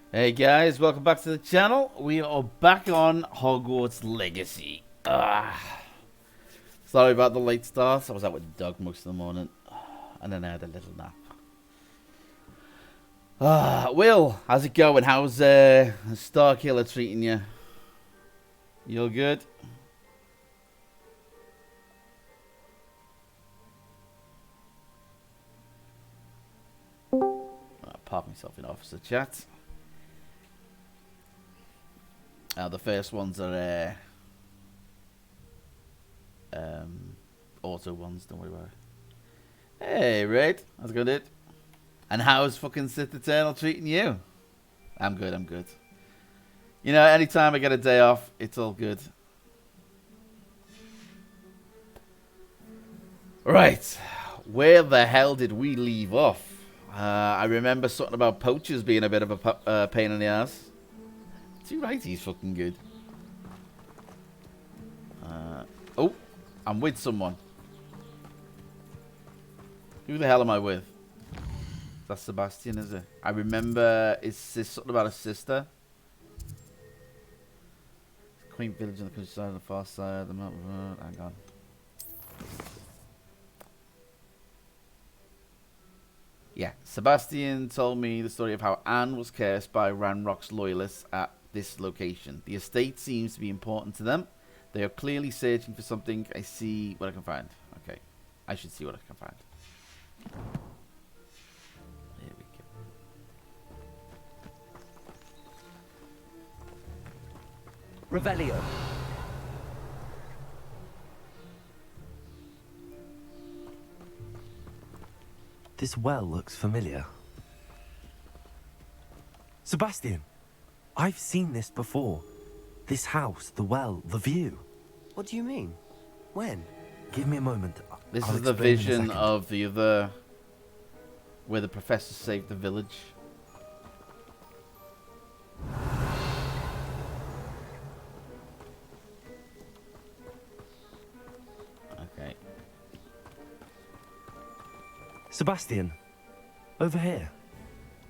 Hey guys, welcome back to the channel. We are back on Hogwarts Legacy. Sorry about the late start. I was out with the dog most of the morning, and then I had a little nap. Will, how's it going? How's Starkiller treating you? You all good? I'll park myself in officer chat. The first ones are auto ones, don't worry about it. Hey, Raid, how's it going, dude? And how's fucking Sith Eternal treating you? I'm good, I'm good. You know, anytime I get a day off, it's all good. Right, where the hell did we leave off? I remember something about poachers being a bit of a pain in the ass. Too right, he's fucking good. Oh, I'm with someone. Who the hell am I with? That's Sebastian, is it? I remember it's something about a sister. Quaint village on the countryside on the far side of the mountain. Hang on. Yeah, Sebastian told me the story of how Anne was cursed by Ranrock's loyalists at this location. The estate seems to be important to them. They are clearly searching for something. I see what I can find. Okay, I should see what I can find. There we go. Revelio. This well looks familiar. Sebastian, I've seen this before. This house, the well, the view. What do you mean? When? Give me a moment. This I'll is the explain in a vision second. of the other, where the professor saved the village. Okay. Sebastian, over here.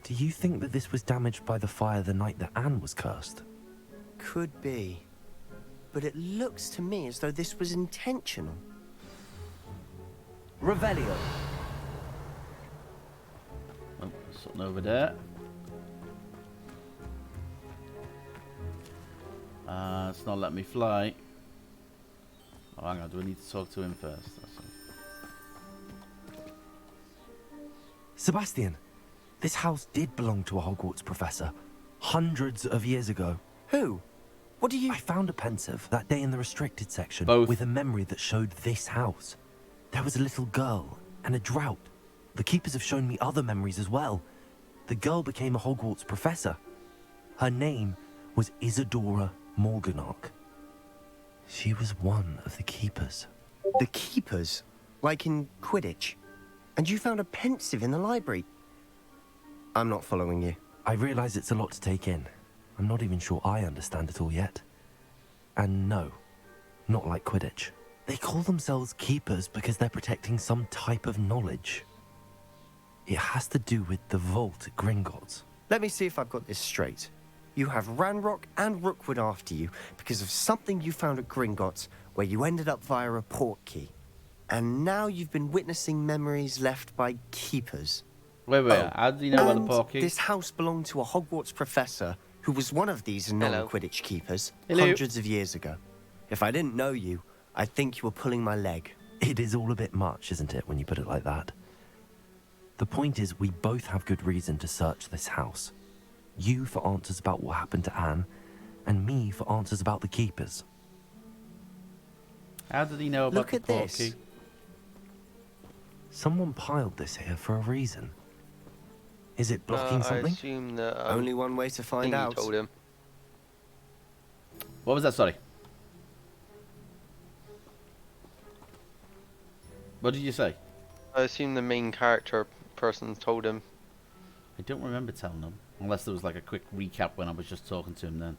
Do you think that this was damaged by the fire the night that Anne was cursed? Could be. But it looks to me as though this was intentional. Revelio. Oh, something over there. It's not letting me fly. Oh, hang on. Do I need to talk to him first? Sebastian, this house did belong to a Hogwarts professor. Hundreds of years ago. Who? What do you... I found a pensive that day in the restricted section Both. with a memory that showed this house. There was a little girl and a drought. The keepers have shown me other memories as well. The girl became a Hogwarts professor. Her name was Isadora Morganach. She was one of the keepers. The keepers? Like in Quidditch? And you found a pensive in the library? I'm not following you. I realize it's a lot to take in. I'm not even sure I understand it all yet. And no, not like Quidditch. They call themselves keepers because they're protecting some type of knowledge. It has to do with the vault at Gringotts. Let me see if I've got this straight. You have Ranrock and Rookwood after you because of something you found at Gringotts where you ended up via a port-key. And now you've been witnessing memories left by keepers. Wait. Oh, How do you know about the and porky? this house belonged to a Hogwarts professor who was one of these non-Quidditch keepers Hello. hundreds of years ago. If I didn't know you, I'd think you were pulling my leg. It is all a bit much, isn't it, when you put it like that? The point is, we both have good reason to search this house. You for answers about what happened to Anne, and me for answers about the keepers. How did he know about Look the at this. porky? Someone piled this here for a reason. Is it blocking I something? assume that Only one way to find Thingy out. told him. What was that? Sorry. What did you say? I assume the main character person told him. I don't remember telling him. Unless there was like a quick recap when I was just talking to him then.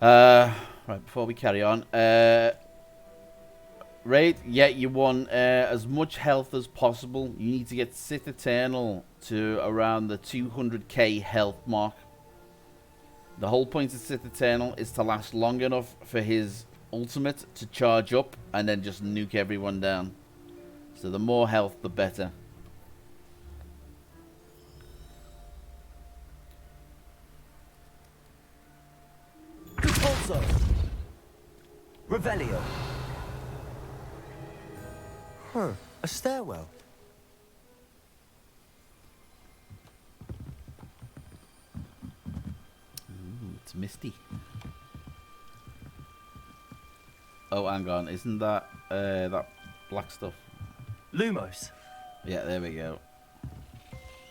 Right, before we carry on. Raid, yeah, you want as much health as possible. You need to get Sith Eternal to around the 200k health mark. The whole point of Sith Eternal is to last long enough for his ultimate to charge up and then just nuke everyone down. So the more health, the better. Also, Revelio. Huh, a stairwell. Ooh, it's misty. Oh, hang on. Isn't that that black stuff? Lumos. Yeah, there we go.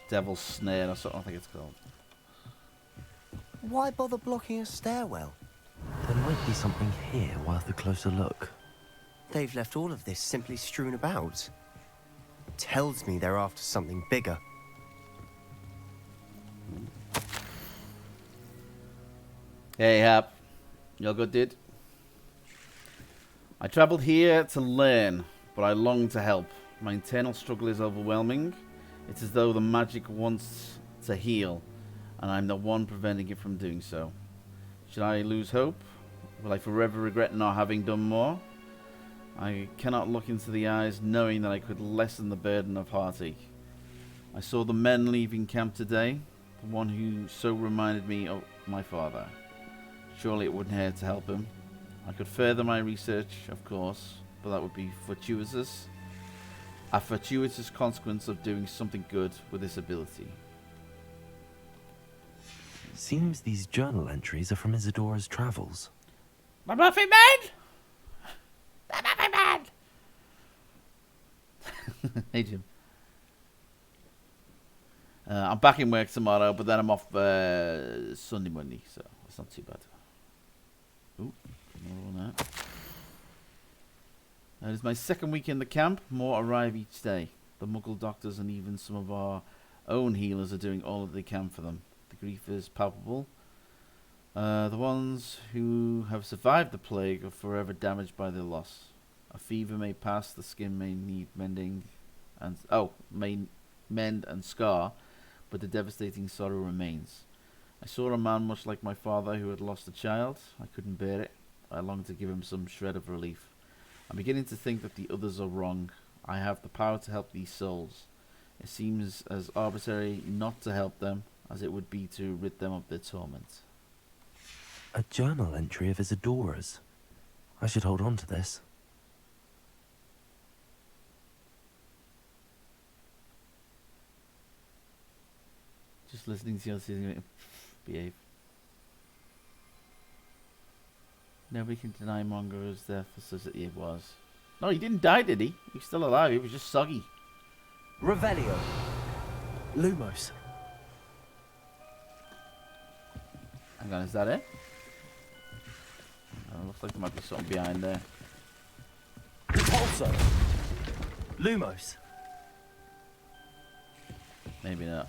Devil's Snare or something I think it's called. Why bother blocking a stairwell? There might be something here worth a closer look. They've left all of this simply strewn about. Tells me they're after something bigger. Hey, Hap. You all good, dude? I travelled here to learn, but I long to help. My internal struggle is overwhelming. It's as though the magic wants to heal, and I'm the one preventing it from doing so. Should I lose hope? Will I forever regret not having done more? I cannot look into the eyes knowing that I could lessen the burden of heartache. I saw the men leaving camp today, the one who so reminded me of my father. Surely it wouldn't hurt to help him. I could further my research, of course, but that would be fortuitous. A fortuitous consequence of doing something good with this ability. Seems these journal entries are from Isadora's travels. My Muffin Man! My Muffin Man! Hey, Jim. I'm back in work tomorrow, but then I'm off Sunday, Monday, so it's not too bad. Ooh, another one there. It is my second week in the camp. More arrive each day. The Muggle doctors and even some of our own healers are doing all that they can for them. The grief is palpable. The ones who have survived the plague are forever damaged by their loss. A fever may pass, the skin may need mending, and may mend and scar, but the devastating sorrow remains. I saw a man much like my father who had lost a child. I couldn't bear it. I longed to give him some shred of relief. I'm beginning to think that the others are wrong. I have the power to help these souls. It seems as arbitrary not to help them as it would be to rid them of their torment. A journal entry of Isadora's. I should hold on to this. Just listening to your season. Behave. Nobody can deny Mongo's death says that he was. No, he didn't die, did he? He's still alive. He was just soggy. Revelio. Lumos. Hang on, is that it? Oh, looks like there might be something behind there. Also. Lumos. Maybe not.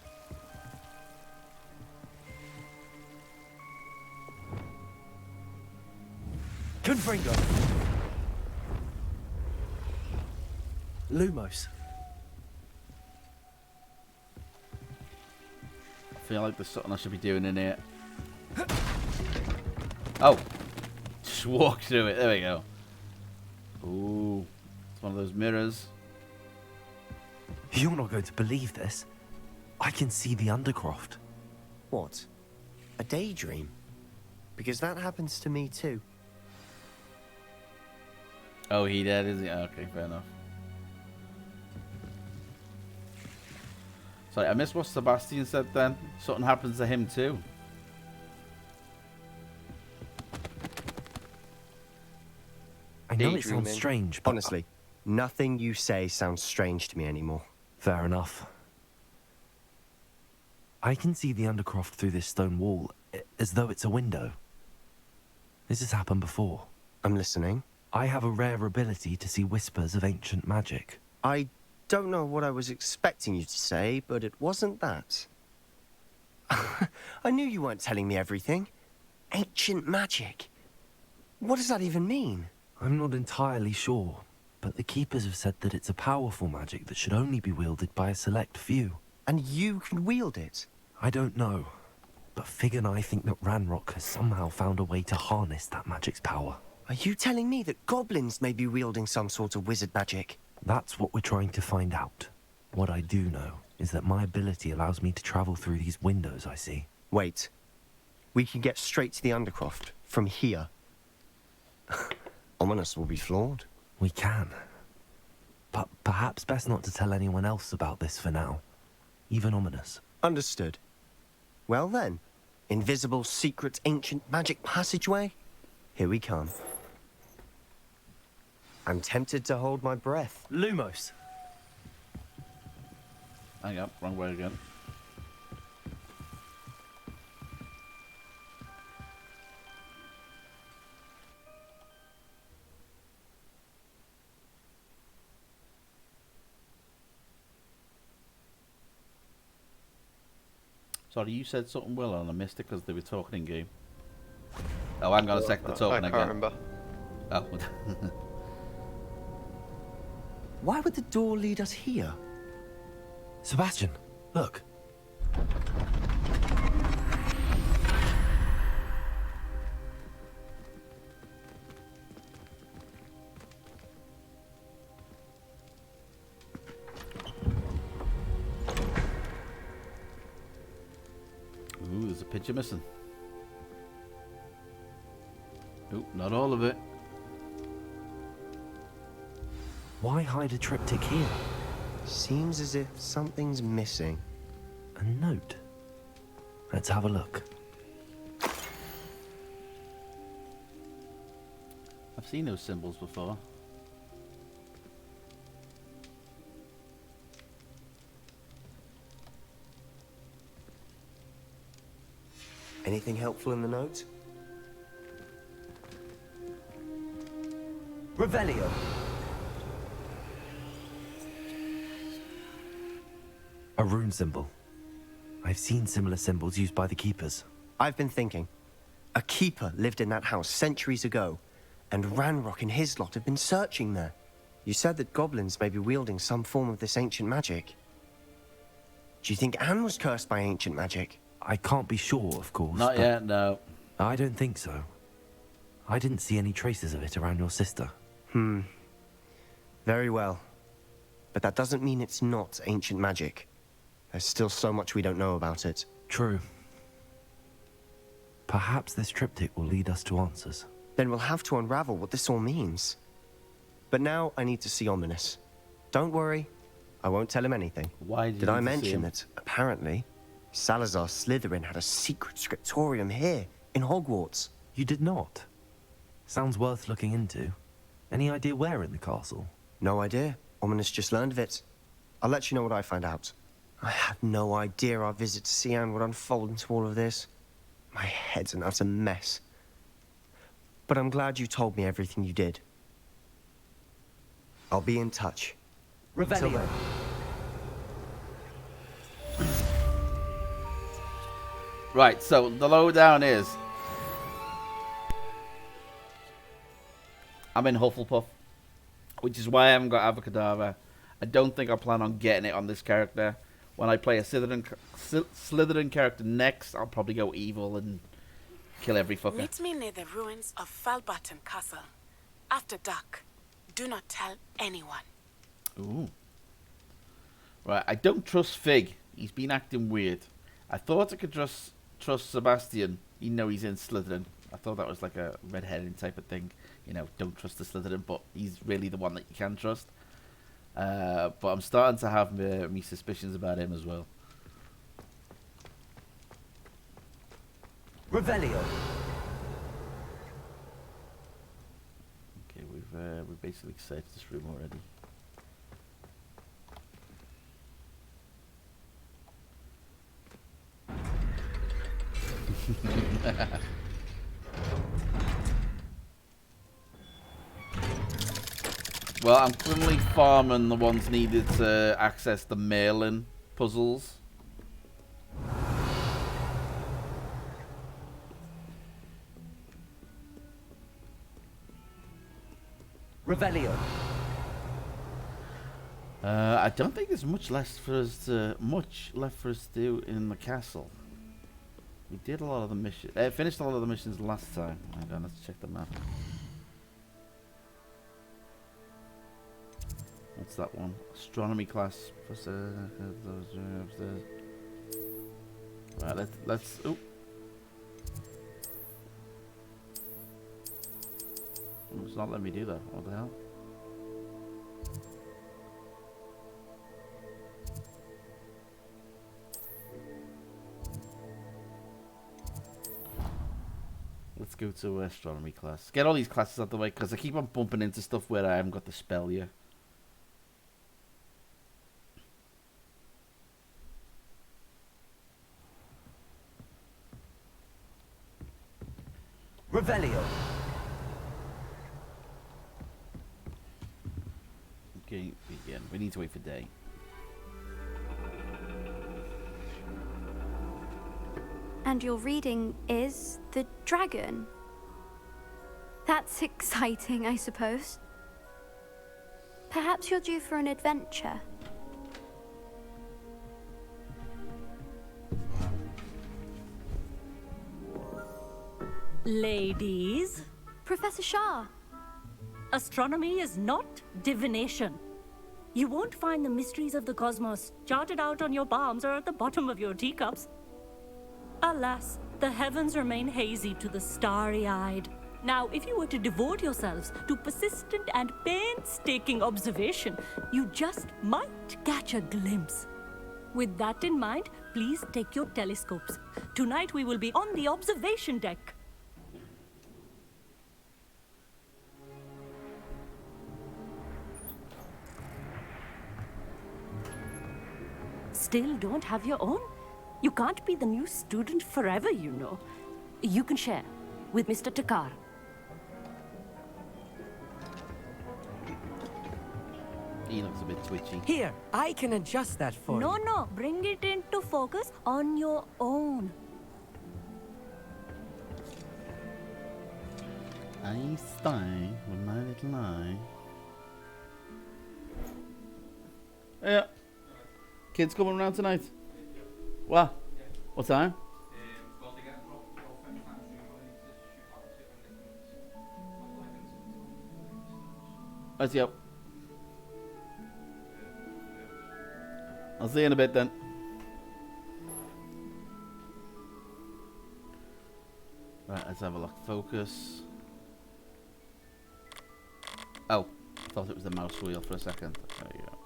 Confringo. Lumos. I feel like there's something I should be doing in here. Oh! Just walk through it. There we go. Ooh. It's one of those mirrors. You're not going to believe this. I can see the Undercroft. What? A daydream? Because that happens to me too. Oh, he dead, is he? Okay, fair enough. Sorry, I missed what Sebastian said then. Something happens to him too. I know it sounds Daydreaming. strange, but... Honestly, nothing you say sounds strange to me anymore. Fair enough. I can see the Undercroft through this stone wall, as though it's a window. This has happened before. I'm listening. I have a rare ability to see whispers of ancient magic. I don't know what I was expecting you to say, but it wasn't that. I knew you weren't telling me everything. Ancient magic. What does that even mean? I'm not entirely sure, but the Keepers have said that it's a powerful magic that should only be wielded by a select few. and you can wield it. I don't know, but Fig and I think that Ranrock has somehow found a way to harness that magic's power. Are you telling me that goblins may be wielding some sort of wizard magic? That's what we're trying to find out. What I do know is that my ability allows me to travel through these windows I see. Wait. We can get straight to the Undercroft from here. Ominous will be floored. We can. But perhaps best not to tell anyone else about this for now. Even Ominous. Understood. Well then, invisible, secret, ancient magic passageway? Here we come. I'm tempted to hold my breath. Lumos! Hang on, wrong way again. Sorry, you said something well and I missed it because they were talking in game. Oh, hang on a sec, they're talking I again. can't remember. Oh. Why would the door lead us here? Sebastian, look. Ooh, there's a picture missing. Ooh, not all of it. Why hide a triptych here? Seems as if something's missing. A note. Let's have a look. I've seen those symbols before. Anything helpful in the note? Revelio. A rune symbol. I've seen similar symbols used by the keepers. I've been thinking. A keeper lived in that house centuries ago, and Ranrock and his lot have been searching there. You said that goblins may be wielding some form of this ancient magic. Do you think Anne was cursed by ancient magic? I can't be sure, of course. Not but yet, no. I don't think so. I didn't see any traces of it around your sister. Very well. But that doesn't mean it's not ancient magic. There's still so much we don't know about it. True. Perhaps this triptych will lead us to answers. Then we'll have to unravel what this all means. But now I need to see Ominous. Don't worry, I won't tell him anything. Why Did I mention that, apparently, Salazar Slytherin had a secret scriptorium here, in Hogwarts? You did not? Sounds worth looking into. Any idea where in the castle? No idea. Ominous just learned of it. I'll let you know what I find out. I had no idea our visit to Cian would unfold into all of this. My head's an utter mess. But I'm glad you told me everything you did. I'll be in touch. Until then. Right, so the lowdown is I'm in Hufflepuff, which is why I haven't got Avocadabra. I don't think I plan on getting it on this character. When I play a Slytherin character next, I'll probably go evil and kill every fucker. Meet me near the ruins of Falbaton Castle. After dark. Do not tell anyone. Ooh. Right, I don't trust Fig. He's been acting weird. I thought I could trust Sebastian, even though he's in Slytherin. I thought that was like a red-herring type of thing. You know, don't trust the Slytherin, but he's really the one that you can trust. But I'm starting to have me suspicions about him as well. Revelio. Okay, we've basically searched this room already. Well, I'm currently farming the ones needed to access the Merlin puzzles. Revelio. I don't think there's much left for us to do in the castle. We did a lot of the missions. Finished a lot of the missions last time. Hang on, let's check the map. What's that one? Astronomy class. Right, let's. Oh. It's not letting me do that. What the hell? Let's go to astronomy class. Get all these classes out the way, because I keep on bumping into stuff where I haven't got the spell yet. Revelio. Okay, begin. We need to wait for day. And your reading is the dragon. That's exciting, I suppose. Perhaps you're due for an adventure. Ladies, Professor Shah. astronomy is not divination. You won't find the mysteries of the cosmos charted out on your palms or at the bottom of your teacups. Alas, the heavens remain hazy to the starry-eyed. Now, if you were to devote yourselves to persistent and painstaking observation, you just might catch a glimpse. With that in mind, please take your telescopes. Tonight we will be on the observation deck. Still don't have your own? You can't be the new student forever, you know. You can share with Mr. Takar. He looks a bit twitchy. Here, I can adjust that for No, you. no, bring it into focus on your own. I stay with my little eye. Yeah. Kids coming around tonight? What? What time? Let's go. I'll see you in a bit then. Right, let's have a look. Focus. Oh, I thought it was the mouse wheel for a second. There you go.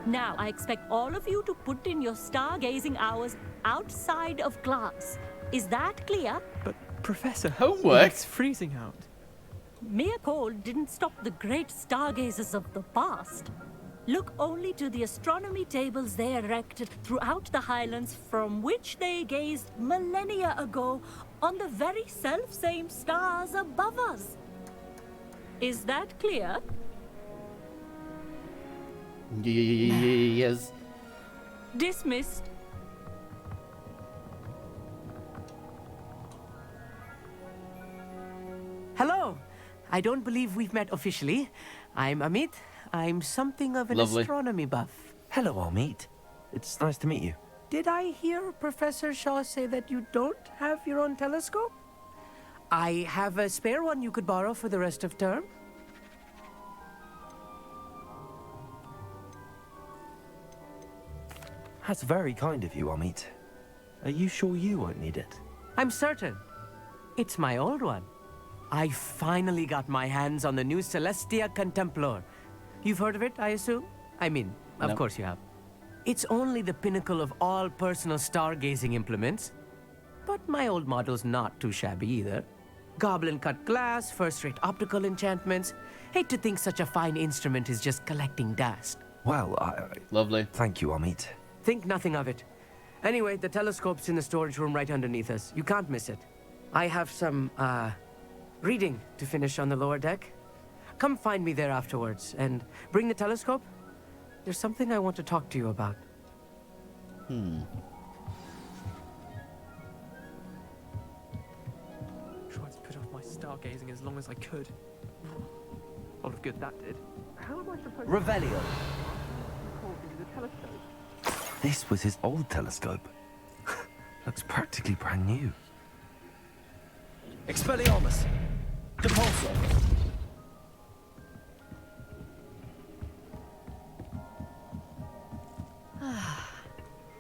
Now, I expect all of you to put in your stargazing hours outside of class. Is that clear? But, Professor, Homework? it's freezing out. Mere cold didn't stop the great stargazers of the past. Look only to the astronomy tables they erected throughout the highlands from which they gazed millennia ago on the very self-same stars above us. Is that clear? Yes. Dismissed. Hello. I don't believe we've met officially. I'm Amit. I'm something of an Lovely. astronomy buff. Hello, Amit. It's nice to meet you. Did I hear Professor Shaw say that you don't have your own telescope? I have a spare one you could borrow for the rest of term. That's very kind of you, Amit. Are you sure you won't need it? I'm certain. It's my old one. I finally got my hands on the new Celestia Contemplar. You've heard of it, I assume? I mean, of No. course you have. It's only the pinnacle of all personal stargazing implements. But my old model's not too shabby either. Goblin-cut glass, first-rate optical enchantments. Hate to think such a fine instrument is just collecting dust. Well, Lovely. thank you, Amit. Think nothing of it. Anyway, the telescope's in the storage room right underneath us. You can't miss it. I have some, reading to finish on the lower deck. Come find me there afterwards, and bring the telescope. There's something I want to talk to you about. Try to put off my star stargazing as long as I could. A lot of good that did. How am I supposed to Revelio. call into the telescope? This was his old telescope. Looks practically brand new. Expelliarmus! Depulso!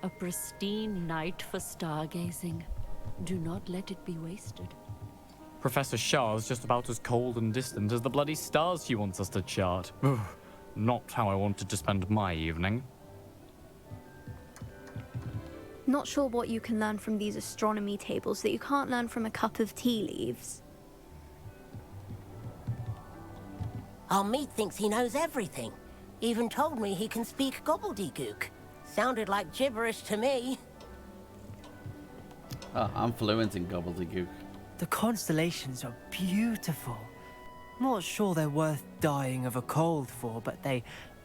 A pristine night for stargazing. Do not let it be wasted. Professor Shah's just about as cold and distant as the bloody stars she wants us to chart. Ugh, not how I wanted to spend my evening. Not sure what you can learn from these astronomy tables that you can't learn from a cup of tea leaves. Our meat thinks he knows everything. Even told me he can speak gobbledygook. Sounded like gibberish to me. Oh, I'm fluent in gobbledygook. The constellations are beautiful. Not sure they're worth dying of a cold for, but they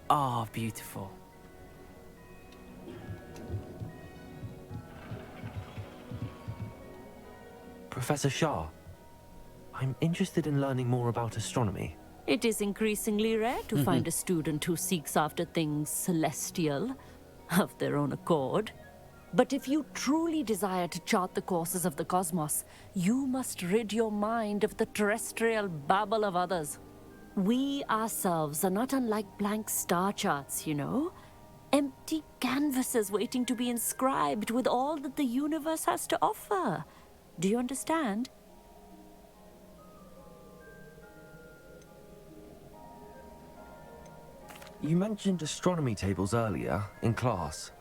are beautiful. Professor Shah, I'm interested in learning more about astronomy. It is increasingly rare to find a student who seeks after things celestial, of their own accord. But if you truly desire to chart the courses of the cosmos, you must rid your mind of the terrestrial babble of others. We ourselves are not unlike blank star charts, you know? Empty canvases waiting to be inscribed with all that the universe has to offer. Do you understand? You mentioned astronomy tables earlier in class.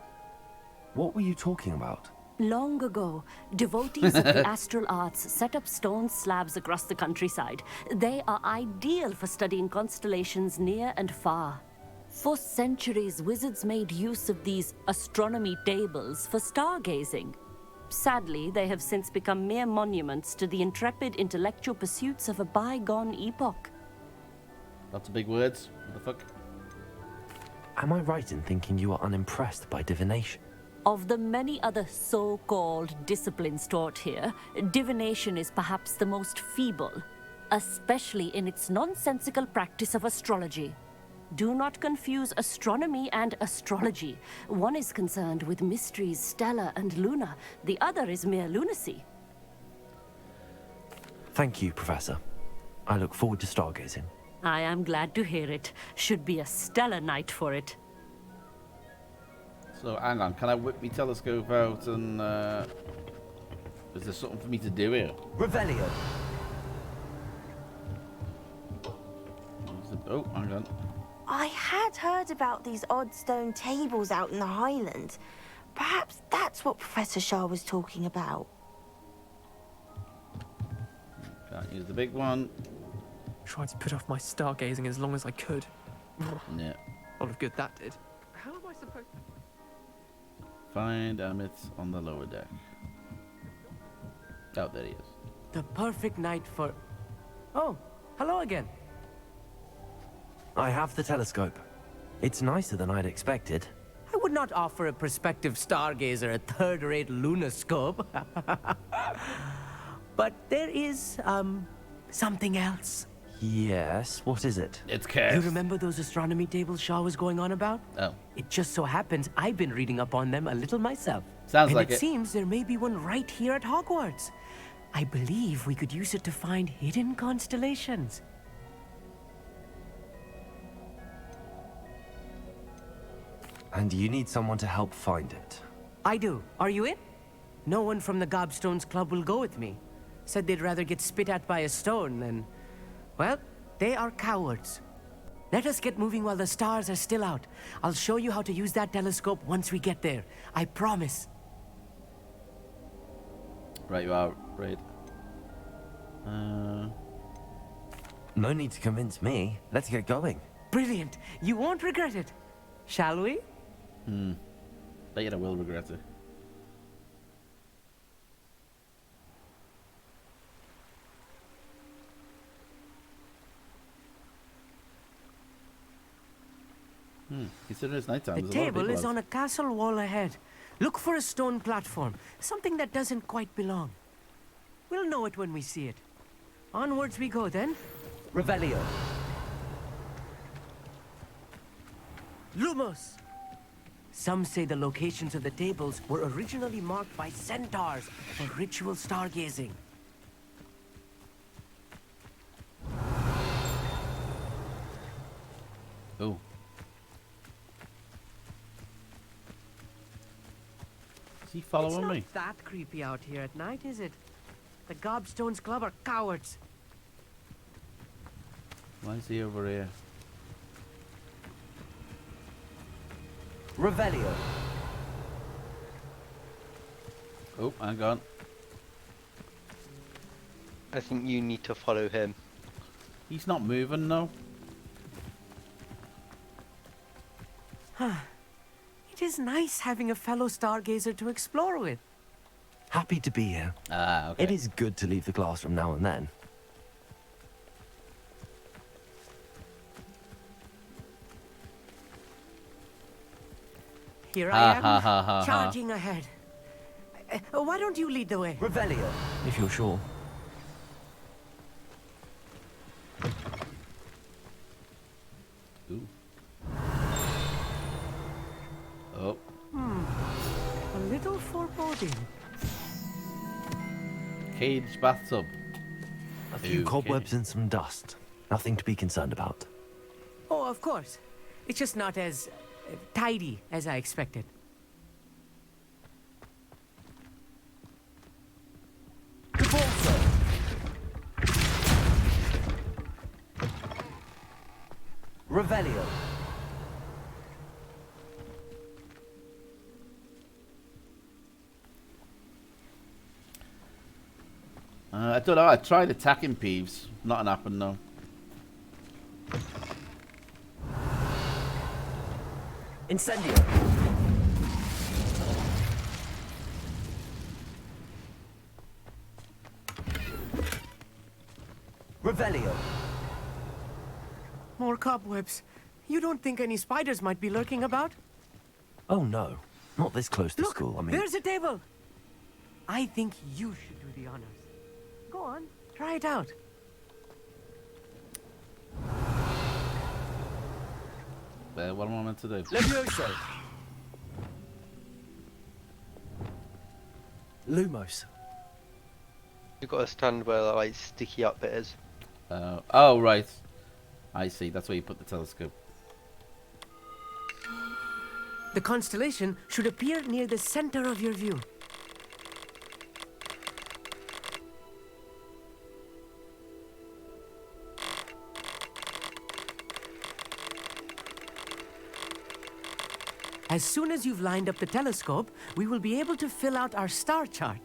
What were you talking about? Long ago, devotees of the astral arts set up stone slabs across the countryside. They are ideal for studying constellations near and far. For centuries, wizards made use of these astronomy tables for stargazing. Sadly, they have since become mere monuments to the intrepid intellectual pursuits of a bygone epoch. Lots of big words. What the fuck? Am I right in thinking you are unimpressed by divination? Of the many other so-called disciplines taught here, divination is perhaps the most feeble, especially in its nonsensical practice of astrology. Do not confuse astronomy and astrology. One is concerned with mysteries stellar and lunar. The other is mere lunacy. Thank you, Professor. I look forward to stargazing. I am glad to hear it. Should be a stellar night for it. So, hang on. Can I whip my telescope out and... is there something for me to do here? Revelio! Oh, hang on. I had heard about these odd stone tables out in the Highlands. Perhaps that's what Professor Shah was talking about. Can't use the big one. Tried to put off my stargazing as long as I could. Yeah. A lot of good that did. How am I supposed to... Find Amit on the lower deck. Oh, there he is. The perfect night for... Oh, hello again. I have the telescope. It's nicer than I'd expected. I would not offer a prospective stargazer a third-rate lunoscope. But there is, something else. Yes, what is it? It's cursed. You remember those astronomy tables Shaw was going on about? Oh. It just so happens I've been reading up on them a little myself. Sounds and like it. it seems there may be one right here at Hogwarts. I believe we could use it to find hidden constellations. And you need someone to help find it. I do. Are you in? No one from the Gobstones Club will go with me. Said they'd rather get spit at by a stone than... Well, they are cowards. Let us get moving while the stars are still out. I'll show you how to use that telescope once we get there. I promise. Right, you are. Right. No need to convince me. Let's get going. Brilliant. You won't regret it. Shall we? Bet I will regret it. Consider it's nighttime. The There's a lot of table people is out. on a castle wall ahead. Look for a stone platform. Something that doesn't quite belong. We'll know it when we see it. Onwards we go then. Revelio. Lumos! Some say the locations of the tables were originally marked by centaurs for ritual stargazing. Oh. Is he following me? It's not that creepy out here at night, is it? The Gobstones Club are cowards. Why is he over here? Revelio. Oh, hang on. I think you need to follow him. He's not moving, no. It is nice having a fellow stargazer to explore with. Happy to be here. Ah, okay. It is good to leave the classroom now and then. Here I Ha, ha, ha, am, ha. charging ahead. Why don't you lead the way? Revelio, if you're sure. Ooh. Oh. A little foreboding. Cage bathtub. A few Okay. cobwebs and some dust. Nothing to be concerned about. Oh, of course. It's just not as tidy as I expected. Revelio. I don't know. I tried attacking Peeves. Nothing happened, no. Incendio. Revelio. More cobwebs. You don't think any spiders might be lurking about? Oh no, not this close to Look, school. I mean, there's a table. I think you should do the honors. Go on, try it out. What am I meant to do? Levioso. Lumos. You've got to stand where that like sticky up bit is. Oh, right. I see. That's where you put the telescope. The constellation should appear near the center of your view. As soon as you've lined up the telescope, we will be able to fill out our star chart.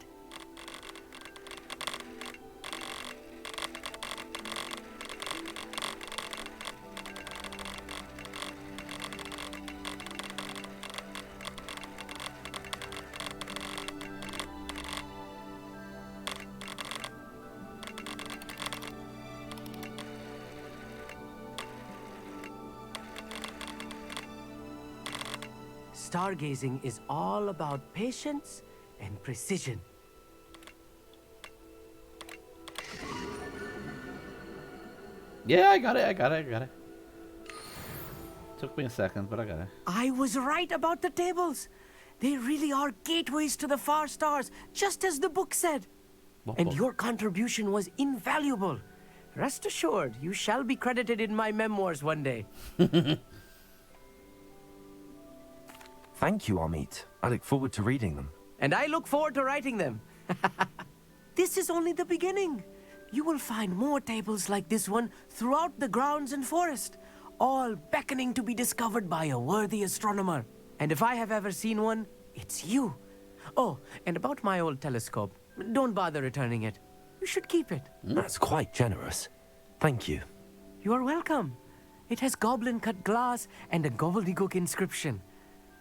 Stargazing is all about patience and precision. Yeah, I got it. Took me a second, but I got it. I was right about the tables. They really are gateways to the far stars, just as the book said. And your contribution was invaluable. Rest assured, you shall be credited in my memoirs one day. Thank you, Amit. I look forward to reading them. And I look forward to writing them. This is only the beginning. You will find more tables like this one throughout the grounds and forest, all beckoning to be discovered by a worthy astronomer. And if I have ever seen one, it's you. Oh, and about my old telescope, don't bother returning it. You should keep it. That's quite generous. Thank you. You are welcome. It has goblin-cut glass and a gobbledygook inscription.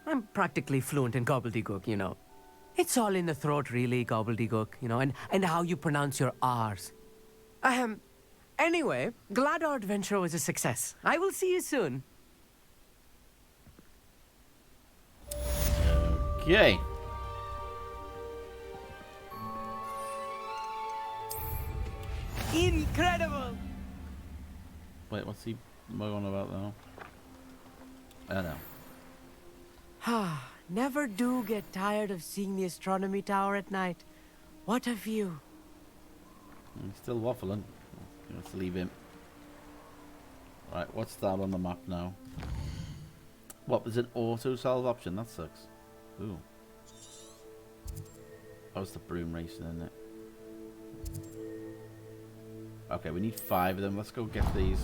I'm practically fluent in gobbledygook, you know. It's all in the throat, really, gobbledygook, you know, and how you pronounce your R's. Anyway, glad our adventure was a success. I will see you soon. Okay. Incredible! Wait, what's he on about now? I don't know. Never do get tired of seeing the astronomy tower at night. What a view. He's still waffling. Let's leave him. Right, what's that on the map now? What, there's an auto-solve option? That sucks. Ooh. That was the broom racing, isn't it? Okay, we need 5 of them. Let's go get these.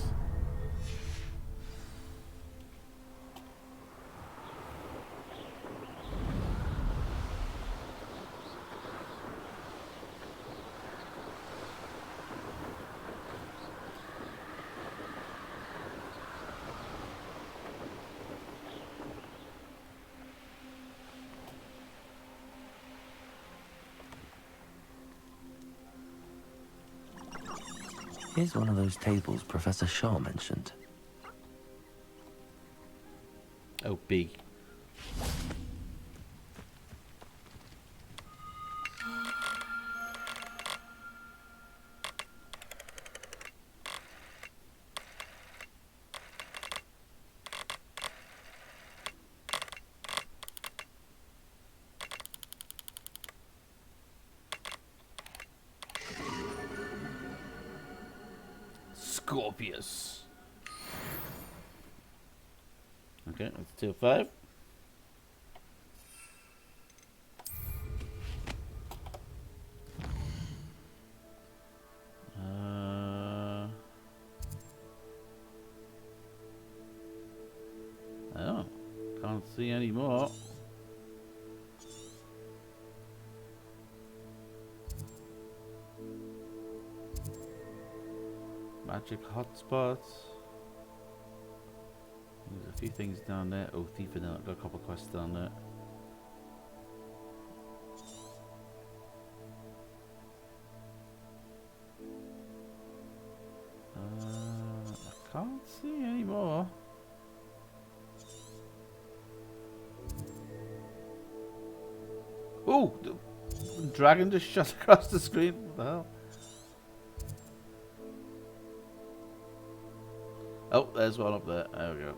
Here's one of those tables Professor Shaw mentioned. Oh, big. Scorpius. Okay, that's 2 of 5. Oh, can't see any more. Magic hotspots. There's a few things down there. Oh, Thief and got a couple quests down there. I can't see any more. Oh, the dragon just shot across the screen. What the hell? Oh, there's one up there. There we go.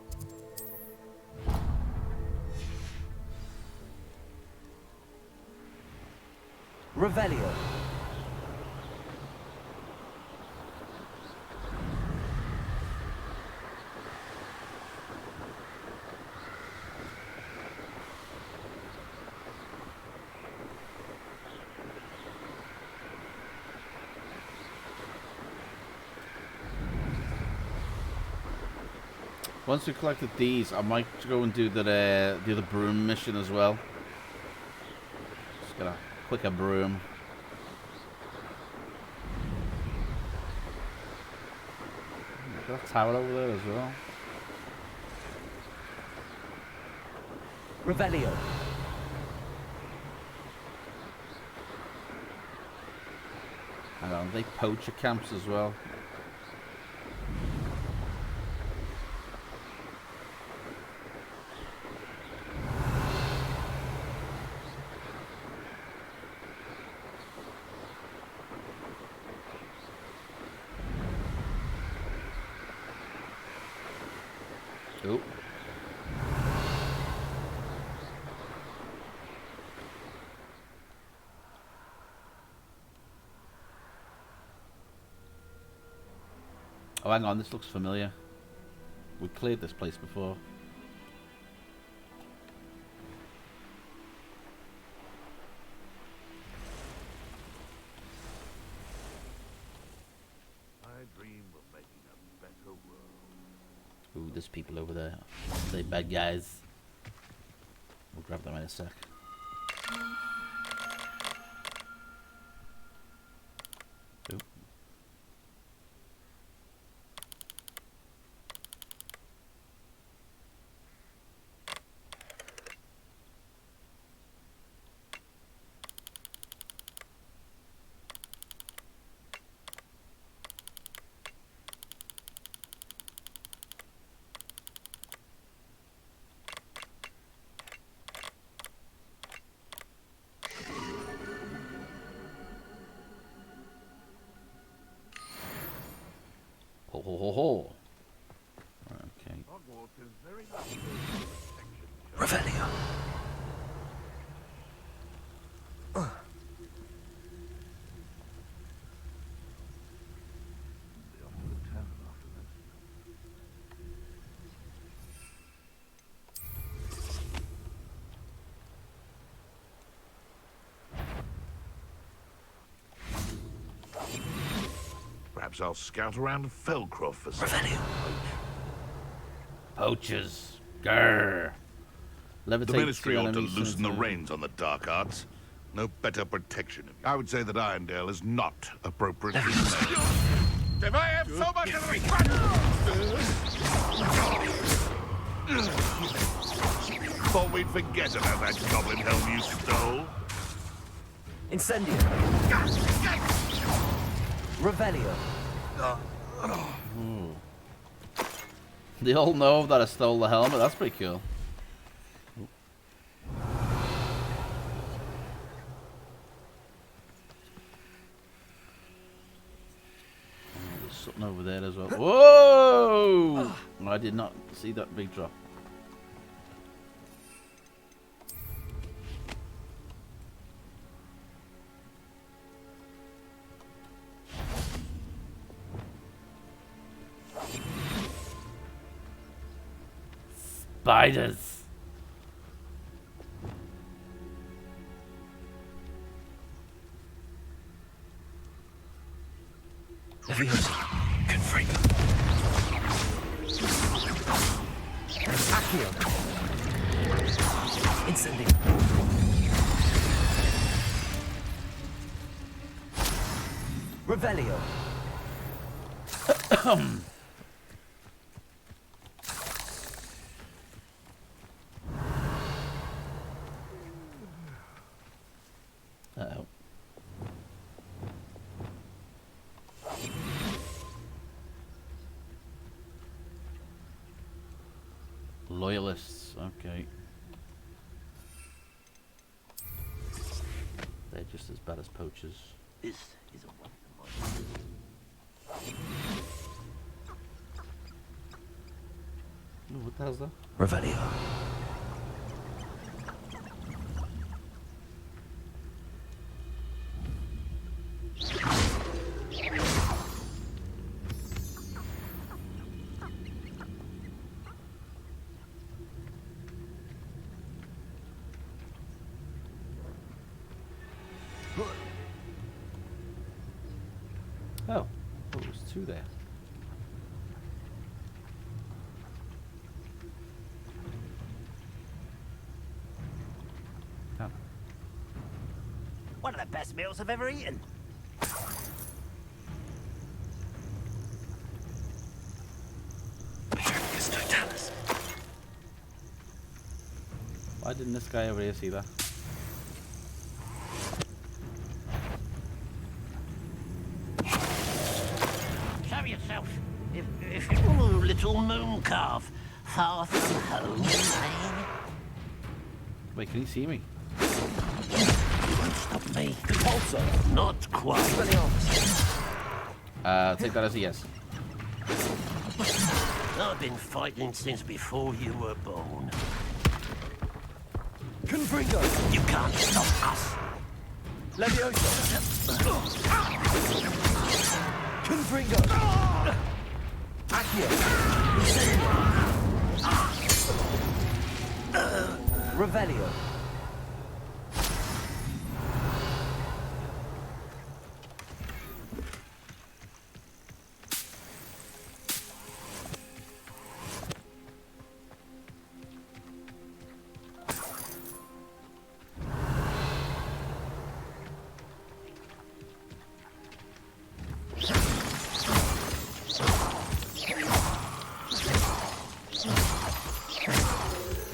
Revelio. Once we collected these, I might go and do the other broom mission as well. Just gonna click a broom. Got a tower over there as well. Revelio. Hang on, they poacher camps as well. Oh. Oh, hang on, this looks familiar. We cleared this place before. I dream of making a better world. Ooh, there's people over there. They bad guys. We'll grab them in a sec. Ooh. ho ho. Okay. Hogwarts is very much Revelio. Perhaps I'll scout around Felcroft for some. Poachers. Grrr. The Levitate Ministry two ought to enemies loosen the into- reins on the dark arts. No better protection. I would say that Irondale is not appropriately placed. If I have so much of respect! Thought we'd forget about that goblin helm you stole. Incendio. Revelio. They all know that I stole the helmet. That's pretty cool. There's something over there as well. Whoa! I did not see that big drop. Spiders. Leviosa. Confringo. Accio. Incendio. Revelio. Uh-oh. Loyalists, okay. They're just as bad as poachers. This is a wonder. Ooh, what the hell's that? Revelio. Oh, there was two there. Oh. One of the best meals I've ever eaten. Why didn't this guy over here see that? Show yourself. If you little moon calf, far from home, eh? Wait, can he see me? Won't stop me. Also, not quite. Take that as a yes. I've been fighting since before you were born. Confringo. You can't stop us. Leviosa. Confringo. Accio. Revelio.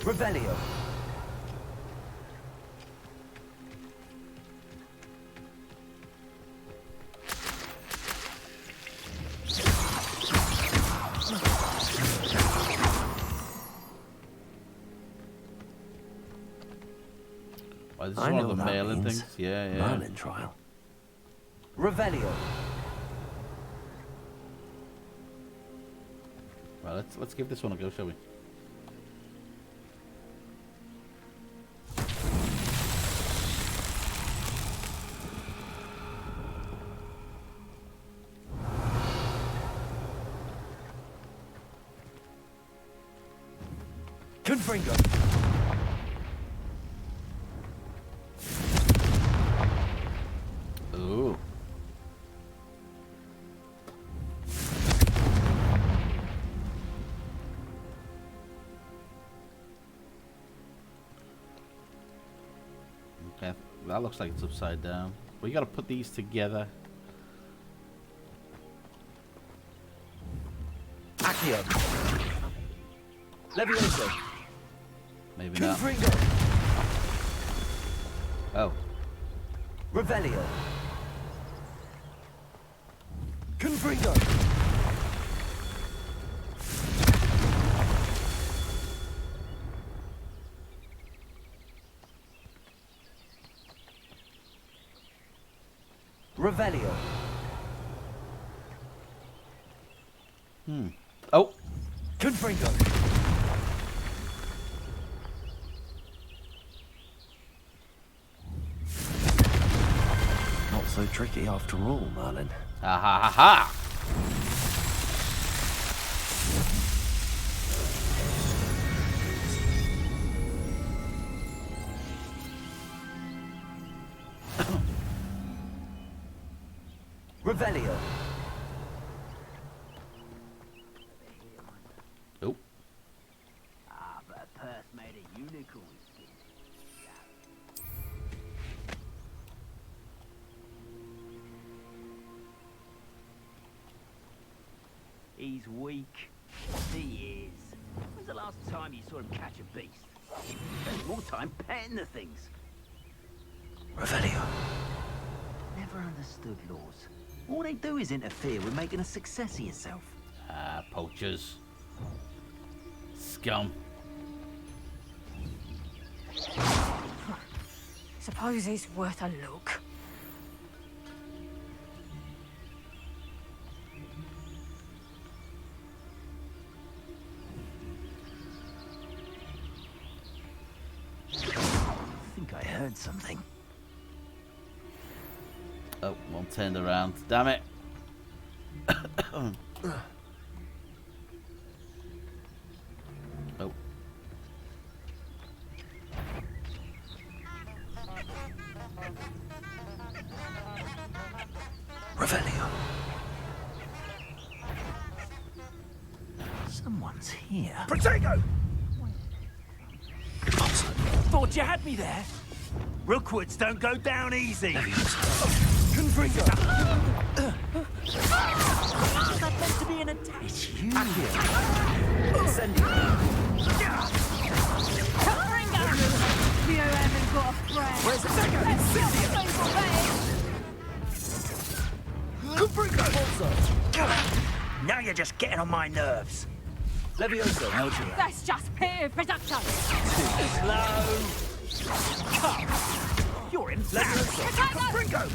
Revelio. Why, this is I one know of the that mailing means. things. Yeah, yeah. Merlin trial. Revelio. Well, let's give this one a go, shall we? Confringo. Ooh. Okay, that looks like it's upside down. We gotta put these together. Accio. Levioso. Maybe not. Confringo. Oh. Revelio. Confringo. Revelio. Oh. Confringo. Not so tricky after all, Merlin. Ha ha ha ha! Revelio. Oh. Ah, but a purse made of unicorn skin. He's weak. He is. When's the last time you saw him catch a beast? He spends more time petting the things. Revelio. Never understood laws. All they do is interfere with making a success of yourself. Ah, poachers. Scum. Suppose it's worth a look. I think I heard something. Oh, one turned around. Damn it. Oh. Revelio. Someone's here. Protego! Thought you had me there. Rookwoods don't go down easy. Confringo. Is that meant to be an attack? It's you. Incendio. You haven't got a friend. Where's the second? Incendio. Confringo. Now you're just getting on my nerves. Levioso. That's just pure production. Too slow. Come. You're embarrassed. Confringo.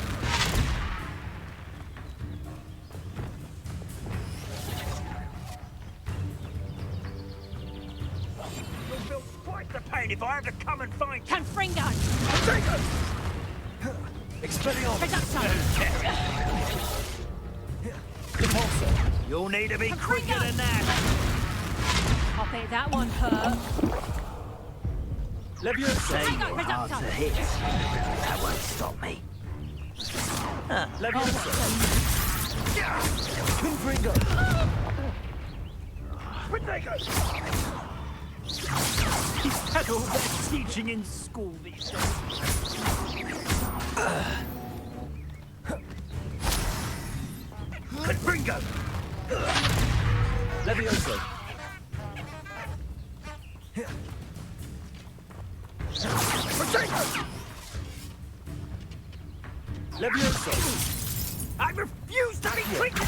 You'll feel quite the pain if I have to come and find you. Confringo. Expelliarmus. Production. Repulsor. You'll need to be quicker than that. I bet that one hurt. Levioso. Say you're hard to hit. That won't stop me. Levioso. Confringo. Protego. He's had all that teaching in school these days. Confringo. Levioso. Protego. Levioso. I refuse to be tricked.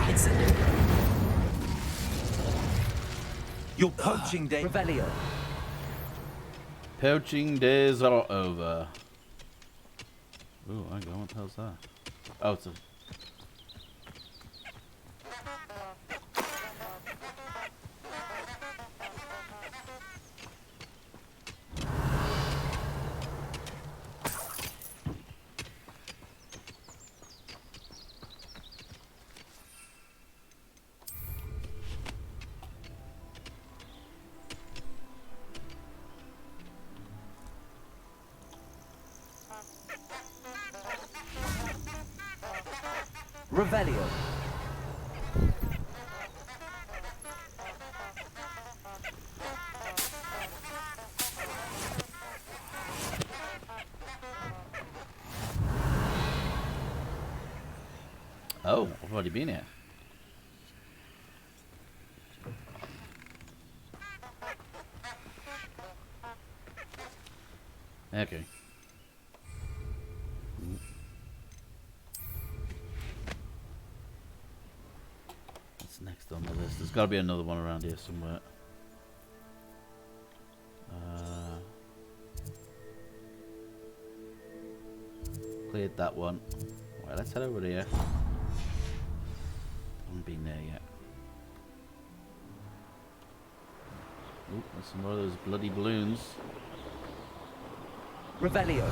It's your poaching day. Revelio. Poaching days are over. Ooh, hang on, what the hell's that? Oh, it's a... Revelio. Oh, I've already been here. Okay. What's next on the list? There's got to be another one around here somewhere. Cleared that one. Right, let's head over here. Haven't been there yet. Ooh, there's some more of those bloody balloons. Revelio.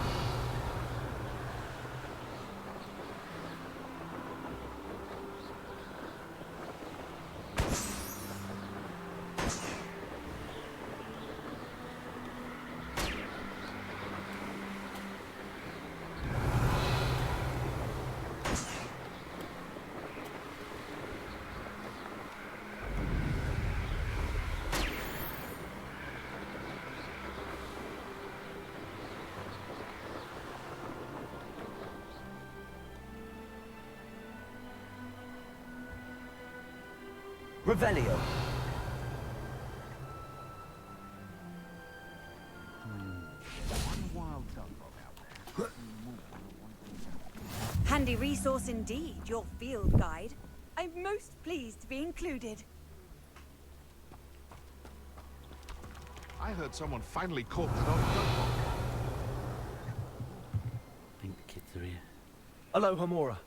Revelio. Handy resource indeed, your field guide. I'm most pleased to be included. I heard someone finally caught that old duck. I think the kids are here. Hello, Hamora.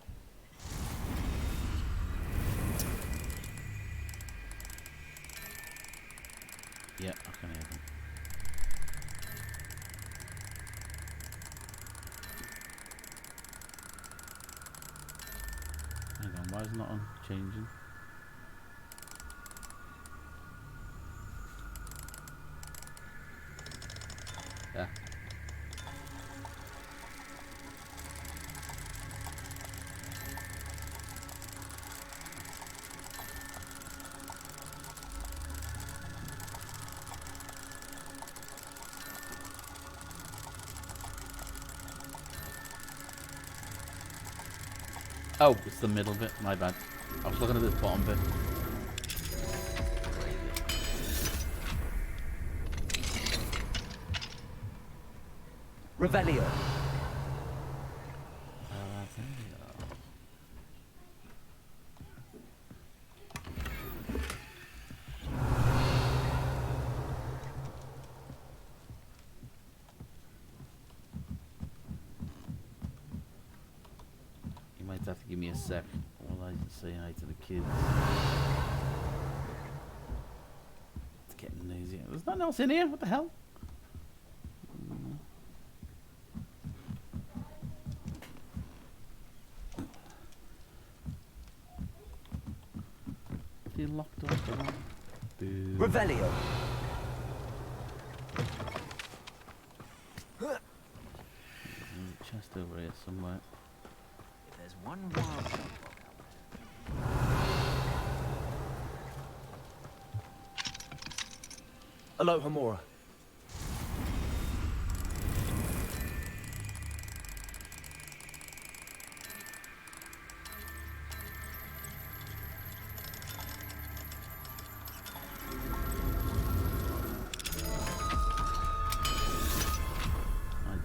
Yeah, I can hear them. Hang on, why is it not on changing? Yeah. Oh, it's the middle bit. My bad. I was looking at this bottom bit. Revelio. You might have to give me a sec while I say hi to the kids. It's getting noisy. There's nothing else in here. What the hell? Feel locked up. Boo. Revelio. There's a chest over here somewhere. If there's one wild duck Hello, Hamora.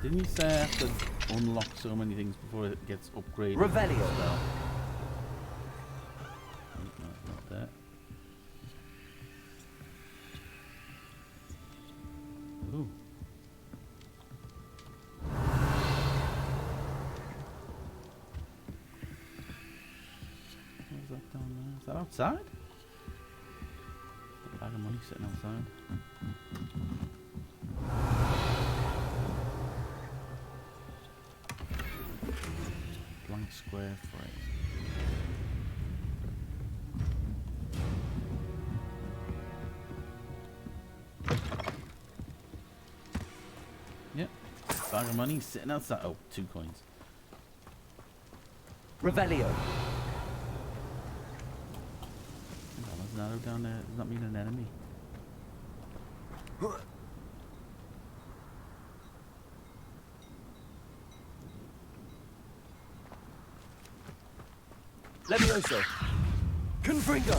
Didn't you say I have to unlock so many things before it gets upgraded? Revelio. No, not that. Ooh. What's that down there? Is that outside? A bag of money sitting outside. Blank square phrase. Yep. Bag of money sitting outside. Oh, 2 coins. Revelio. an arrow down there does not mean an enemy. Levioso! Confringo!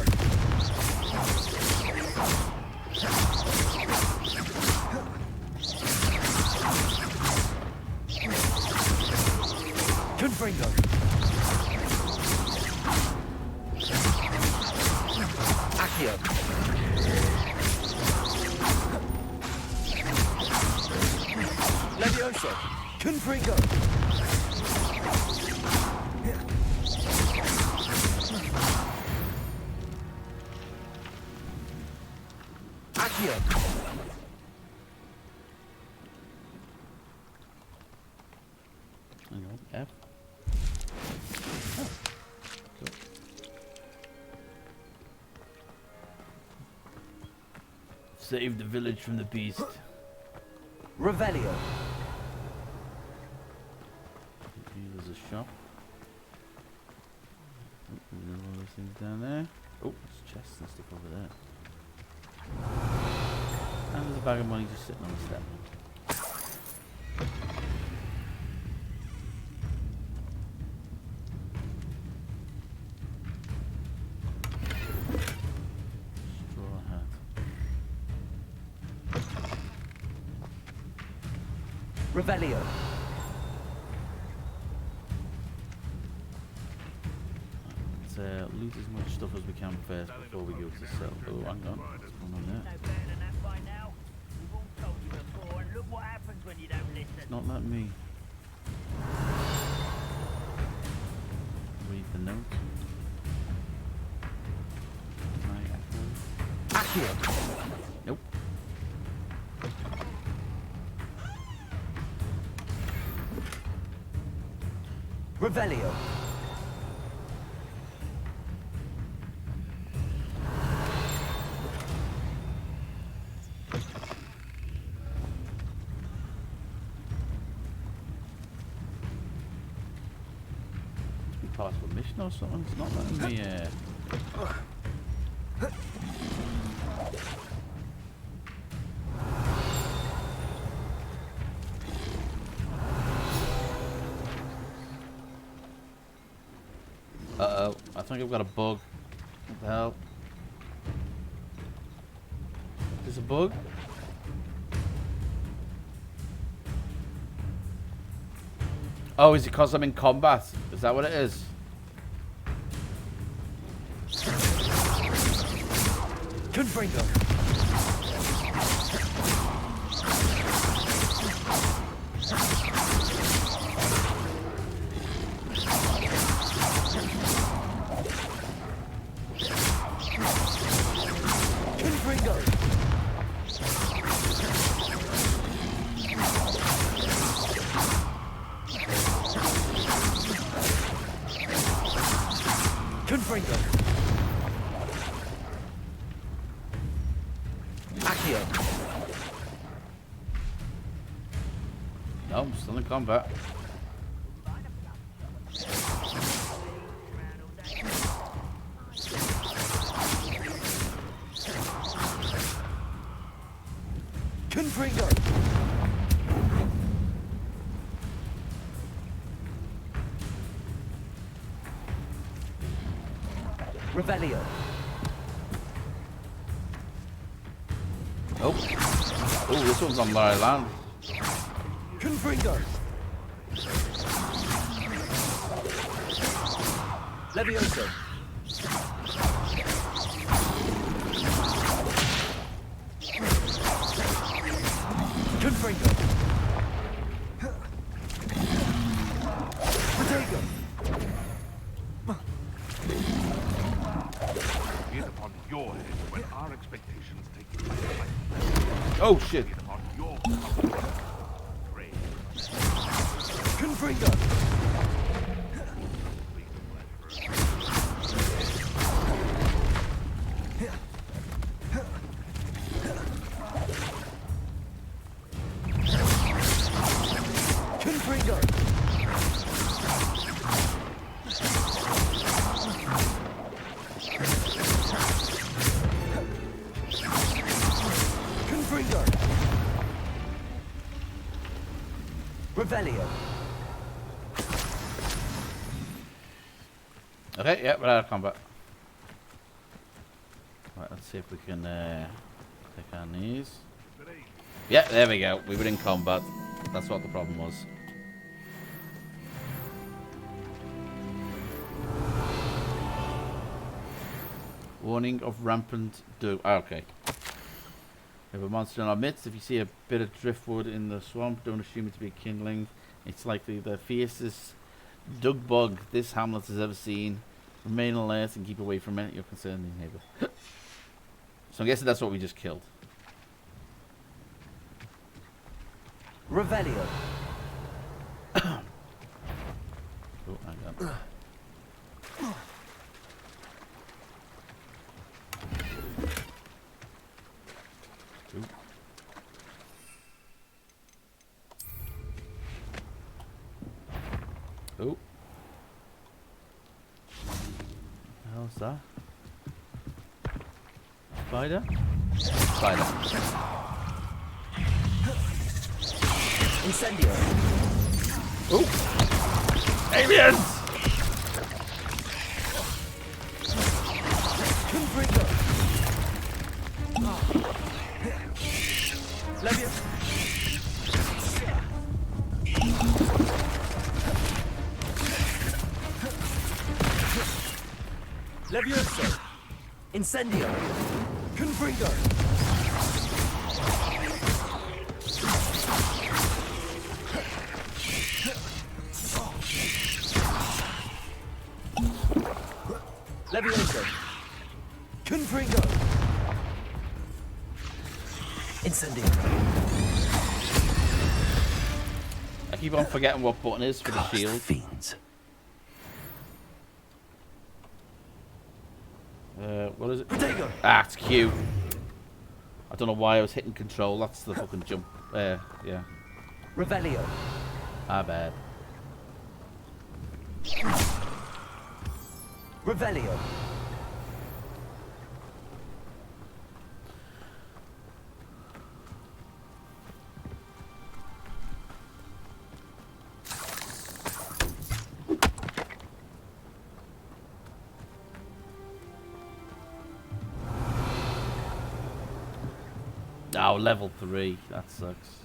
Confringo! Accio! Levioso! Confringo! Accio! Hang on, F. Oh. Cool. Save the village from the beast. Revelio! There's a shop. Oh, there's all those things down there. Oh, there's chests and stuff over there. And there's a bag of money just sitting on the step. Straw hat. Revelio! Let's loot as much stuff as we can first before we go to sell. Oh, hang on. What's going on there? It's not letting me read the note. Can I echo? Accio! Nope. Revelio! Pass a mission or something? It's not letting me. Uh-oh, I think I've got a bug. What the hell? There's a bug? Oh, is it because I'm in combat? Is that what it is? Confringo! Confringo! Confringo! Accio! No, I'm still in combat. Confringo! Revelio! Oh. Oh, this one's on my land. Confringo! Levioso! Confringo! Protego! Be it upon your head when our expectations take place. Oh shit! Be it upon your pray. Confringo! Confringo! Revelio. Okay, yeah, we're out of combat. Right, let's see if we can take our knees. Yeah, there we go. We were in combat. That's what the problem was. Warning of rampant doom. Oh, okay. We have a monster in our midst. If you see a bit of driftwood in the swamp, don't assume it to be kindling. It's likely the fiercest dug bug this hamlet has ever seen. Remain alert and keep away from it. You're concerned, neighbour. So I'm guessing that's what we just killed. Revelio. Oh, hang on. Oh. How's that? Spider? Spider. Incendio. Oh! Aliens! Confringo. Levio. Levioso. Incendio. Confringo. Levioso. Confringo. Incendio. I keep on forgetting what button is for the shield. Fiends. What is it? Protego. Ah, it's Q. I don't know why I was hitting control. That's the fucking jump. Yeah. Revelio. Ah, bad. Revelio. Oh, level 3. That sucks.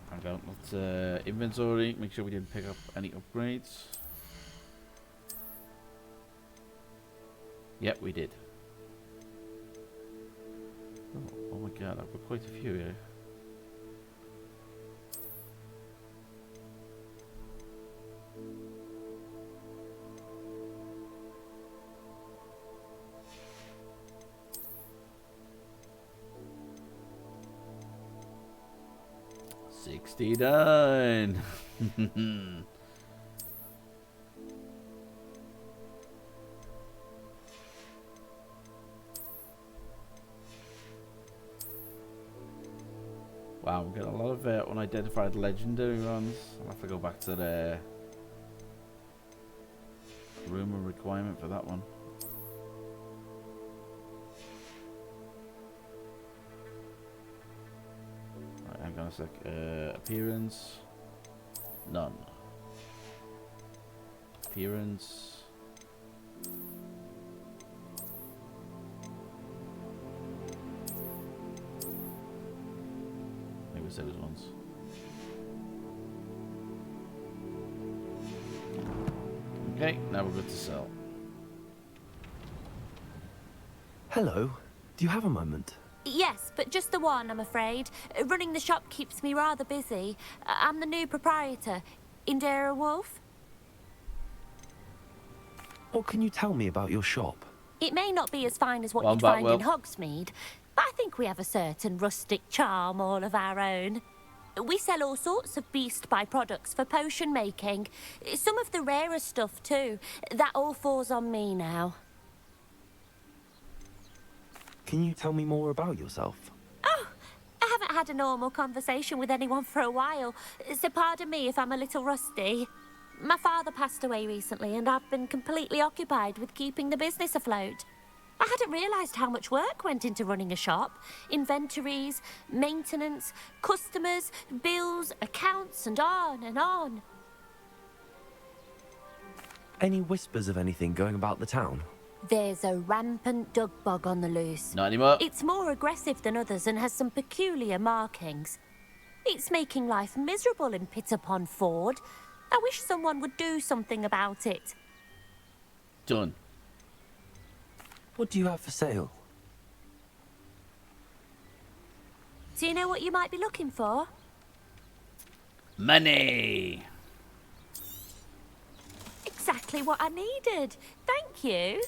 Hang on, let's inventory. Make sure we didn't pick up any upgrades. Yep, we did. Oh my god, I've got quite a few here. $69. Wow, we got a lot of unidentified legendary runs. I'll have to go back to the rumor requirement for that one. Right, hang on a sec. Appearance. None. Appearance. Maybe it's those ones. Okay, now we're good to sell. Hello. Do you have a moment? Yes, but just the one, I'm afraid. Running the shop keeps me rather busy. I'm the new proprietor, Indira Wolf. What can you tell me about your shop? It may not be as fine as what you'd find in Hogsmeade, but I think we have a certain rustic charm all of our own. We sell all sorts of beast byproducts for potion making. Some of the rarest stuff too. That all falls on me now. Can you tell me more about yourself? Oh, I haven't had a normal conversation with anyone for a while, so pardon me if I'm a little rusty. My father passed away recently, and I've been completely occupied with keeping the business afloat. I hadn't realised how much work went into running a shop. Inventories, maintenance, customers, bills, accounts, and on and on. Any whispers of anything going about the town? There's a rampant dug bug on the loose. Not anymore. It's more aggressive than others and has some peculiar markings. It's making life miserable in Pitt-upon-Ford. I wish someone would do something about it. Done. What do you have for sale? Do you know what you might be looking for? Money. Exactly what I needed. Thank you.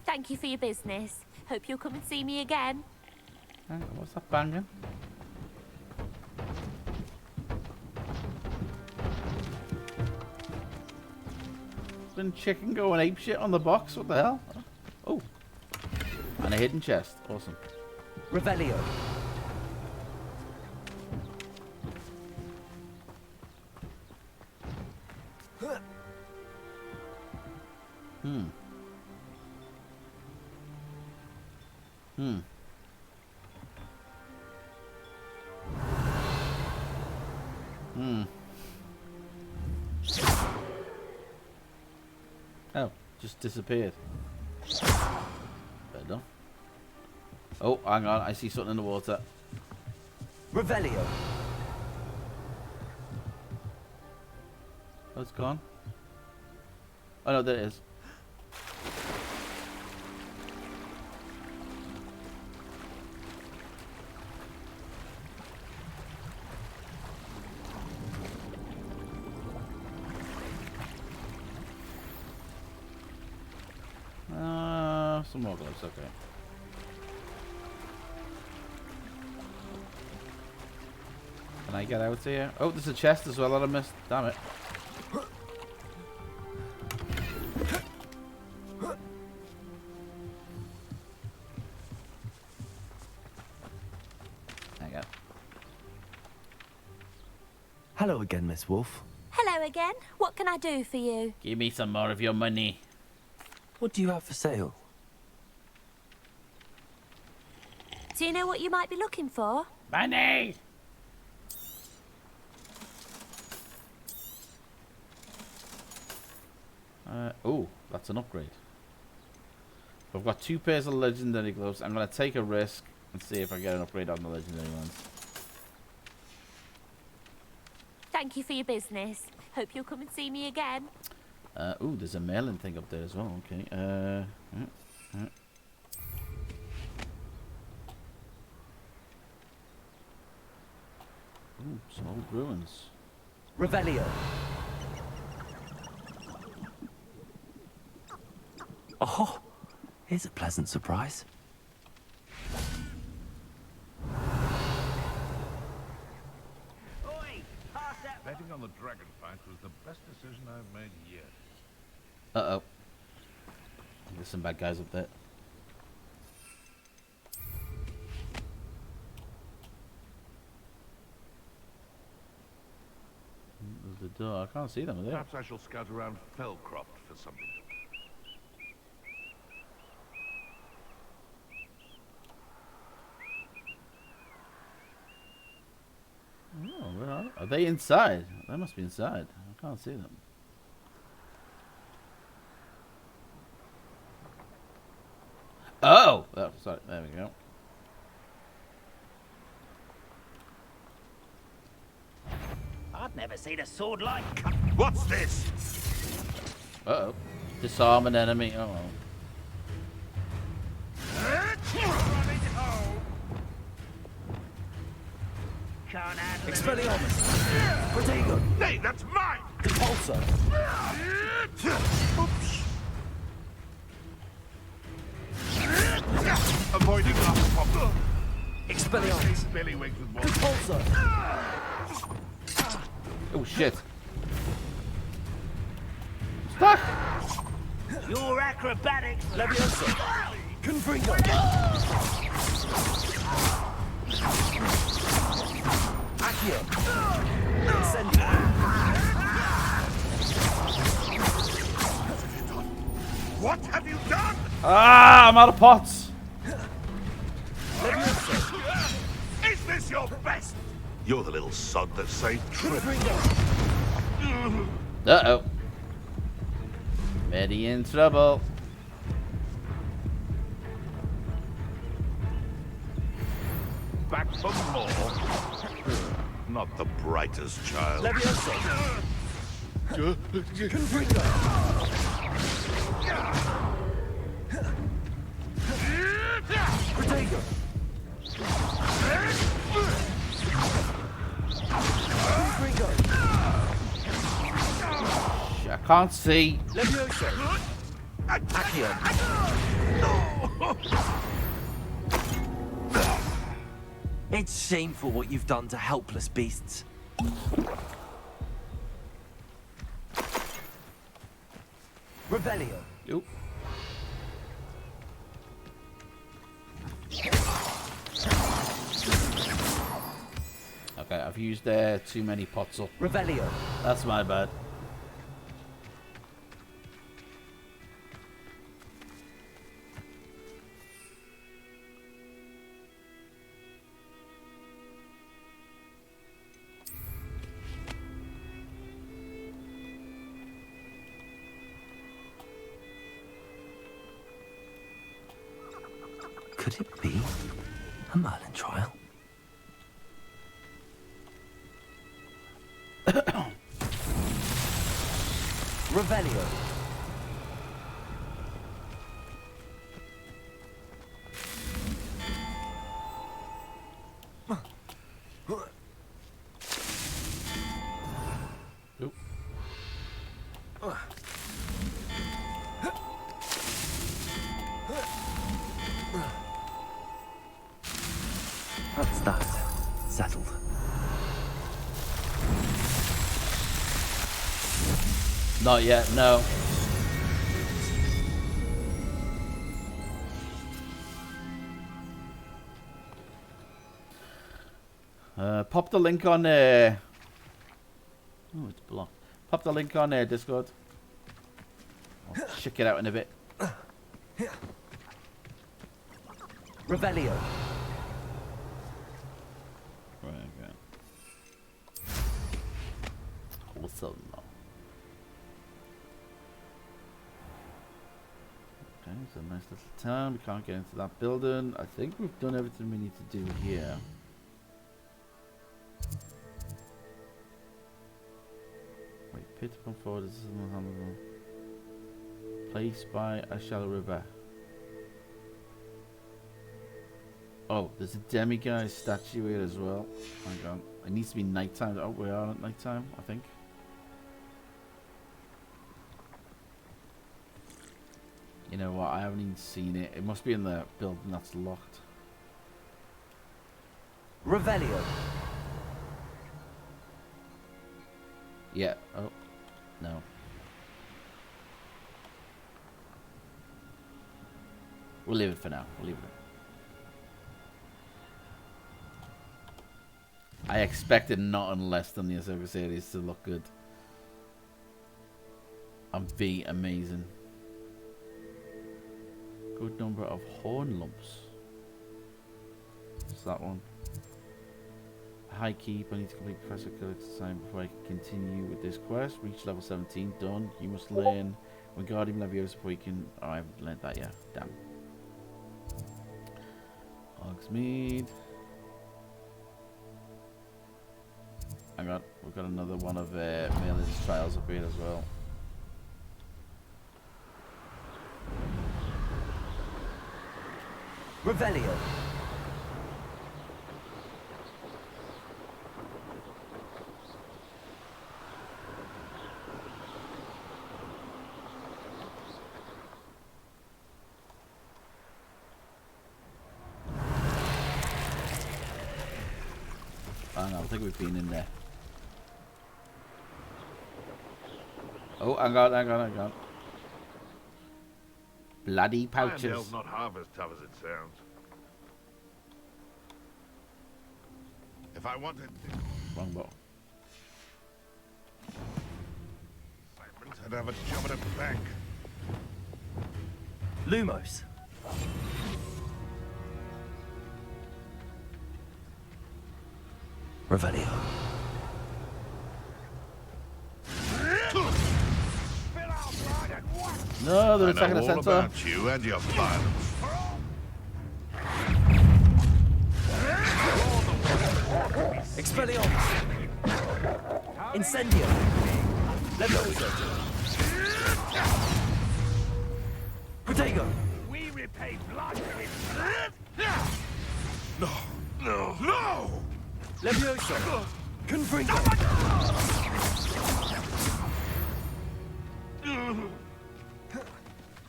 Thank you for your business. Hope you'll come and see me again. What's that banging? Been chicken going apeshit on the box. What the hell? Oh, and a hidden chest. Awesome. Revelio. Hmm. Oh, just disappeared. Better done. Oh, hang on. I see something in the water. Revelio. Oh, it's gone. Oh, no, there it is. Some more gloves, okay. Can I get out here? Oh, there's a chest as well that I missed. Damn it. There you go. Hello again, Miss Wolf. Hello again. What can I do for you? Give me some more of your money. What do you have for sale? Do you know what you might be looking for? Money! Oh, that's an upgrade. I've got 2 pairs of legendary gloves. I'm going to take a risk and see if I get an upgrade on the legendary ones. Thank you for your business. Hope you'll come and see me again. Ooh, there's a mailing thing up there as well. Okay. Ooh, some old ruins. Revelio. Oh, here's a pleasant surprise. Betting on the dragon fight was the best decision I've made yet. Uh-oh. There's some bad guys up there. There's the door. I can't see them, are they? Perhaps I shall scout around Fellcroft for something. Oh, where are they inside? They must be inside. I can't see them. Oh! Oh, sorry. There we go. I've never seen a sword like. What's this? Uh-oh. Disarm an enemy. Oh, well. Expelliarmus! Protego! Hey, that's mine! Repulsor! Oops! Avoiding last problem. Expelliarmus. Bellywings with more. Repulsor. Oh shit. Stuck. Your acrobatics. Leviosa. Confringo. Accio. Incendio. What have you done? Ah, I'm out of pots. Leviosa. Is this your best? You're the little sod that saved Trip. Uh-oh. Very in trouble. Back for more. Not the brightest child. Leviosa. Confringo. Protego. Confringo. I can't see. Leviosa. Accio. It's shameful what you've done to helpless beasts. Revelio. Nope. Okay, I've used too many pots up. Revelio. That's my bad. Could it be a Merlin trial? Revelio. Nope. That's that. Settled. Not yet, no. Pop the link on oh, it's blocked. Pop the link on Discord. I'll check it out in a bit. Revelio. Right, okay. Awesome. Okay, it's a nice little town. We can't get into that building. I think we've done everything we need to do here. Wait, pit upon forward is placed by a shallow river. Oh, there's a demiguise statue here as well. Hang on. It needs to be nighttime. Oh, we are at nighttime, I think. You know what? I haven't even seen it. It must be in the building that's locked. Revelio. Yeah. Oh, no. We'll leave it for now. We'll leave it. I expected nothing less than the Ahsoka series to look good. And be amazing. Good number of horn lumps. What's that one? High keep. I need to complete Professor Killick's time before I can continue with this quest. Reach level 17. Done. You must learn Wingardium Leviosa before you can... Oh, I haven't learned that yet. Damn. Hogsmeade. Hang on. We've got another one of Merlin's trials up here as well. Revelio. think we've been in there. Oh, hang on. Bloody pouches. Irondale's not half as tough as it sounds. If I wanted... Wrong ball. I'd have a job at a bank. Lumos. Revelio. No, they're attacking the all centaur. about you and your violence. Expelliarmus. Incendio. Levioso. Protego. We repay blood for his No! Levioso. Confringo.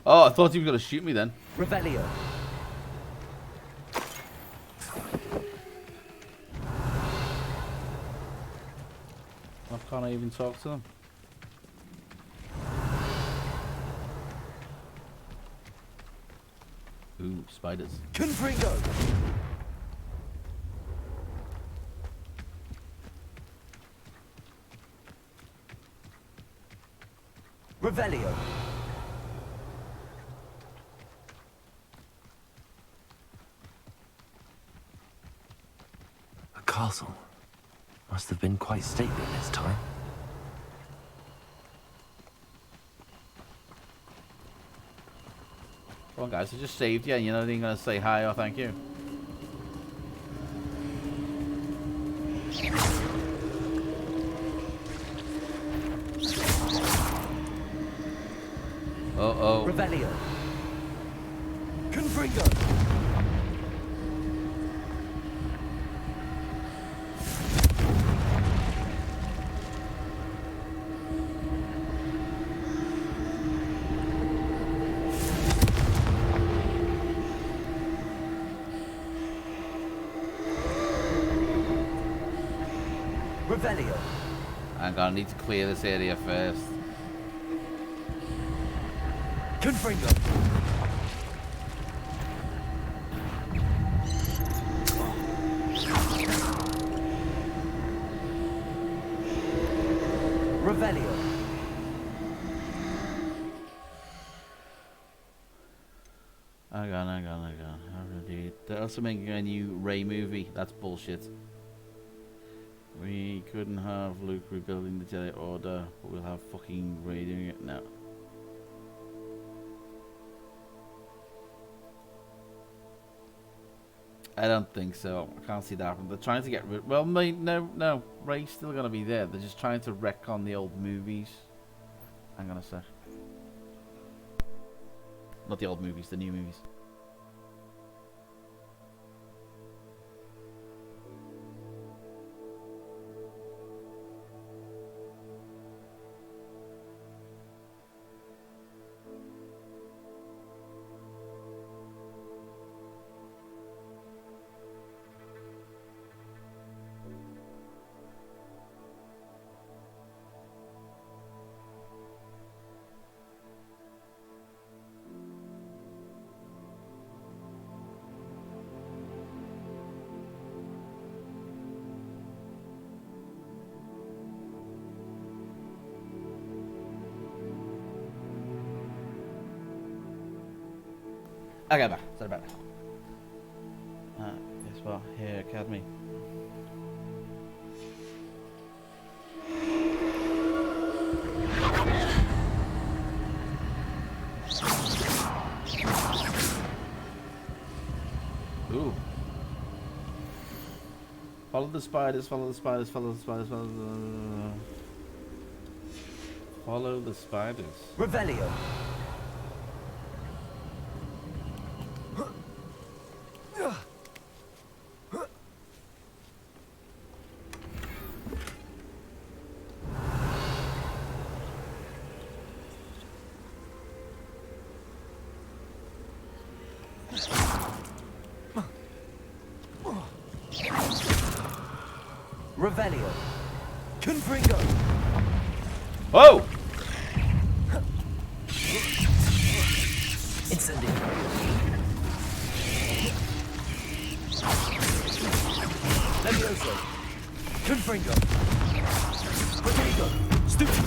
Oh, I thought he was going to shoot me then. Revelio. Why can't I even talk to them? Ooh, spiders. Confringo. Revelio. A castle. Must have been quite stately in its time. Come on, guys, I just saved you, and you're not even going to say hi or thank you. Uh-oh. Revelio. Confringo. Revelio. I'm going to need to clear this area first. Confringo. Revelio. Hang on. They're also making a new Ray movie. That's bullshit. We couldn't have Luke rebuilding the Jedi Order, but we'll have fucking Ray doing it now. I don't think so. I can't see that happening. They're trying to get rid. Well, no. Ray's still gonna be there. They're just trying to retcon the old movies. Hang on a sec. Not the old movies, the new movies. Okay, back. Sorry about that. Guess what? Here, Academy. Ooh. Follow the spiders, follow the spiders, follow the spiders, follow the spiders. Revelio. Revelio. Confringo. Whoa! Incendio. Levioso. Confringo. Protego. Stupefy.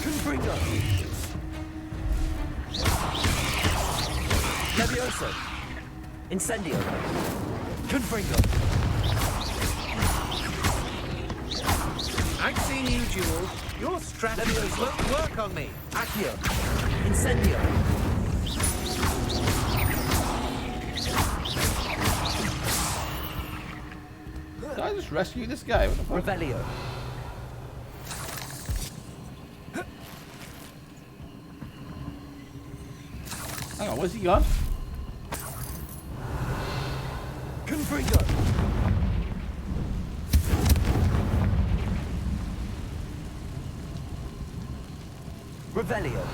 Confringo. Levioso. Incendio. Confringo. I've seen you, Jewel. Your strategies won't work on me. Accio. Incendio. Did I just rescue this guy? What the fuck? Revelio. Hang on, where's he gone? Confringo. Revelio.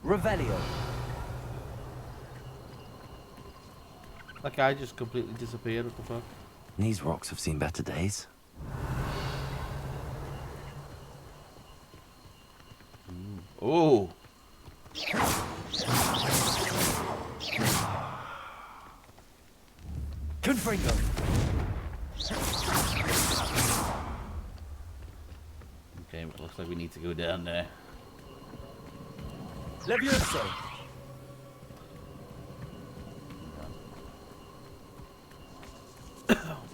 Revelio. That guy just completely disappeared. What the fuck? These rocks have seen better days. Oh. Confringo. Okay, it looks like we need to go down there. Levioso.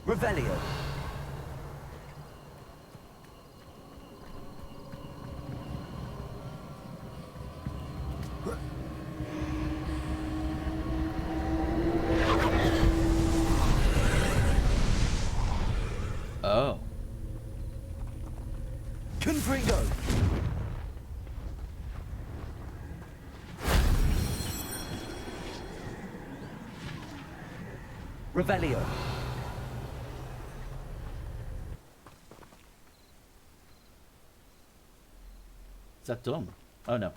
Revelio. Oh. Confringo. Revelio. Is that done? Oh no.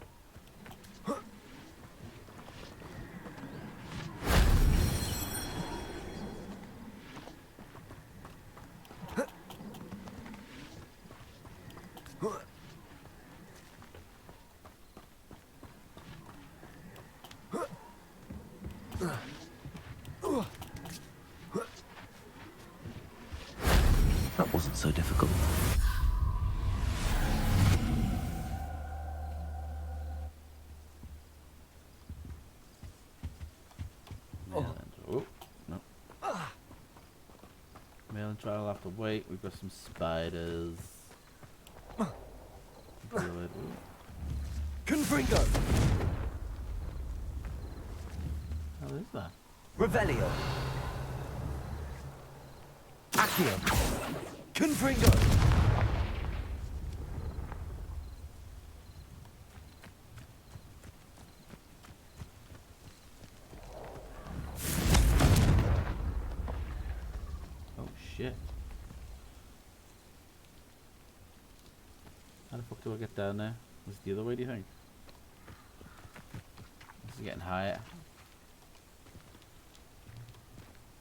That wasn't so difficult. Oh, no. Mail and trial have to wait. We've got some spiders. Confringo. How is that? Revelio. Accio. Confringo. Oh shit. How the fuck do I get down there? Is it the other way, do you think? This is getting higher.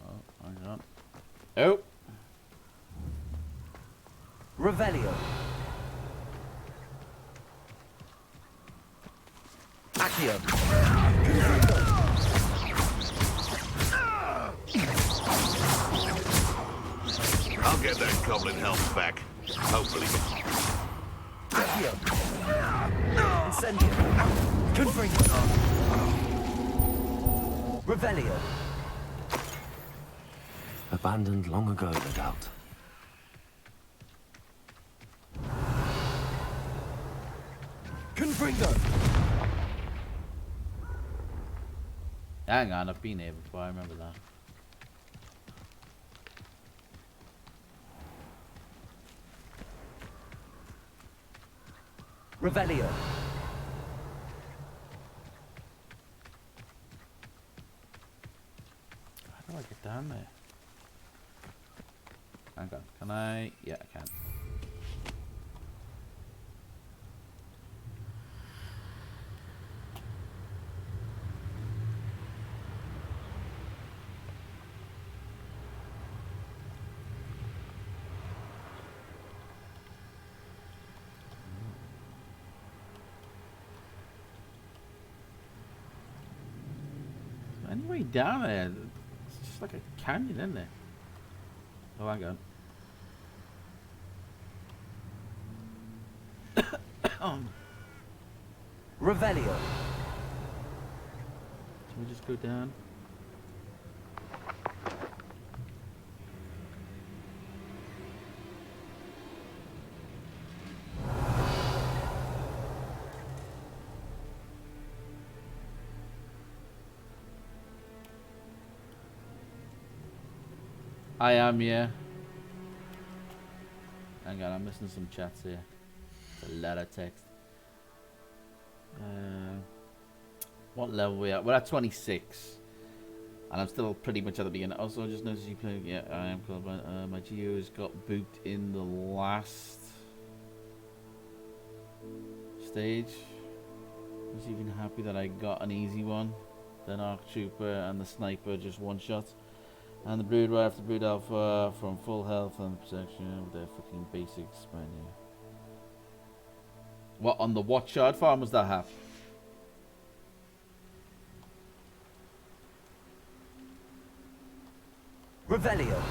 Oh, hang on. Oh! Revelio. Accio. I'll get that goblin helmet back. Hopefully. Accio. Incendio. Confringo. Revelio. Abandoned long ago, no doubt. Confringo. Hang on, I've been here before, I remember that. Revelio. How do I get down there? Hang on. Can I? Yeah, I can. Anyway, down there, it's just like a canyon, isn't it? Oh, hang on. Revelio. Can we just go down? I am, yeah. Hang on, I'm missing some chats here. It's a lot of text. What level are we at? We're at 26. And I'm still pretty much at the beginning. Also, I just noticed you playing. Yeah, I am called. My Geo's got booped in the last stage. I was even happy that I got an easy one. Then Arc Trooper and the Sniper just one shot. And the Brood right after Brood Alpha from full health and protection with their fucking basics menu. What, on the what shard farm was that half? Revelio.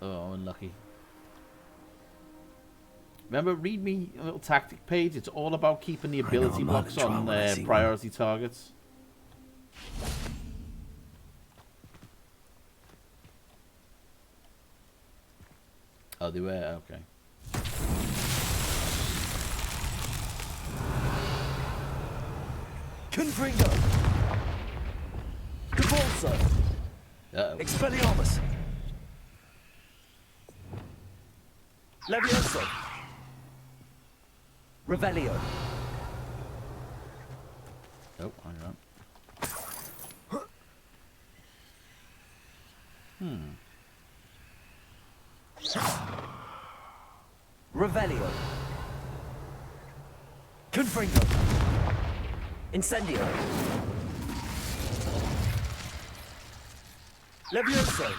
Oh, unlucky. Remember, read me a little tactic page. It's all about keeping the ability box on priority targets. Oh, they were? Okay. Confringo. Convulso. Uh-oh. Expelliarmus. Levioso. Revelio. Oh, hang on. Revelio. Confringo. Incendio. Levioso.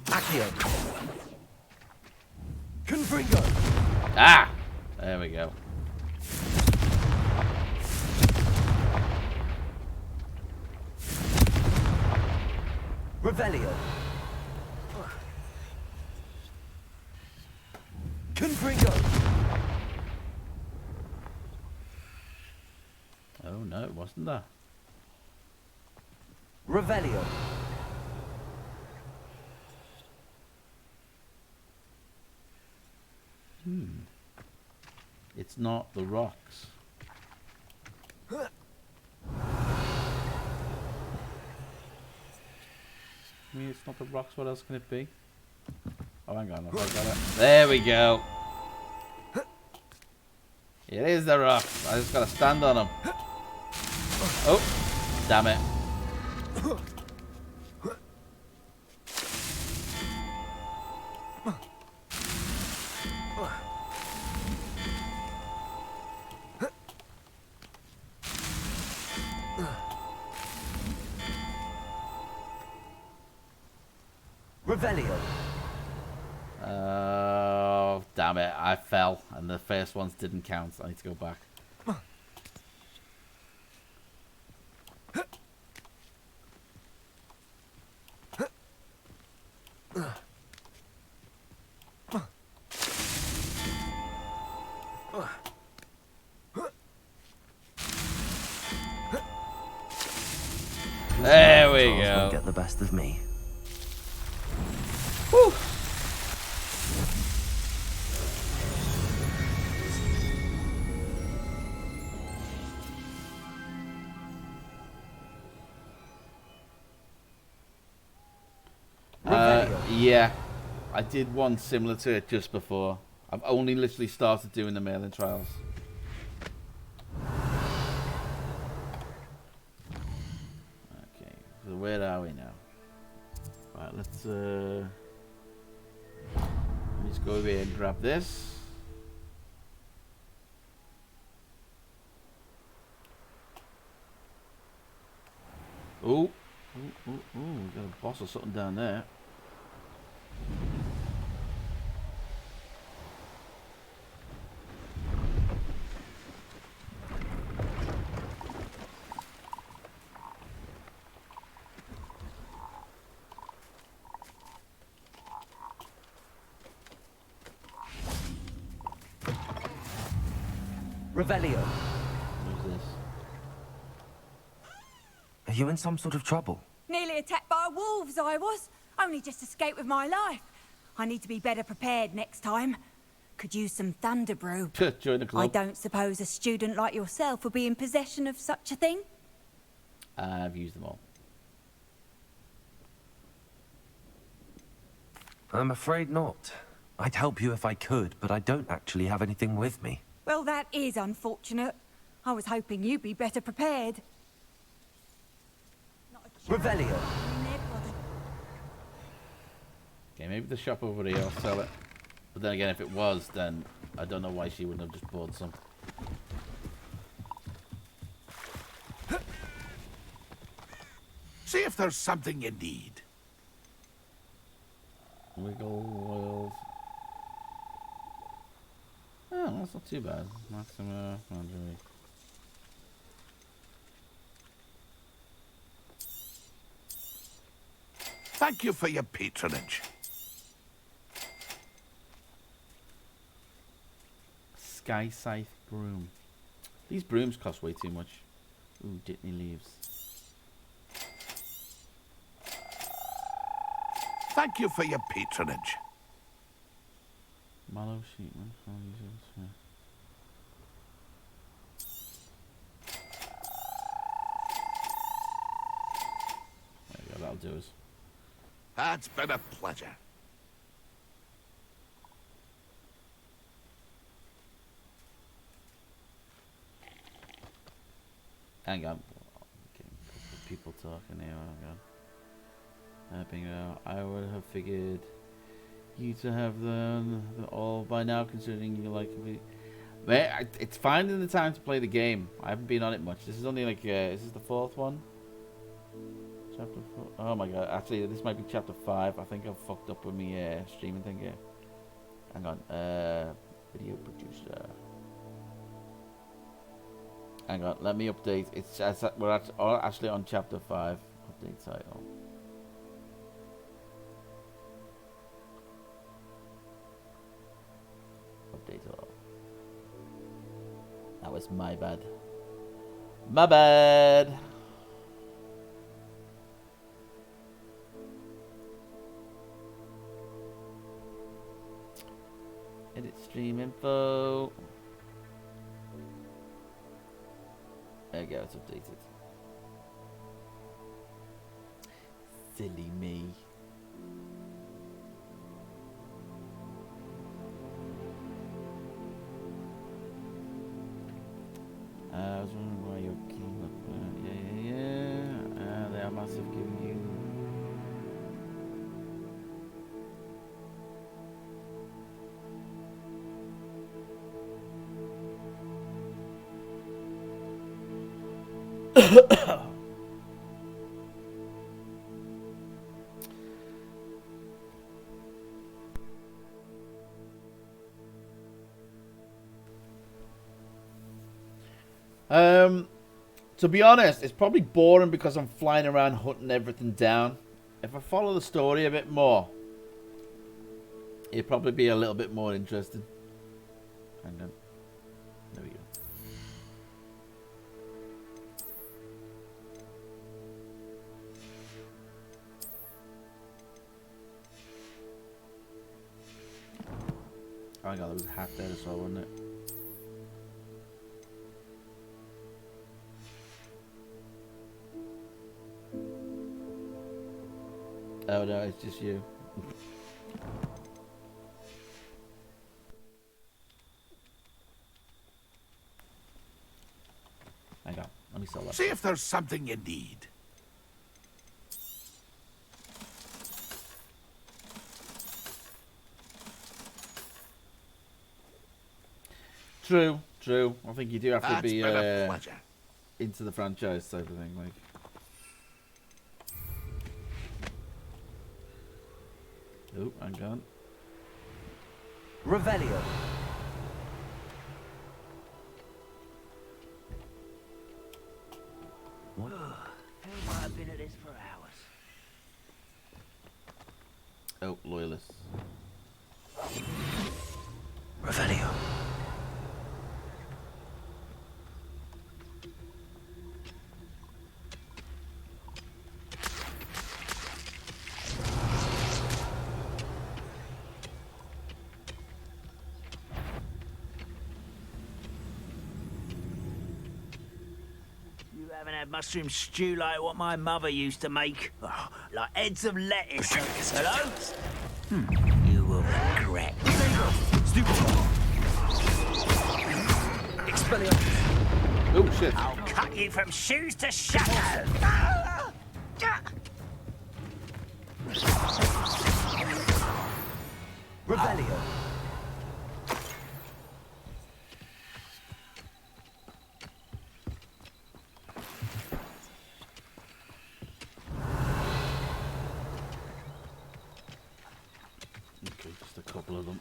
Accio. Confringo. Ah! There we go. Revelio. Confringo. Oh no, it wasn't that. Revelio. It's not the rocks. I mean, it's not the rocks. What else can it be? Oh, hang on. I got it. There we go. It is the rocks. I just gotta stand on them. Oh, damn it. Revelio. Oh, damn it. I fell, and the first ones didn't count. I need to go back. There we go. Won't get the best of me. Whew. Yeah, I did one similar to it just before. I've only literally started doing the Merlin trials. where are we now? Right, let's just go over here and grab this. Oh, we got a boss or something down there. Revelio. Who's this? Are you in some sort of trouble? Nearly attacked by wolves, I was. Only just escaped with my life. I need to be better prepared next time. Could use some thunder brew. Join the club. I don't suppose a student like yourself would be in possession of such a thing? I've used them all. I'm afraid not. I'd help you if I could, but I don't actually have anything with me. Well, that is unfortunate. I was hoping you'd be better prepared. Revelio. Okay, maybe the shop over here will sell it. But then again, if it was, then I don't know why she wouldn't have just bought some. See if there's something you need. Wiggle wheels. Oh, that's not too bad. Maxima, Marjorie. Thank you for your patronage. Sky Scythe broom. These brooms cost way too much. Ooh, Dittany leaves. Thank you for your patronage. Mallow sheepman. There we go, that'll do us. It's been a pleasure. Hang on. Okay, people talking here. Hang on. Bingo. I would have figured you to have them all by now, considering you like me. It's finding the time to play the game. I haven't been on it much. This is only like, is this the 4th one? Chapter 4. Oh my god. Actually, this might be chapter 5. I think I've fucked up with me streaming thing here. Hang on. Video producer. Hang on. Let me update. We're actually on chapter 5. Update title. Update all. That was my bad. My bad. Edit stream info. There we go, it's updated. Silly me. I was wondering why you're keen up. Yeah. They are massive giving you. To be honest, it's probably boring because I'm flying around hunting everything down. If I follow the story a bit more, it'd probably be a little bit more interesting. Hang on. There we go. Oh my god, there was a hat there as well, wasn't it? Oh no, it's just you. Hang on, let me sell that. See if there's something you need. True. I think you do have to That's be been a pleasure. into the franchise type of thing, like. Oh, hang on. Revelio. What? Feel like I've been at this for hours. Oh, loyalists. Revelio. You haven't had mushroom stew like what my mother used to make? Oh, like heads of lettuce. Hello? You will regret. Oh, shit. I'll cut you from shoes to shadow. Revelio. Okay, just a couple of them.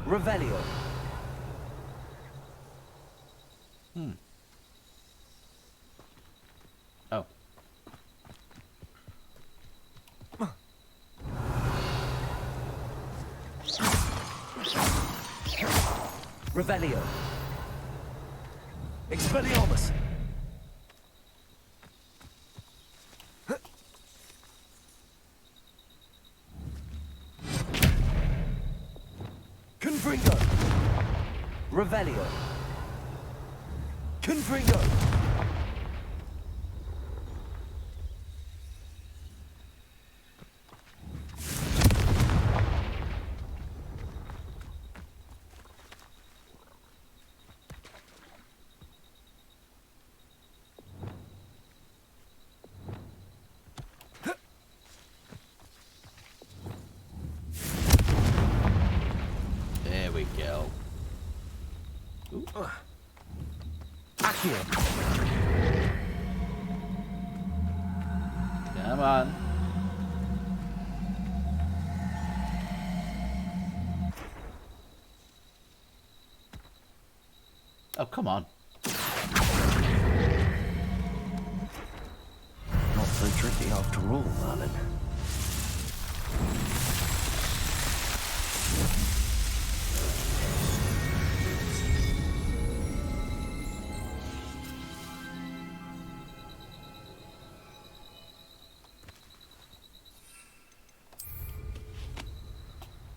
Revelio. Oh. Revelio. Expelliarmus. Confringo. Revelio. Confringo. There we go. Ooh. Accio. Come on. Oh, come on. Not so tricky after all, Merlin.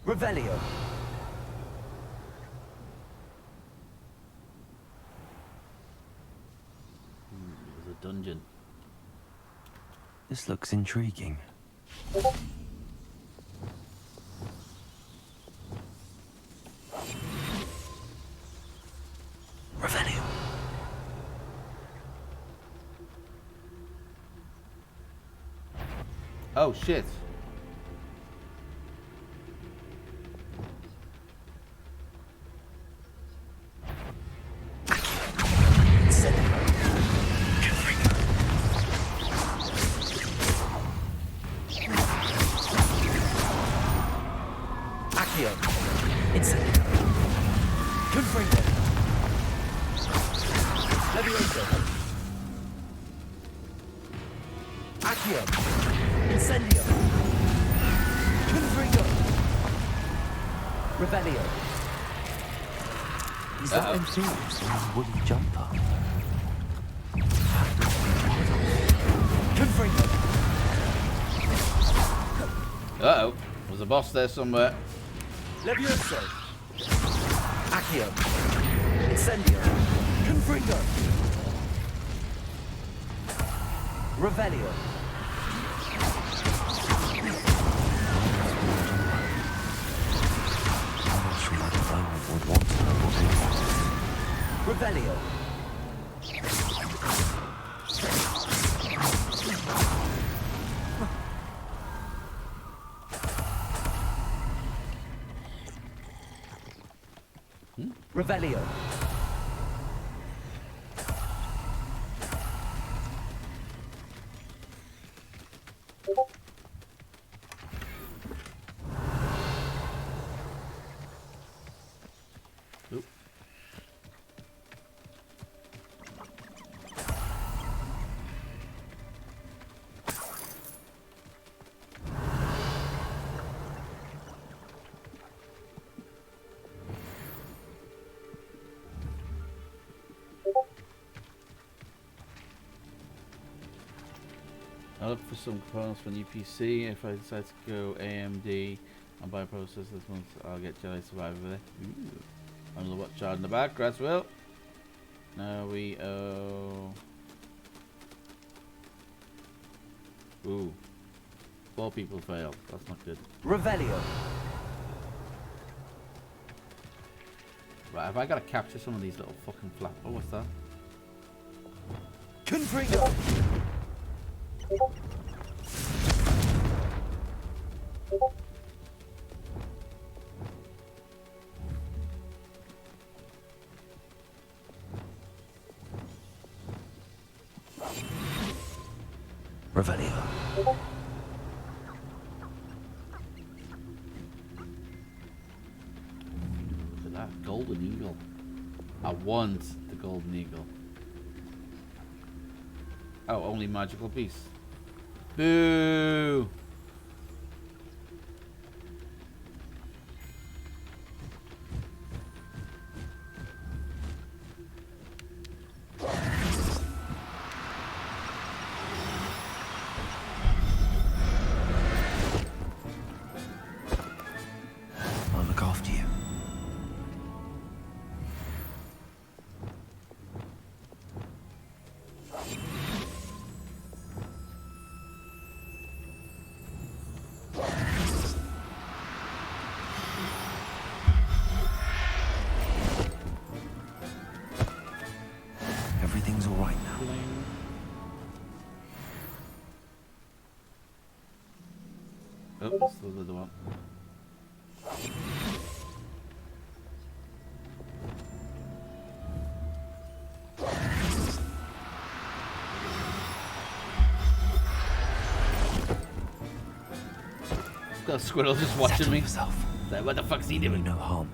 Revelio. There's a dungeon. This looks intriguing. Revelio. Oh, shit. Accio. Incendio. Confringo. Levioso. Accio. Incendio. Confringo. Revelio. Is that Imperium's woolly jumper? Confringo. Uh-oh. There's a boss there somewhere. Levioso. Accio. Incendio. Confringo. Revelio. I'm not sure my opponent would want to know what it was. Revelio. Revelio. I look for some components for new PC. If I decide to go AMD and buy a processor this month, I'll get Jedi Survivor with it. I don't know what shard in the back. That's well. Now we owe. Ooh. 4 people failed. That's not good. Revelio. Right, have I got to capture some of these little fucking flap? Oh, what's that? Confringo. Revelio. Look at that golden eagle. I want the golden eagle. Oh, only magical beast. Boo! I'll look after you. Everything's all right now. Oh, still the one. Got a squirrel just watching me. Like, what the fuck's he doing? No harm.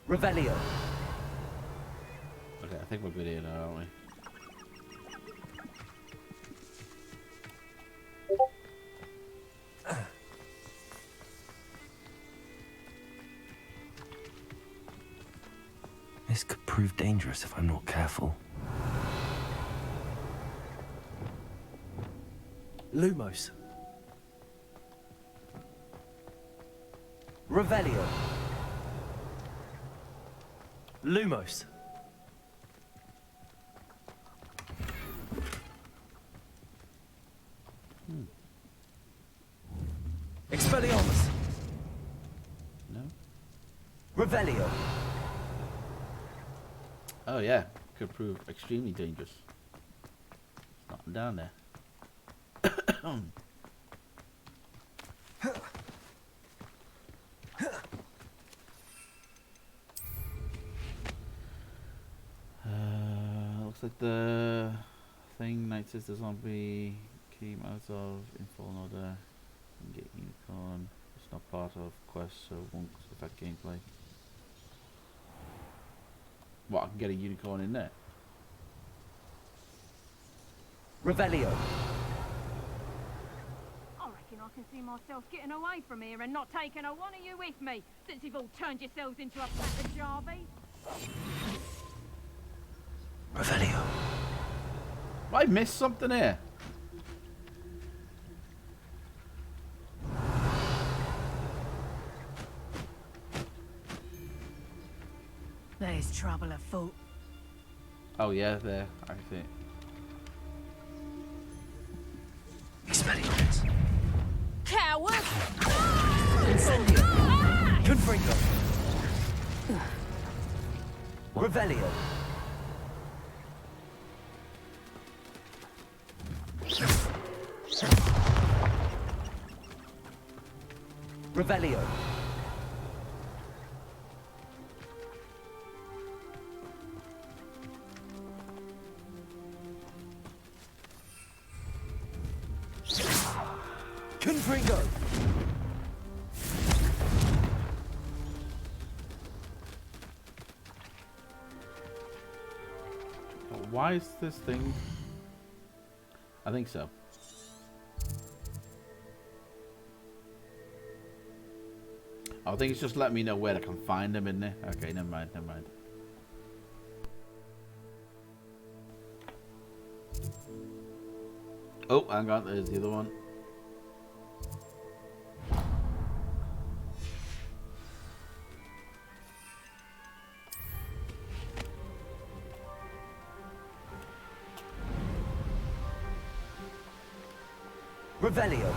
Revelio. Okay, I think we're good here now, aren't we? This could prove dangerous if I'm not careful. Lumos. Revelio. Lumos. Expelliarmus. No. Revelio. Oh yeah, could prove extremely dangerous. It's nothing down there. Looks like the thing Night says the zombie came out of in Fallen Order. And get unicorn. It's not part of quest, so it won't affect gameplay. What, I can get a unicorn in there? Revelio. I reckon I can see myself getting away from here and not taking a one of you with me, since you've all turned yourselves into a pack of Jarvies. Revelio. Have I missed something here? There's trouble afoot. Oh yeah, there. I see. Experiments. Coward! Incendio. Confringo. Revelio. Revelio. Confringo. Why is this thing? I think so. I think it's just letting me know where I can find them in there. Okay, never mind, never mind. Oh, hang on, there's the other one. Revelio.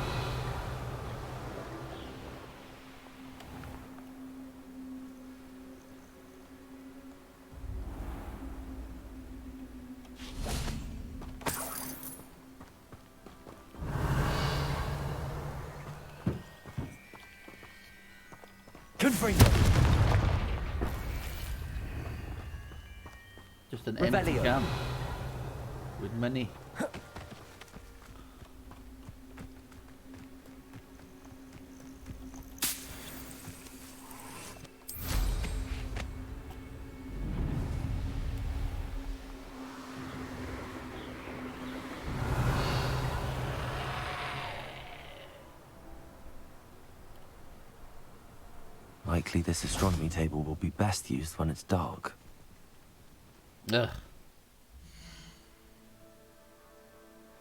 Confringo. Just an empty Revelio. can with money. Likely this astronomy table will be best used when it's dark. Ugh.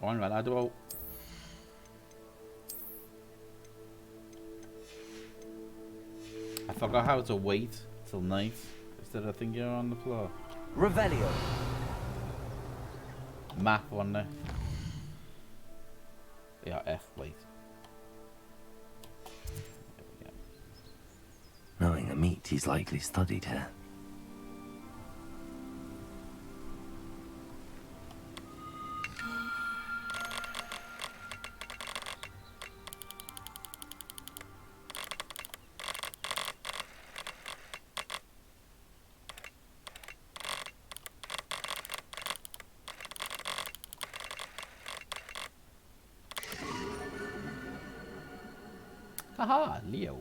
Oh, hang on, I do. I forgot how to wait till night. Is there a thing here on the floor? Revelio. Map on there. Yeah, F plate. Knowing the meat, he's likely studied here. Haha, Leo.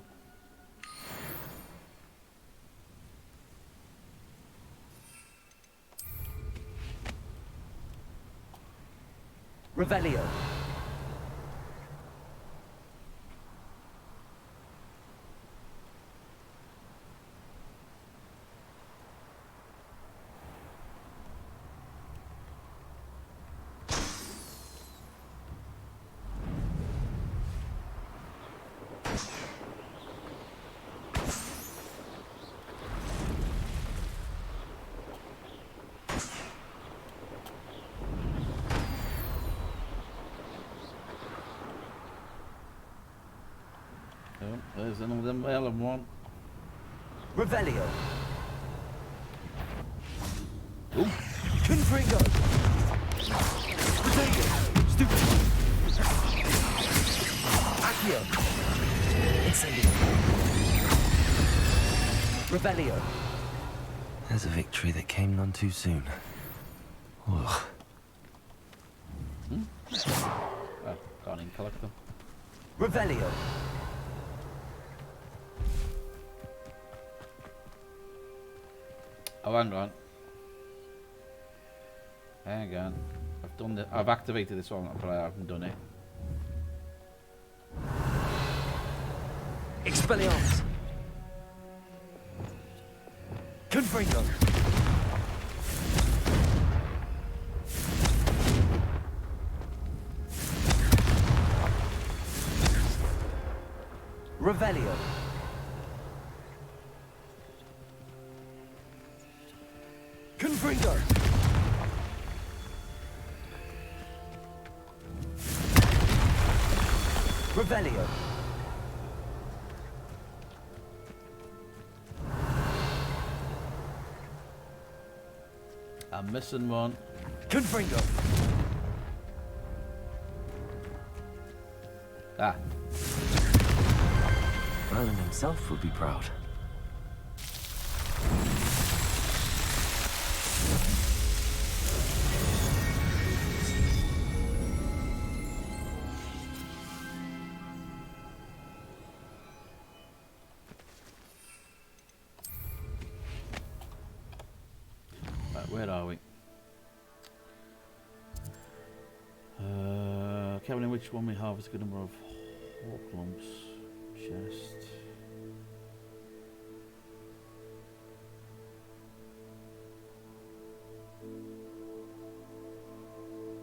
Revelio. Oh, there's another melon one. Revelio. Ooh. Confringo. Potato. Stupid. Accio. Incendio. Revelio. There's a victory that came none too soon. Ugh. Oh, can't even collect them. Revelio. Oh, hang on. Hang on. I've done the. I've activated this one, but I haven't done it. Expelliarmus. Confringo. Revelio. Confringo. Revelio. I'm missing one. Confringo. Ah. Merlin himself would be proud. Right, where are we? Kevin, which one we have is a good number of hawk lumps. Chest.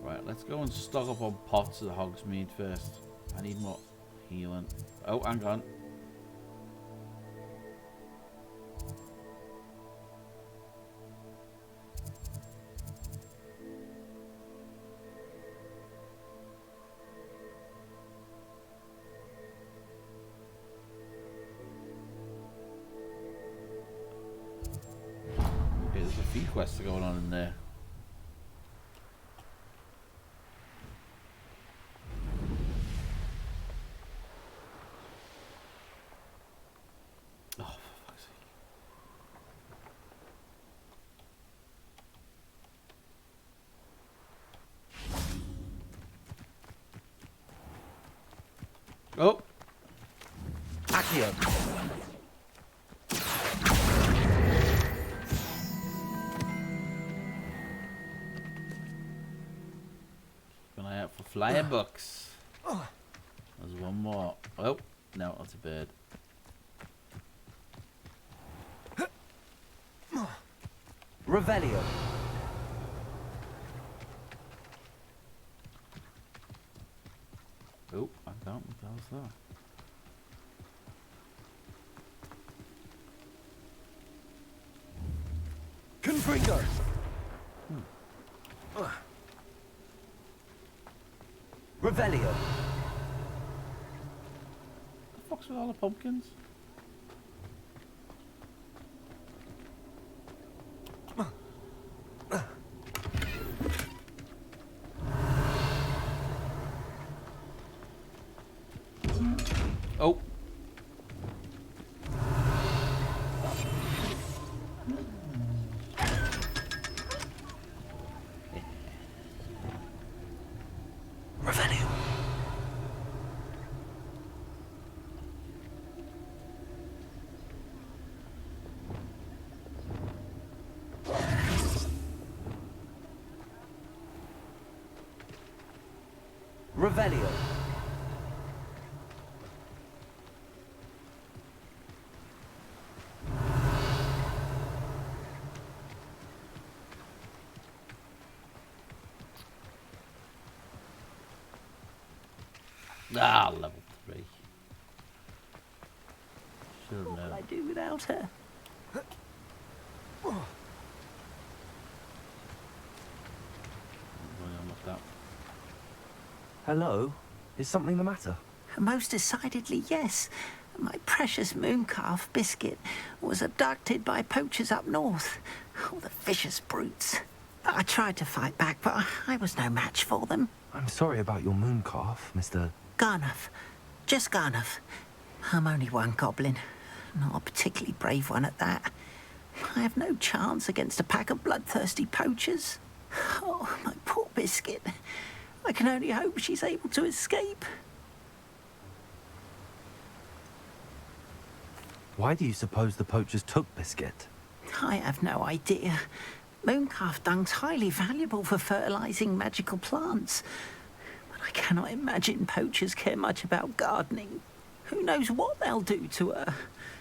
Right, let's go and stock up on pots of the Hogsmeade first. I need more healing. Oh, hang on. Okay, there's a few quests going on in there. Oh! Accio! Keep an eye out for flying bucks. There's one more. Oh, no, that's a bird. Revelio. Oh, I can't. What the hell's that? Confringo. Revelio. The fuck's with all the pumpkins? Oh. Revelio. Revelio. Ah, level 3. Should have What will known. I do without her? Hello? Is something the matter? Most decidedly, yes. My precious mooncalf, Biscuit, was abducted by poachers up north. Oh, the vicious brutes. I tried to fight back, but I was no match for them. I'm sorry about your mooncalf, Mr. Garnuff. Just Garnuff. I'm only one goblin. Not a particularly brave one at that. I have no chance against a pack of bloodthirsty poachers. Oh, my poor Biscuit. I can only hope she's able to escape. Why do you suppose the poachers took Biscuit? I have no idea. Mooncalf dung's highly valuable for fertilizing magical plants. But I cannot imagine poachers care much about gardening. Who knows what they'll do to her?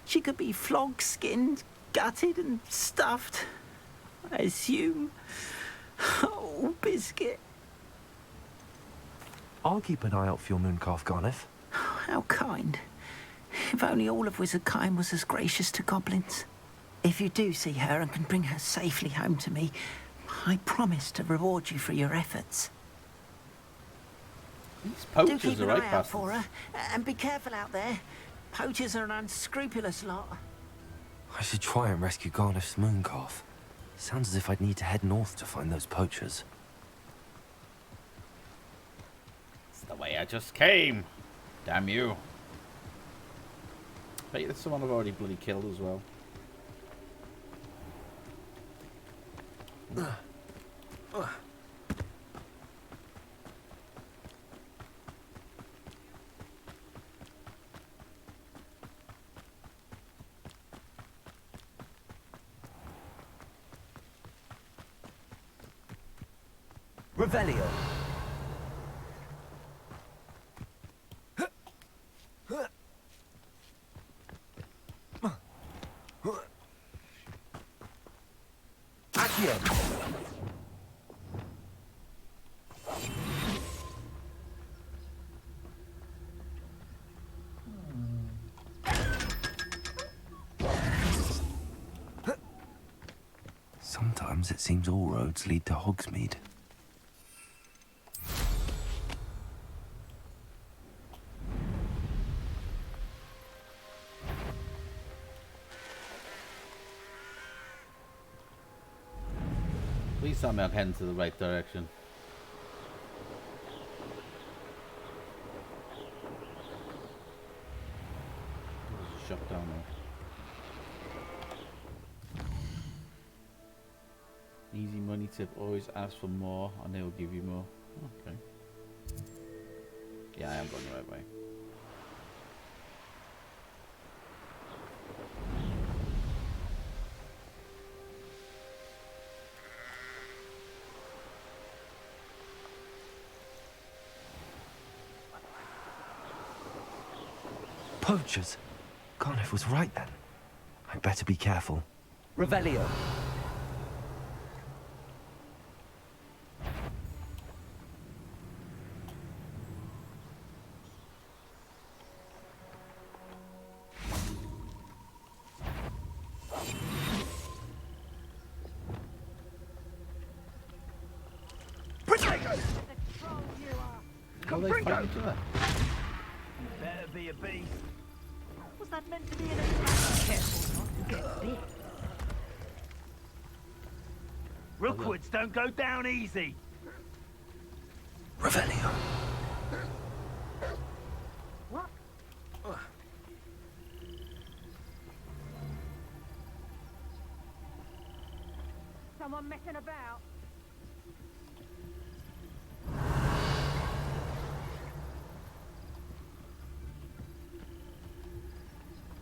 She could be flogged, skinned, gutted and stuffed. I assume. Oh, Biscuit. I'll keep an eye out for your mooncalf, Garniff. How kind. If only all of Wizardkind was as gracious to goblins. If you do see her and can bring her safely home to me, I promise to reward you for your efforts. These Do poachers keep are an right eye out bastards. for her, and be careful out there. Poachers are an unscrupulous lot. I should try and rescue Garniff's mooncalf. Sounds as if I'd need to head north to find those poachers. It's the way I just came. Damn you. Bet you there's someone I've already bloody killed as well. Revelio. Accio. Sometimes it seems all roads lead to Hogsmeade. Please tell me I'm heading to the right direction. There's a shop down there. Easy money tip, always ask for more and they will give you more. Okay. Yeah, I am going the right way. Poachers? Garnev was right then. I'd better be careful. Revelio. How they fight each other? Better be a beast. Was that meant to be an attack? Careful not to get bit. Rookwoods don't go down easy. Revelio. What? Someone messing about?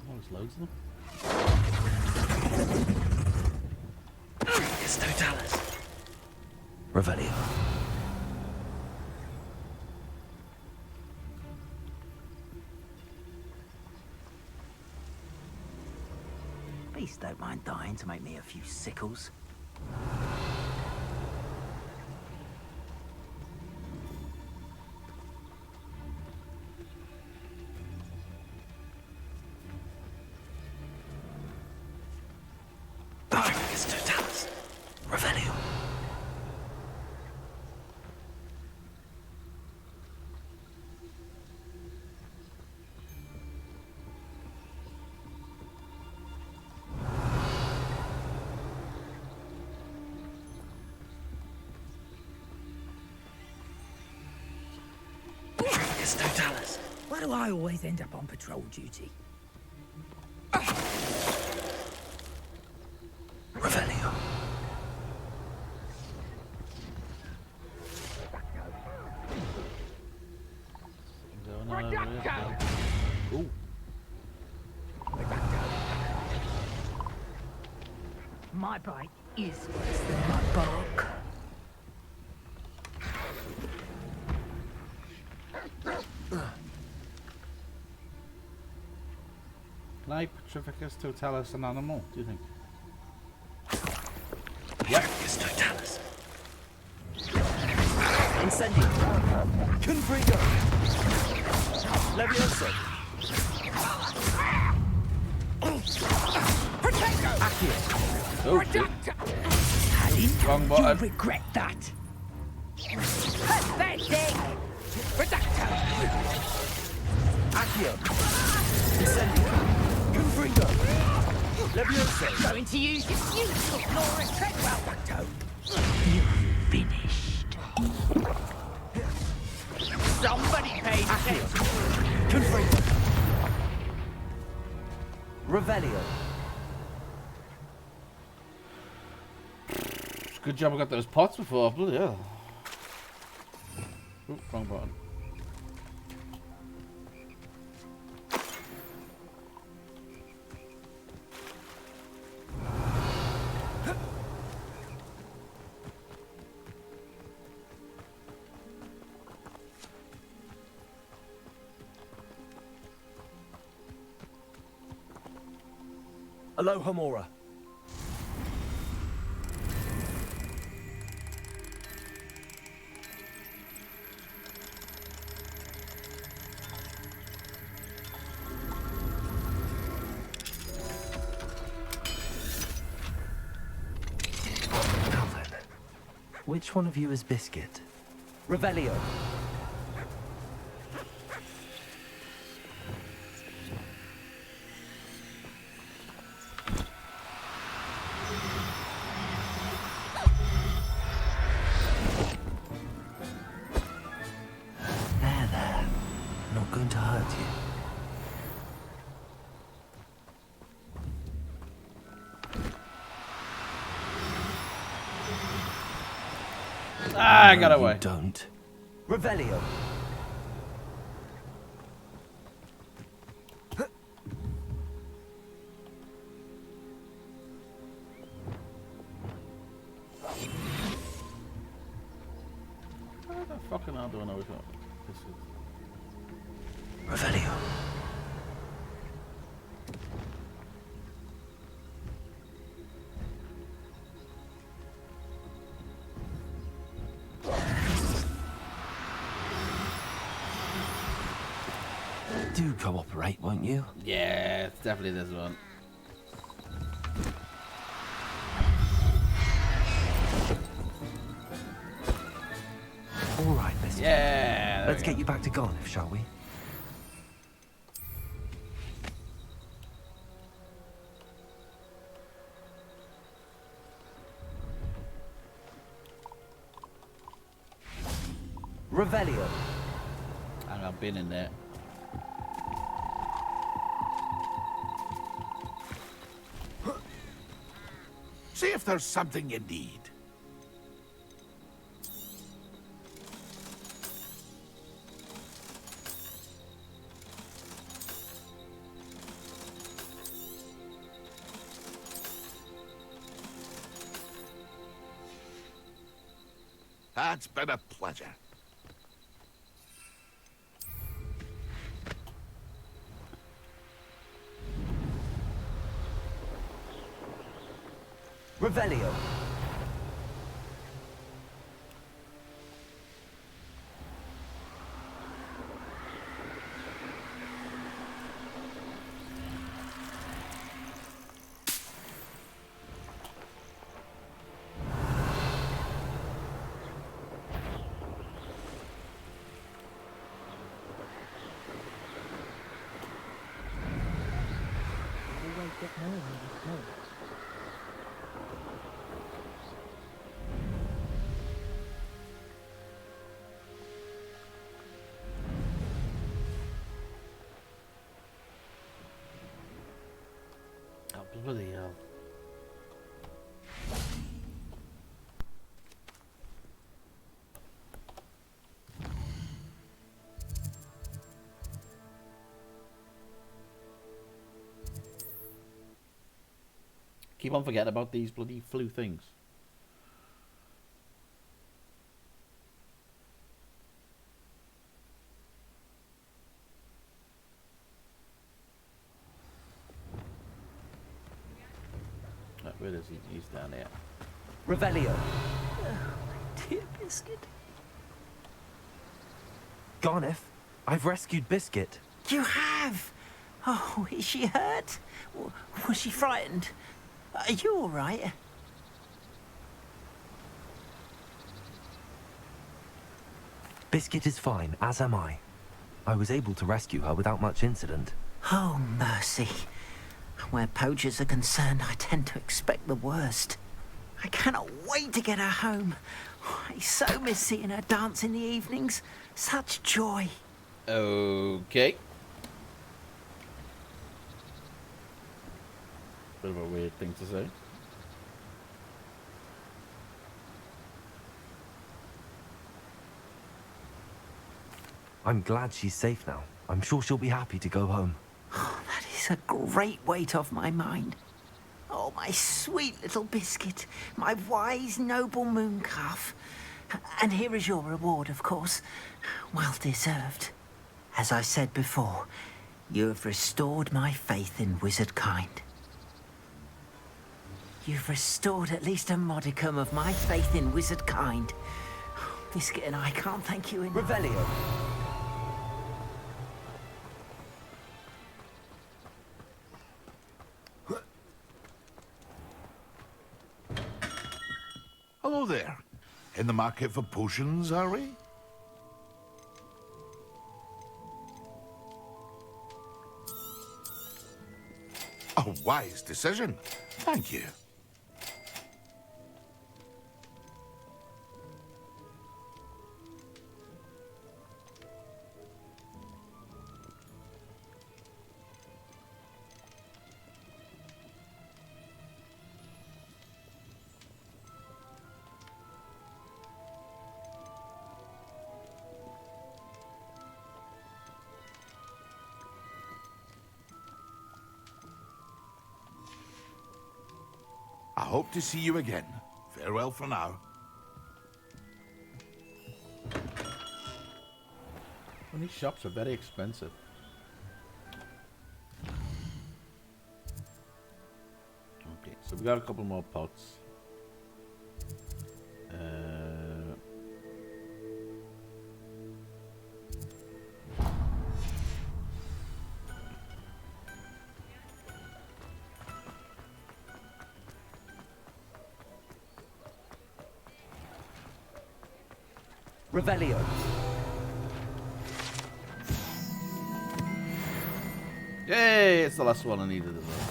Oh, there's loads of them. It's Totalis. Revelio. Beast don't mind dying to make me a few sickles. It's Totalis. Revelio. It's Totalis. Why do I always end up on patrol duty? Revelio. Ooh. My bite is worse than my bark. Like Petrificus Totalis an animal, do you think? Yep. It's Totalis. Incendio. Confrigo. Levioso. Accio. Oh, wrong button. You'll regret that. Pathetic. Reducto. Accio. Incendio. Confrigo. Leviosa! Going to use your beautiful Laura Treadwell. You're finished. Somebody paid attention. Confringo. Revelio. Good job I got those pots before. Bloody hell. Oop, wrong button. Aloha Mora. Which one of you is Biscuit? Revelio. There. Not going to hurt you. Ah, I got away. Don't. Revelio. What the fucking hell do I know which one this is? Revelio. Do cooperate, won't you? Yeah, it's definitely this one. All right, Mister. Yeah. Let's get you back to Garniff, shall we? Revelio. Hang on, I've been in there. See if there's something you need. It's been a pleasure. Revelio. Oh, bloody hell. Keep on forgetting about these bloody flu things. Oh, where is he? He's down there. Revelio. Dear Biscuit. Garniff, I've rescued Biscuit. You have? Oh, is she hurt? Was she frightened? Are you all right? Biscuit is fine, as am I. I was able to rescue her without much incident. Oh, mercy. Where poachers are concerned, I tend to expect the worst. I cannot wait to get her home. I so miss seeing her dance in the evenings. Such joy. Okay. Bit of a weird thing to say. I'm glad she's safe now. I'm sure she'll be happy to go home. Oh, that is a great weight off my mind. Oh, my sweet little biscuit, my wise, noble mooncalf. And here is your reward, of course. Well deserved. As I said before, you have restored my faith in wizard kind. You've restored at least a modicum of my faith in wizard kind. Biscuit and I can't thank you enough. Revelio. Hello there. In the market for potions, are we? A wise decision. Thank you. I hope to see you again. Farewell for now. Well, these shops are very expensive. Okay, so we got a couple more pots. Revelio. Yay! It's the last one I needed as well.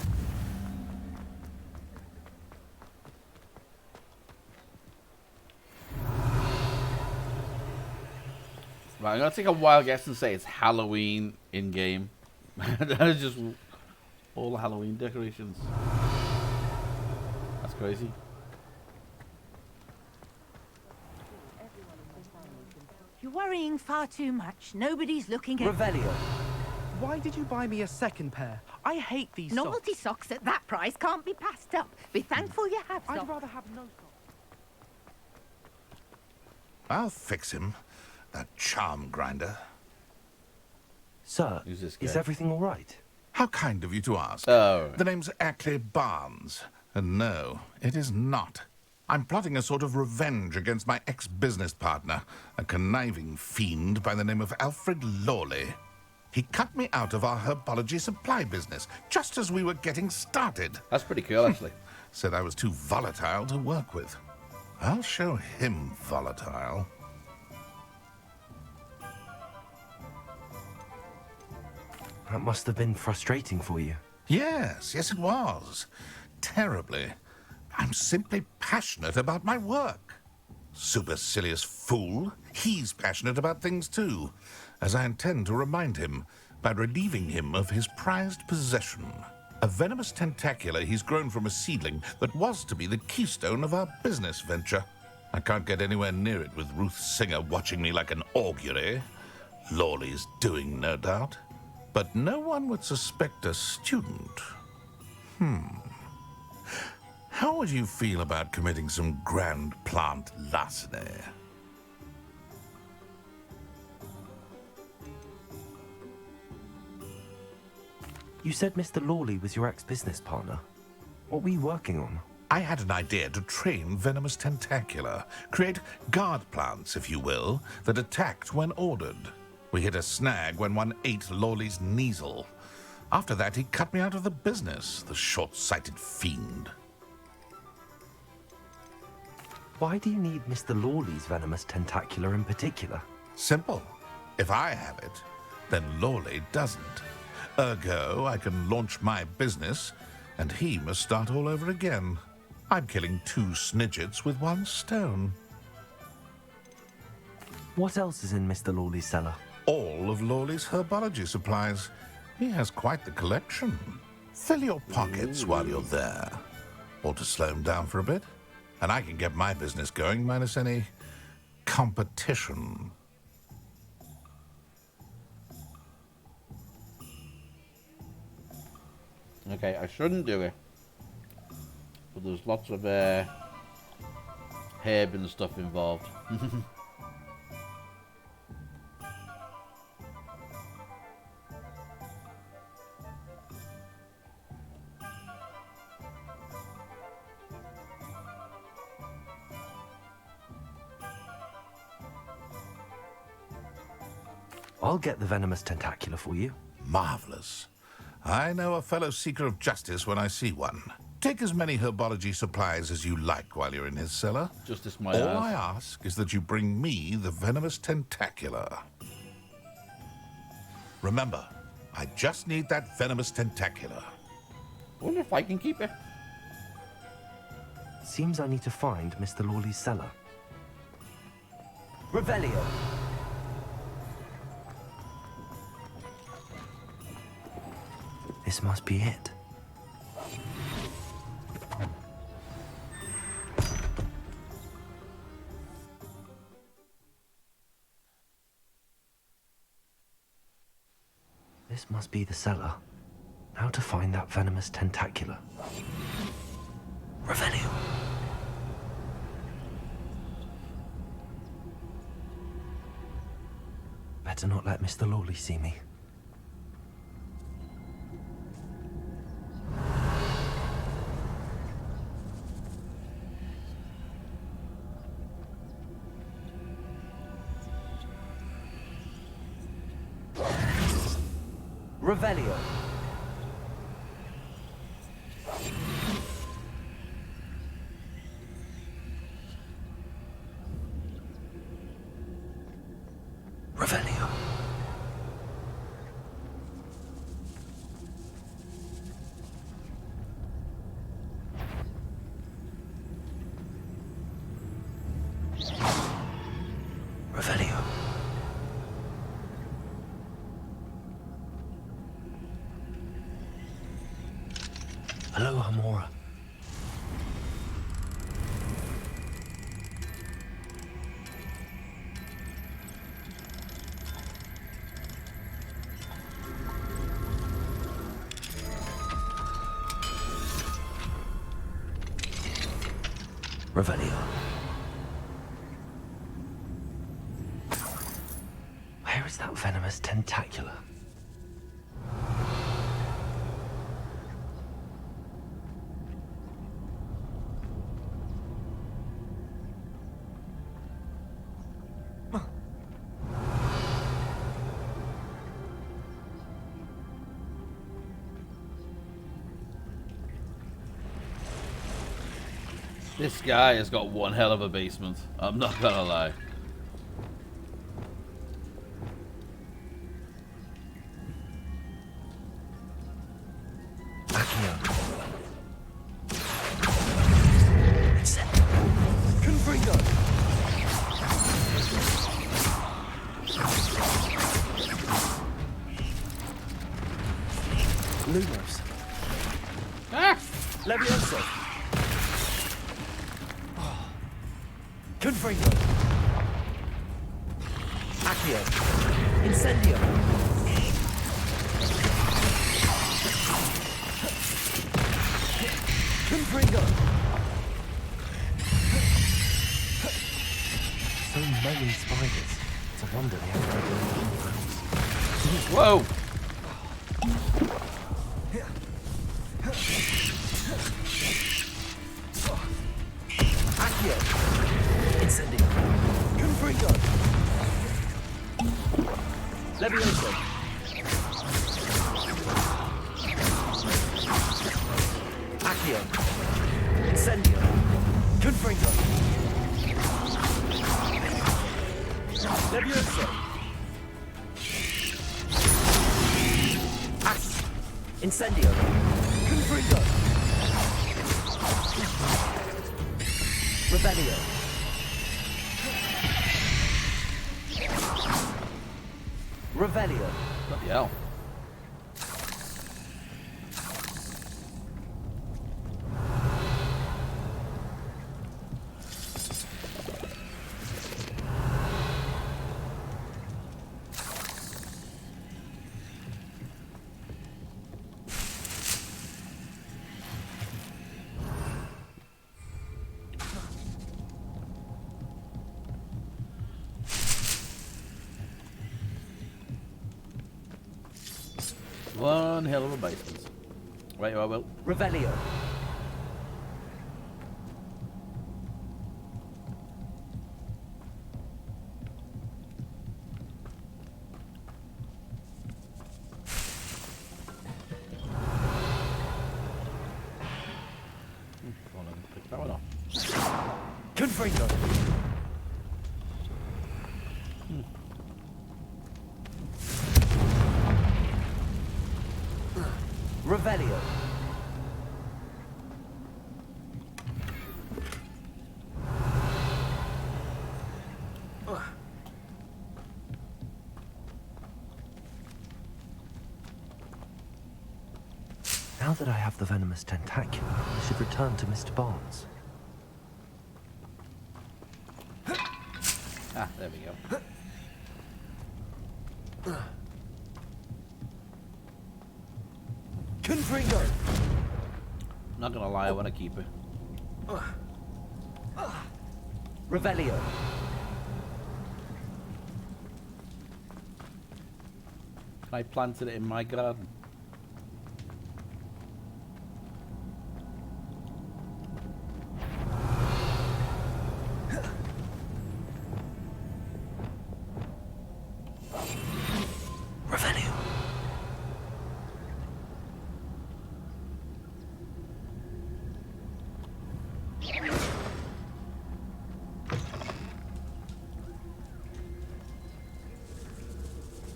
Right, I'm gonna take a wild guess and say it's Halloween in game. That is just all the Halloween decorations. That's crazy. You're worrying far too much. Nobody's looking at... Revelio. Why did you buy me a second pair? I hate these Novelty socks at that price can't be passed up. Be thankful you have I'd some. rather have no socks. I'll fix him, that charm grinder. Sir, Who's this guy? is everything all right? How kind of you to ask. Oh. The name's Ackley Barnes. And no, it is not. I'm plotting a sort of revenge against my ex-business partner, a conniving fiend by the name of Alfred Lawley. He cut me out of our herbology supply business, just as we were getting started. That's pretty cool, actually. Said I was too volatile to work with. I'll show him volatile. That must have been frustrating for you. Yes, it was. Terribly. I'm simply passionate about my work. Supercilious fool. He's passionate about things too, as I intend to remind him by relieving him of his prized possession. A venomous tentacular he's grown from a seedling that was to be the keystone of our business venture. I can't get anywhere near it with Ruth Singer watching me like an augury. Lawley's doing, no doubt. But no one would suspect a student. How would you feel about committing some grand plant larceny? You said Mr. Lawley was your ex-business partner. What were you working on? I had an idea to train venomous tentacula, create guard plants, if you will, that attacked when ordered. We hit a snag when one ate Lawley's Kneasel. After that, he cut me out of the business, the short-sighted fiend. Why do you need Mr. Lawley's venomous tentacular in particular? Simple. If I have it, then Lawley doesn't. Ergo, I can launch my business, and he must start all over again. I'm killing 2 snidgets with 1 stone. What else is in Mr. Lawley's cellar? All of Lawley's herbology supplies. He has quite the collection. Fill your pockets while you're there. Or to slow him down for a bit. And I can get my business going minus any competition. Okay, I shouldn't do it. But there's lots of herb and stuff involved. I'll get the venomous tentacula for you. Marvelous. I know a fellow seeker of justice when I see one. Take as many herbology supplies as you like while you're in his cellar. Justice my All ass. I ask is that you bring me the venomous tentacula. Remember, I just need that venomous tentacula. I wonder if I can keep it. Seems I need to find Mr. Lawley's cellar. Revelio. This must be it. This must be the cellar. Now to find that venomous tentacula. Revelio. Better not let Mr. Lawley see me. Revelio. Revelio. Revelio. Hello, Hamora. Revelio. Where is that venomous tentacula? This guy has got one hell of a basement. I'm not gonna lie. Lumos. Ah! Levioso. Confringo. Accio. Incendio. Confringo. So many spiders. It's a wonder they haven't broken into the whole house. Whoa! Accio. Incendio. Confringo. Levioso. Accio. Incendio. Confringo. Levioso. Accio. Incendio. Confringo. Revelio. Revelio. Bloody hell. One hell of a basement. Right, I will. Revelio. Pick that one up. Confringo. Revelio. Now that I have the venomous tentacula, I should return to Mr. Barnes. Ah, there we go. Confringo. Not gonna lie, I want to keep it. Revelio. I planted it in my garden. Revelio.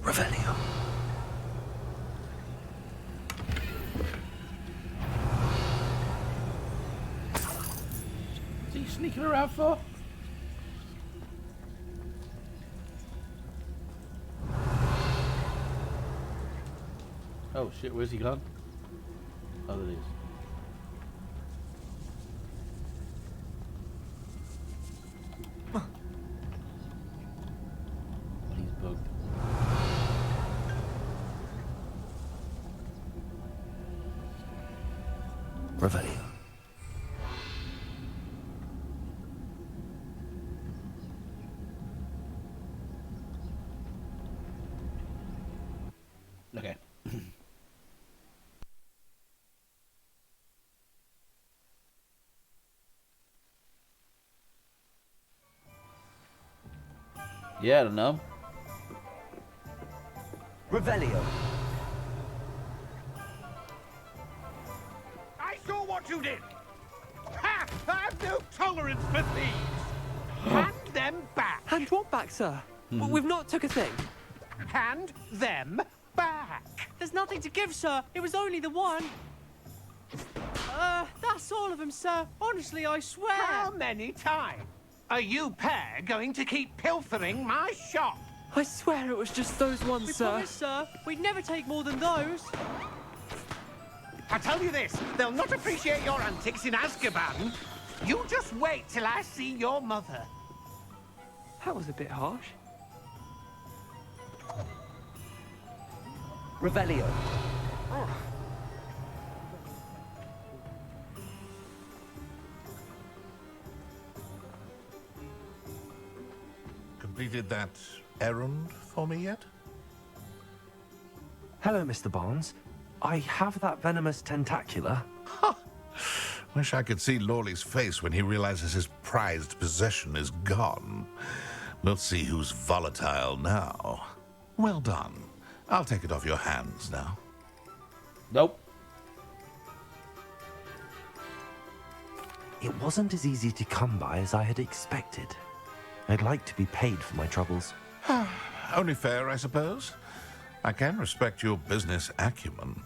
Revelio. What's he sneaking around for? Oh shit, where's he gone? Oh, there he is. He's bugged. Revelio. Okay. Yeah, I don't know. Revelio. I saw what you did. Ha! I have no tolerance for thieves. Hand them back. Hand what back, sir? We've not took a thing. Hand them back. There's nothing to give, sir. It was only the one. That's all of them, sir. Honestly, I swear. How many times are you pair going to keep pilfering my shop? I swear it was just those ones, sir. We promise, sir. We'd never take more than those. I tell you this, they'll not appreciate your antics in Azkaban. You just wait till I see your mother. That was a bit harsh. Revelio. Completed that errand for me yet? Hello, Mr. Barnes. I have that venomous tentacula. Wish I could see Lawley's face when he realizes his prized possession is gone. We'll see who's volatile now. Well done. I'll take it off your hands now. Nope. It wasn't as easy to come by as I had expected. I'd like to be paid for my troubles. Only fair, I suppose. I can respect your business acumen.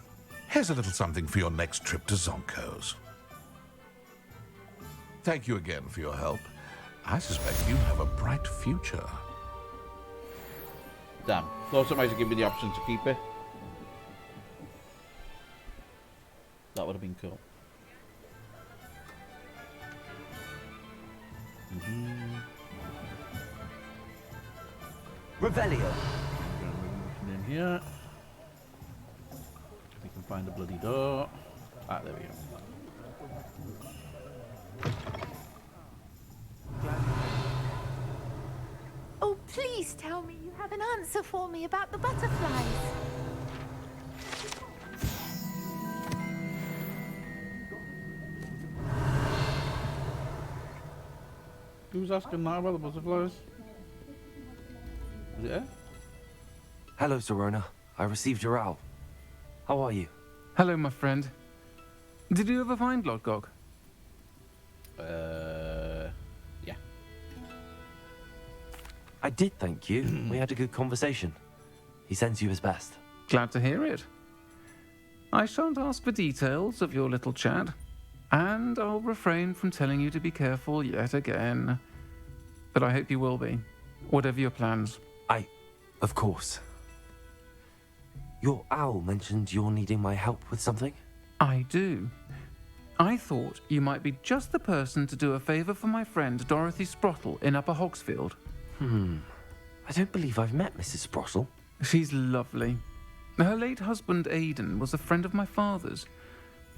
Here's a little something for your next trip to Zonko's. Thank you again for your help. I suspect you have a bright future. Damn. Thought somebody should give me the option to keep it. That would have been cool. Revelio. In here. We can find the bloody door. Ah, there we go. Oh, please tell me you have an answer for me about the butterflies. Who's asking now about the butterflies? Is it her? Hello, Serona. I received your owl. How are you? Hello, my friend. Did you ever find Lodgok? Yeah. I did, thank you. We had a good conversation. He sends you his best. Glad to hear it. I shan't ask for details of your little chat, and I'll refrain from telling you to be careful yet again. But I hope you will be, whatever your plans. Of course. Your owl mentioned you're needing my help with something? I do. I thought you might be just the person to do a favour for my friend Dorothy Sprottle in Upper Hogsfield. I don't believe I've met Mrs. Sprottle. She's lovely. Her late husband Aidan was a friend of my father's.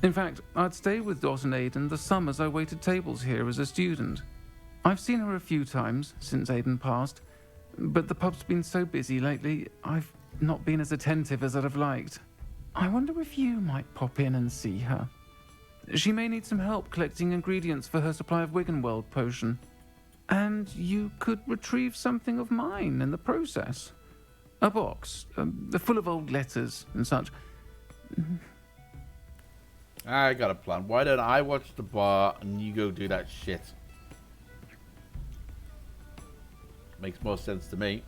In fact, I'd stay with Dot and Aidan the summers I waited tables here as a student. I've seen her a few times since Aidan passed, but the pub's been so busy lately, I've not been as attentive as I'd have liked. I wonder if you might pop in and see her. She may need some help collecting ingredients for her supply of Wiggenweld potion. And you could retrieve something of mine in the process. A box, full of old letters and such. I got a plan. Why don't I watch the bar and you go do that shit? Makes more sense to me.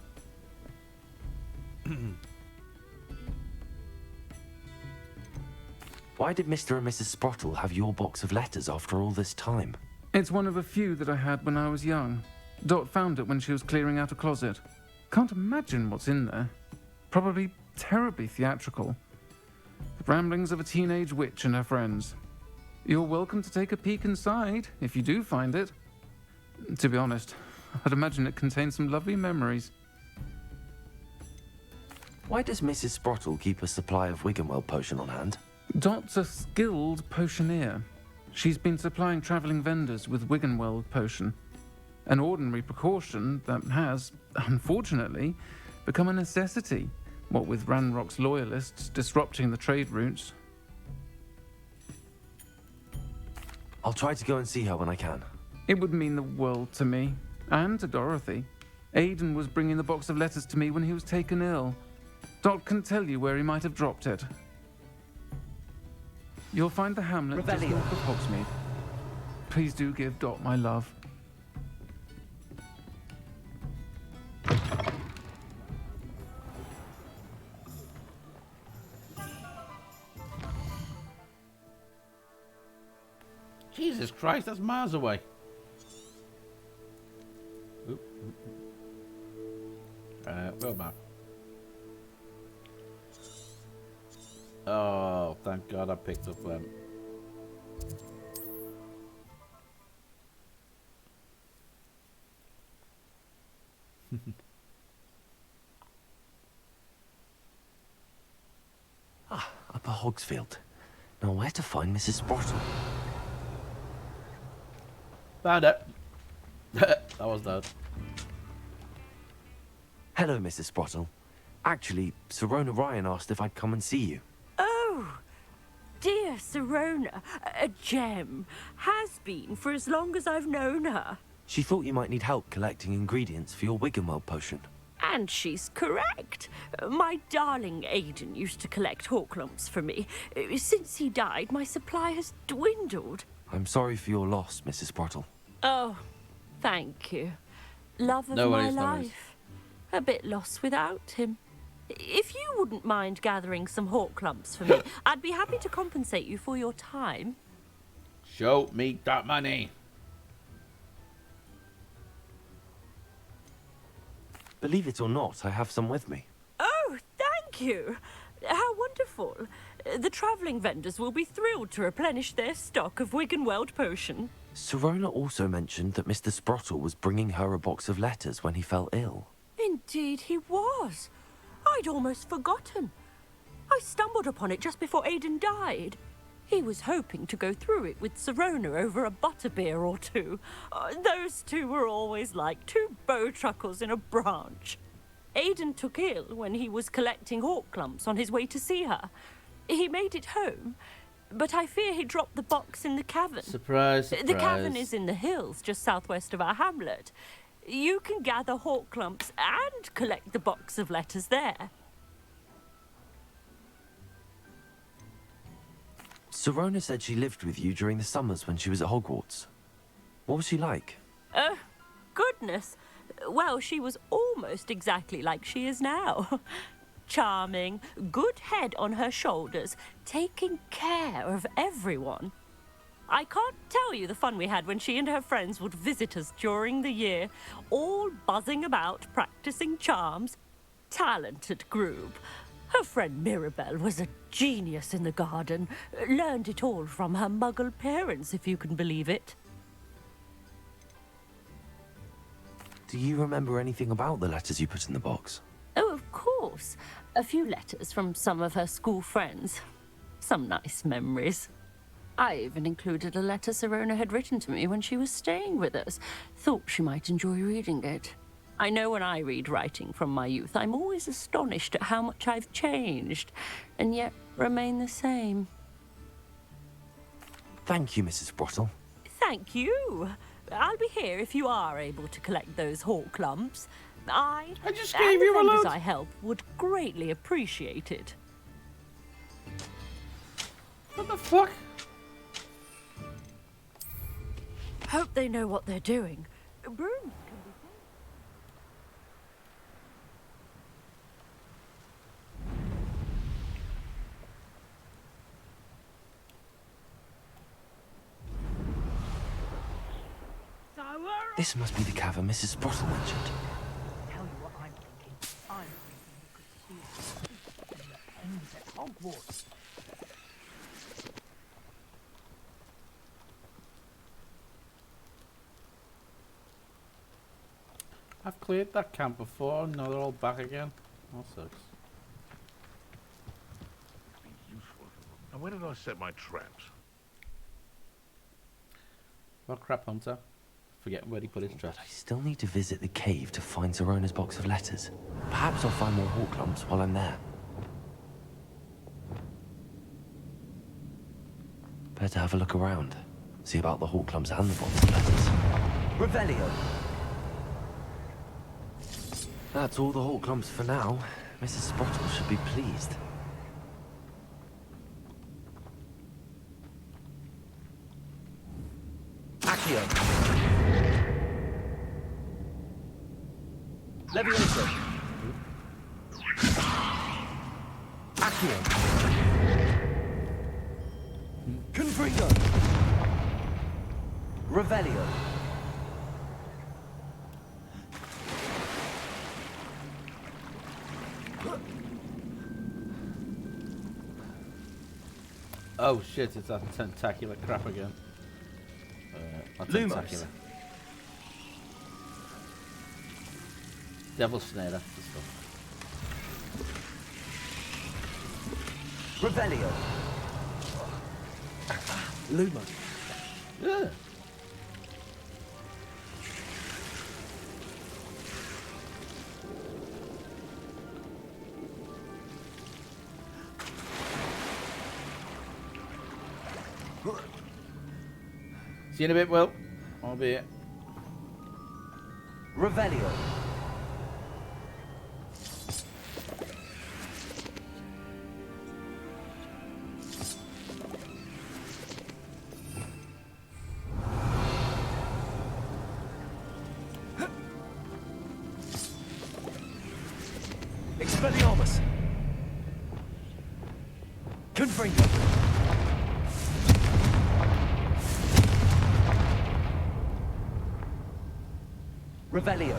Why did Mr. and Mrs. Sprottle have your box of letters after all this time? It's one of a few that I had when I was young. Dot found it when she was clearing out a closet. Can't imagine what's in there. Probably terribly theatrical. The ramblings of a teenage witch and her friends. You're welcome to take a peek inside, if you do find it. To be honest, I'd imagine it contains some lovely memories. Why does Mrs. Sprottle keep a supply of Wiggenweld potion on hand? Dot's a skilled potioneer. She's been supplying travelling vendors with Wiggenweld potion. An ordinary precaution that has, unfortunately, become a necessity, what with Ranrock's loyalists disrupting the trade routes. I'll try to go and see her when I can. It would mean the world to me, and to Dorothy. Aidan was bringing the box of letters to me when he was taken ill. Dot can tell you where he might have dropped it. You'll find the hamlet just north of Hogsmeade. Please do give Dot my love. Jesus Christ, that's miles away. Oop, oop, oop. Where am I? Oh, thank God I picked up them. Upper Hogsfield. Now where to find Mrs. Sprottle? Found it. That was that. Hello, Mrs. Sprottle. Actually, Serona Ryan asked if I'd come and see you. Oh, dear Serona, a gem. Has been for as long as I've known her. She thought you might need help collecting ingredients for your Wiggenweld potion. And she's correct. My darling Aidan used to collect hawklumps for me. Since he died, my supply has dwindled. I'm sorry for your loss, Mrs. Sprottle. Oh, thank you. Love of No my worries, no life. worries. A bit lost without him. If you wouldn't mind gathering some hawk clumps for me, I'd be happy to compensate you for your time. Show me that money. Believe it or not, I have some with me. Oh, thank you. How wonderful. The travelling vendors will be thrilled to replenish their stock of Wiggenweld potion. Serona also mentioned that Mr. Sprottle was bringing her a box of letters when he fell ill. Indeed he was. I'd almost forgotten. I stumbled upon it just before Aidan died. He was hoping to go through it with Serona over a butterbeer or two. Those two were always like two bowtruckles in a branch. Aidan took ill when he was collecting hawk clumps on his way to see her. He made it home, but I fear he dropped the box in the cavern. Surprise, surprise. The cavern is in the hills just southwest of our hamlet. You can gather hawk clumps and collect the box of letters there. Serona said she lived with you during the summers when she was at Hogwarts. What was she like? Goodness. Well, she was almost exactly like she is now. Charming, good head on her shoulders, taking care of everyone. I can't tell you the fun we had when she and her friends would visit us during the year, all buzzing about, practicing charms. Talented group. Her friend Mirabelle was a genius in the garden. Learned it all from her muggle parents, if you can believe it. Do you remember anything about the letters you put in the box? Oh, of course. A few letters from some of her school friends. Some nice memories. I even included a letter Serona had written to me when she was staying with us. Thought she might enjoy reading it. I know when I read writing from my youth, I'm always astonished at how much I've changed, and yet remain the same. Thank you, Mrs. Sprottle. Thank you. I'll be here if you are able to collect those hawk clumps. I just gave you a vendors load. I help would greatly appreciate it. What the fuck? Hope they know what they're doing. Brooms can be This must be the cavern Mrs. Sprottle mentioned. Tell you what I'm thinking. I'm thinking you could see the ends at Hogwarts. I've cleared that camp before, now they're all back again. That sucks. Useful. And where did I set my traps? Well, crap hunter. Forgetting where he put his traps. I still need to visit the cave to find Serona's box of letters. Perhaps I'll find more hawk clumps while I'm there. Better have a look around. See about the hawk clumps and the box of letters. Revelio! That's all the hawk clumps for now. Mrs. Sprottle should be pleased. Accio! Levioso! Accio! Confringo! Revelio! Oh shit, it's that tentacular crap again. Not Lumos. tentacular. Devil snare, that's the stuff. Revelio! Luma. Yeah. See you in a bit, Will. I'll be here. Revelio. Expelliarmus. Revelio.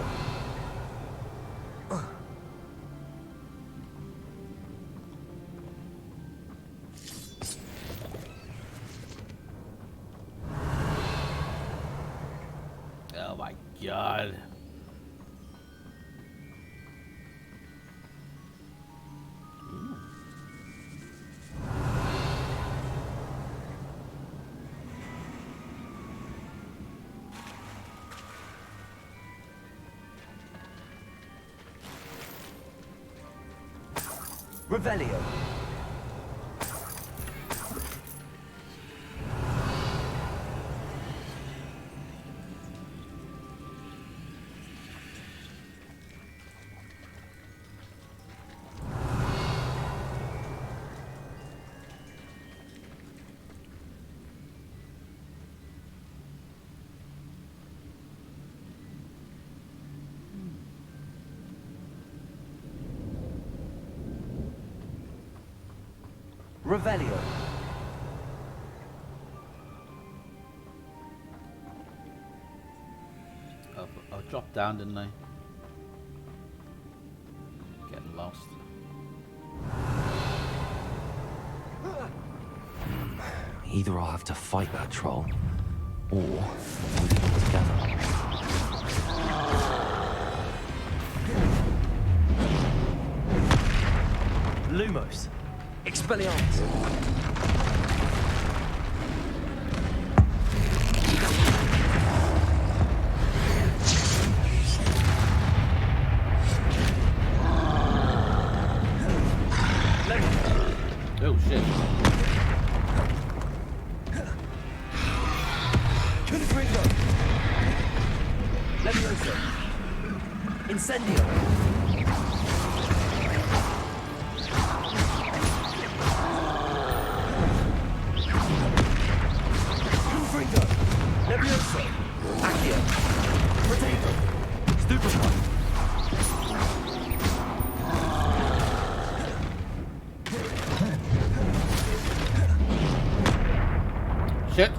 Oh my god. Revelio. Revelio. I dropped down, didn't I? Getting lost. Either I'll have to fight that troll, or we'll do it together. Lumos. Expelliarmus. Oh shit. Confringo. Levioso. Incendio. Confringo. Levioso. Accio. Potato. Stupefy. Shit.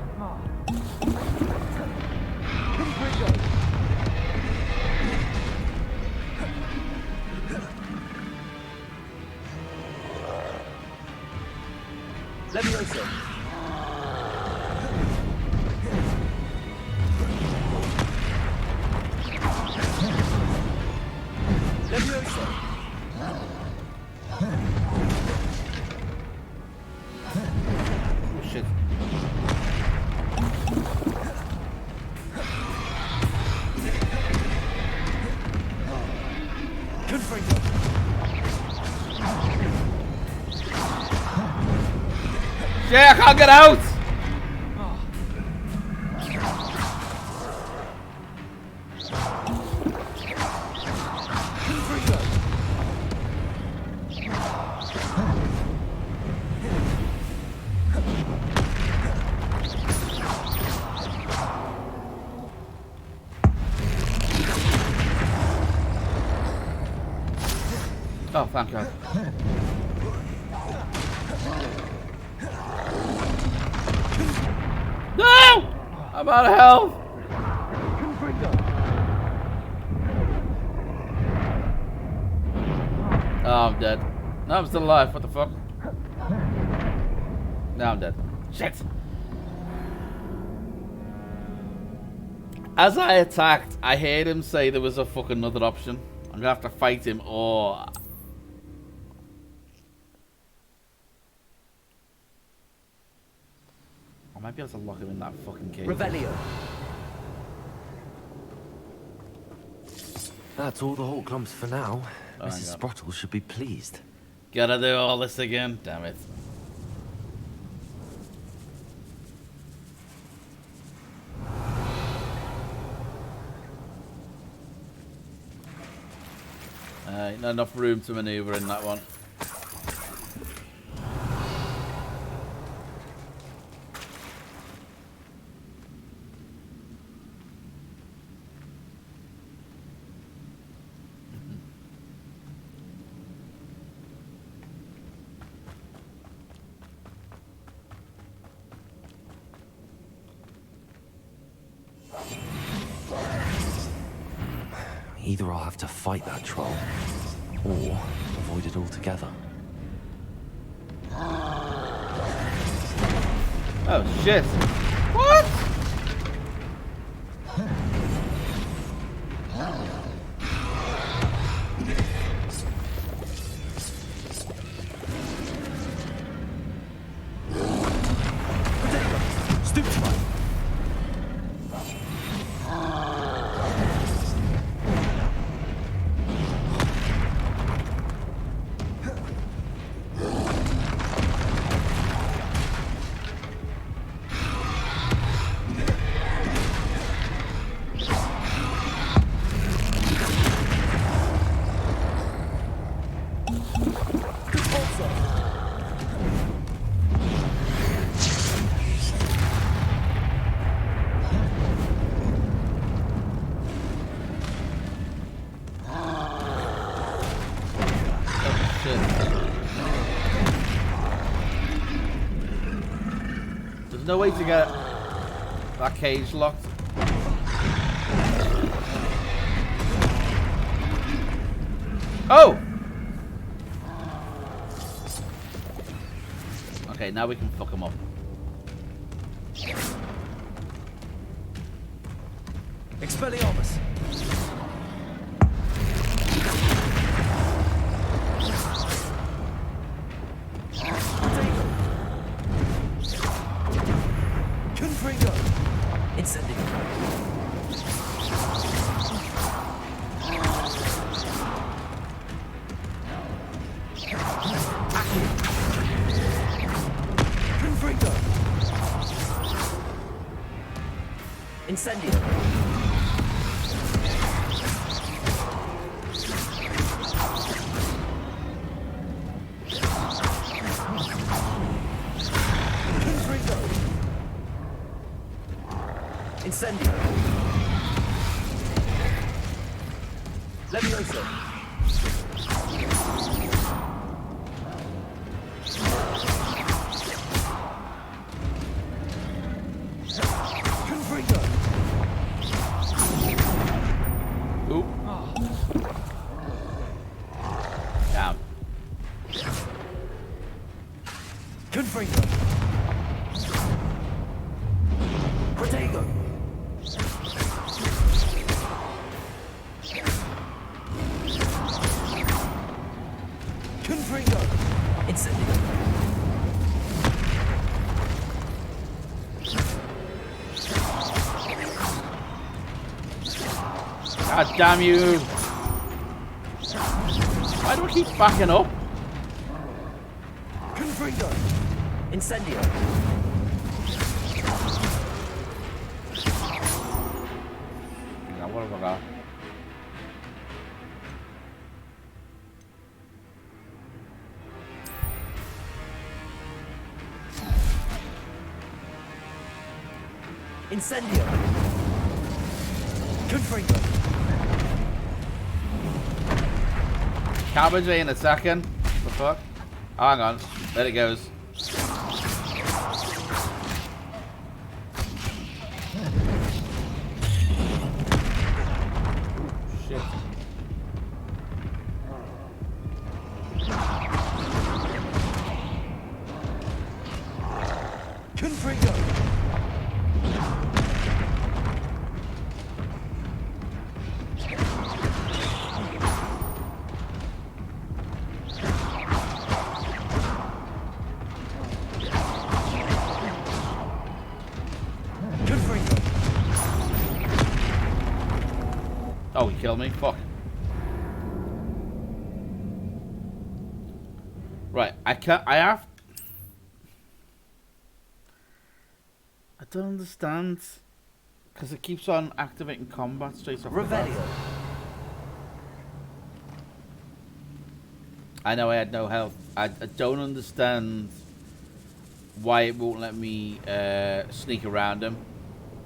Levioso. Levioso. Oh shit. Confringo. Shit, I can't get out! Oh, thank God. No! I'm out of health! Oh, I'm dead. No, I'm still alive. What the fuck? Now I'm dead. Shit! As I attacked, I heard him say there was a fucking another option. I'm gonna have to fight him or... I might be able to lock him in that fucking cage. Revelio. That's all the Hawk Clumps for now. Oh, Mrs. Sprottle should be pleased. Gotta do all this again. Damn it. Not enough room to maneuver in that one. Either I'll have to fight that troll, or avoid it altogether. Oh shit! What? There's no way to get that cage locked. Oh! Okay, now we can fuck him up. Expelliarmus! Confringo! Incendio! Confringo! Incendio! Incendio! Levioso! Confringo! Oop. Down. Confringo! Protego! Confringo! Incendio! God damn you! Why do I keep backing up? Confringo! Incendio! Now what have I got? Incendio! Confringo! Cabbage in a second. What the fuck? Oh, hang on. There it goes. Shit. Confringo! Oh, he killed me? Fuck. Right, I don't understand. Because it keeps on activating combat straight off the bat. I know I had no health. I don't understand why it won't let me sneak around him.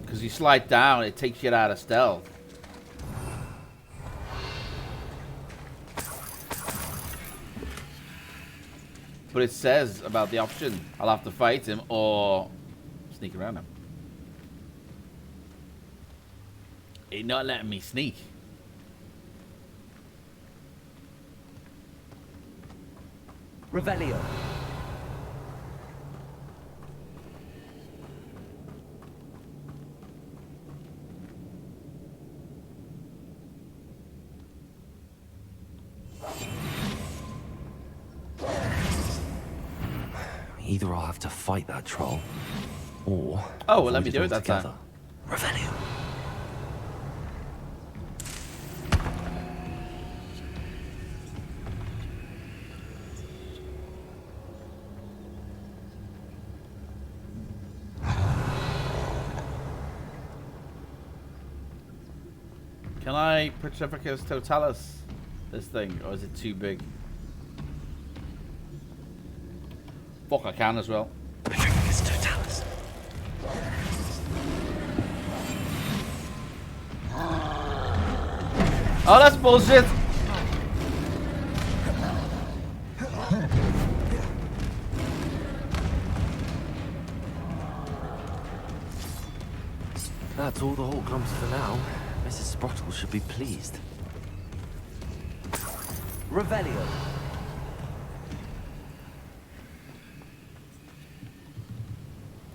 Because you slide down, it takes you out of stealth. But it says about the option. I'll have to fight him or sneak around him. It's not letting me sneak. Revelio. Either I'll have to fight that troll, or well, let me do it that time. Revelio. Can I Petrificus Totalis this thing, or is it too big? Fuck, I can as well. Petrificus Totalis. Oh, that's bullshit! That's all the Hawk Lumps for now. Mrs. Sprottle should be pleased. Revelio.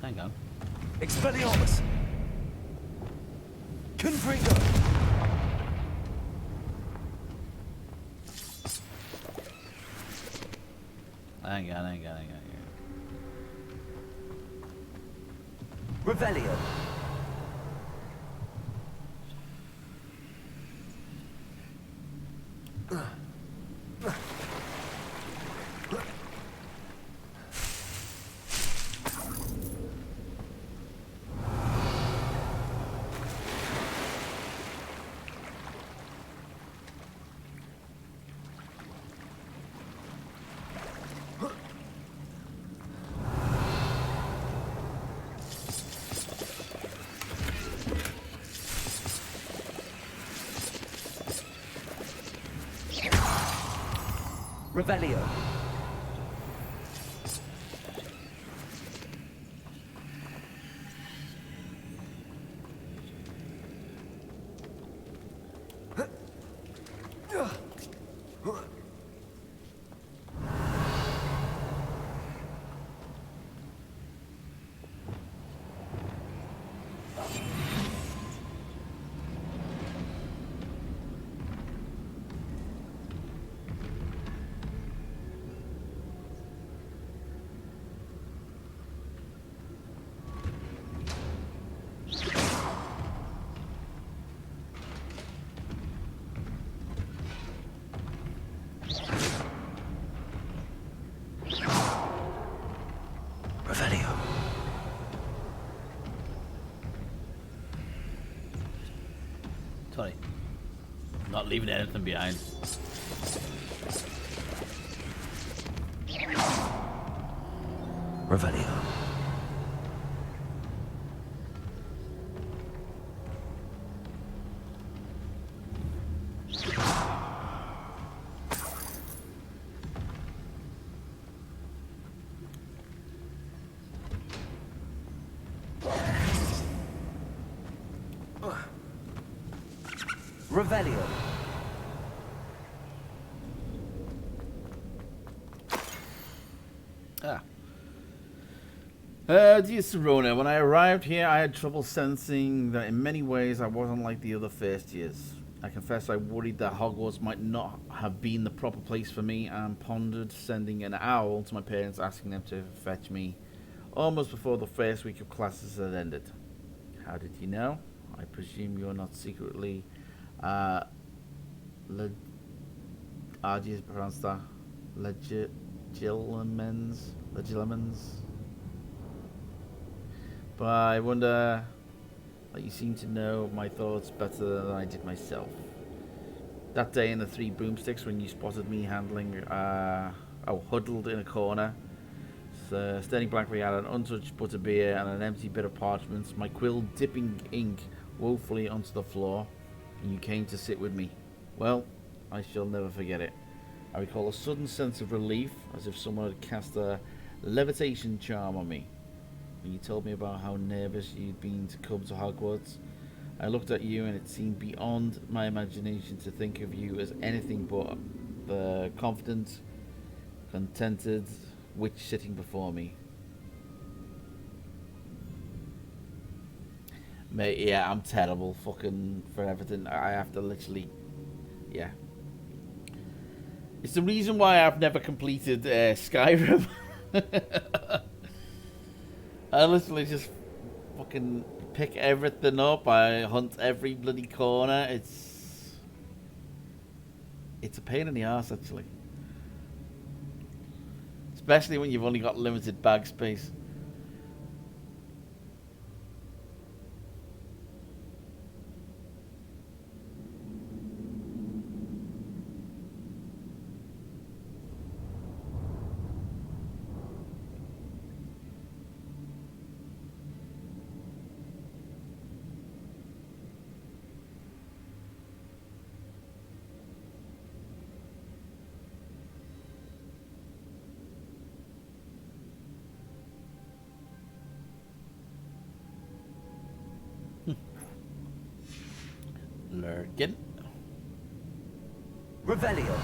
Hang on. Expelliarmus. Confringo. Hang on. Revelio. Revelio. Sorry. Not leaving anything behind. Revelio. Revelio. Dear Serona, when I arrived here, I had trouble sensing that in many ways I wasn't like the other first years. I confess I worried that Hogwarts might not have been the proper place for me and pondered sending an owl to my parents asking them to fetch me almost before the first week of classes had ended. How did you know? I presume you're not secretly how do you pronounce that? Legilimens? But I wonder that you seem to know my thoughts better than I did myself. That day in the Three Broomsticks when you spotted me handling, huddled in a corner, staring blankly at an untouched butterbeer and an empty bit of parchment, my quill dipping ink woefully onto the floor, and you came to sit with me. Well, I shall never forget it. I recall a sudden sense of relief, as if someone had cast a levitation charm on me. When you told me about how nervous you'd been to come to Hogwarts, I looked at you and it seemed beyond my imagination to think of you as anything but the confident, contented witch sitting before me. Mate, yeah, I'm terrible fucking for everything. I have to literally... Yeah. It's the reason why I've never completed Skyrim. I literally just fucking pick everything up. I hunt every bloody corner. It's a pain in the ass, actually. Especially when you've only got limited bag space. Lurkin. Revelio.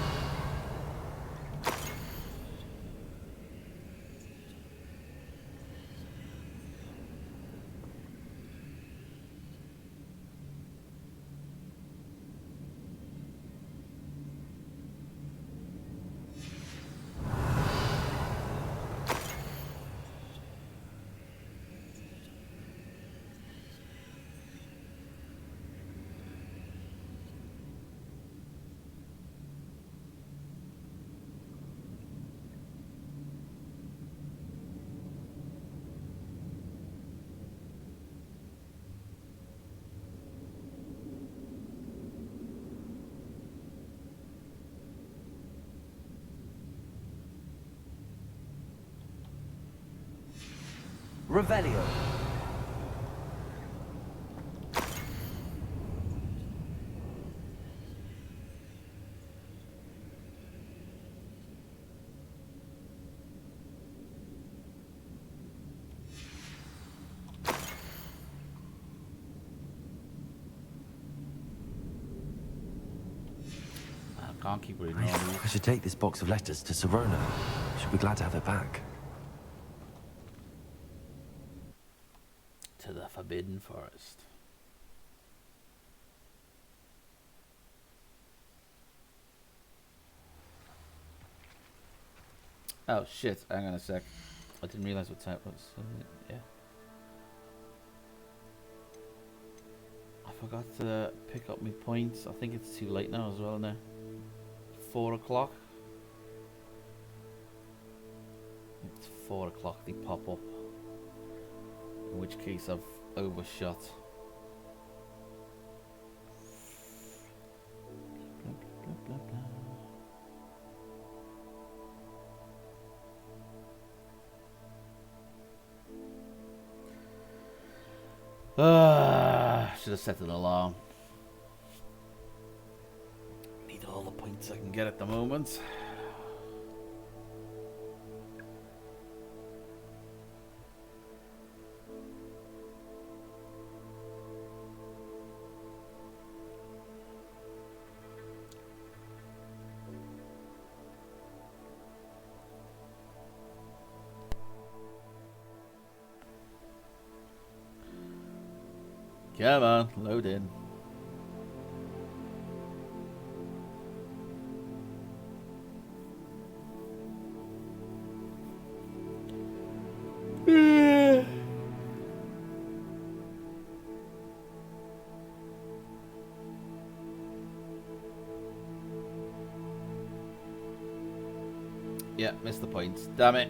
Revelio. I can't keep reading. I should take this box of letters to Serona. She'll be glad to have it back. To the Forbidden Forest. Oh shit, hang on a sec. I didn't realise what type was. Yeah. I forgot to pick up my points. I think it's too late now as well now. 4 o'clock. It's 4 o'clock, they pop up. In which case I've overshot. Blah, blah, blah, blah, blah. Should have set an alarm. Need all the points I can get at the moment. Come on, load in. Yeah, missed the points. Damn it.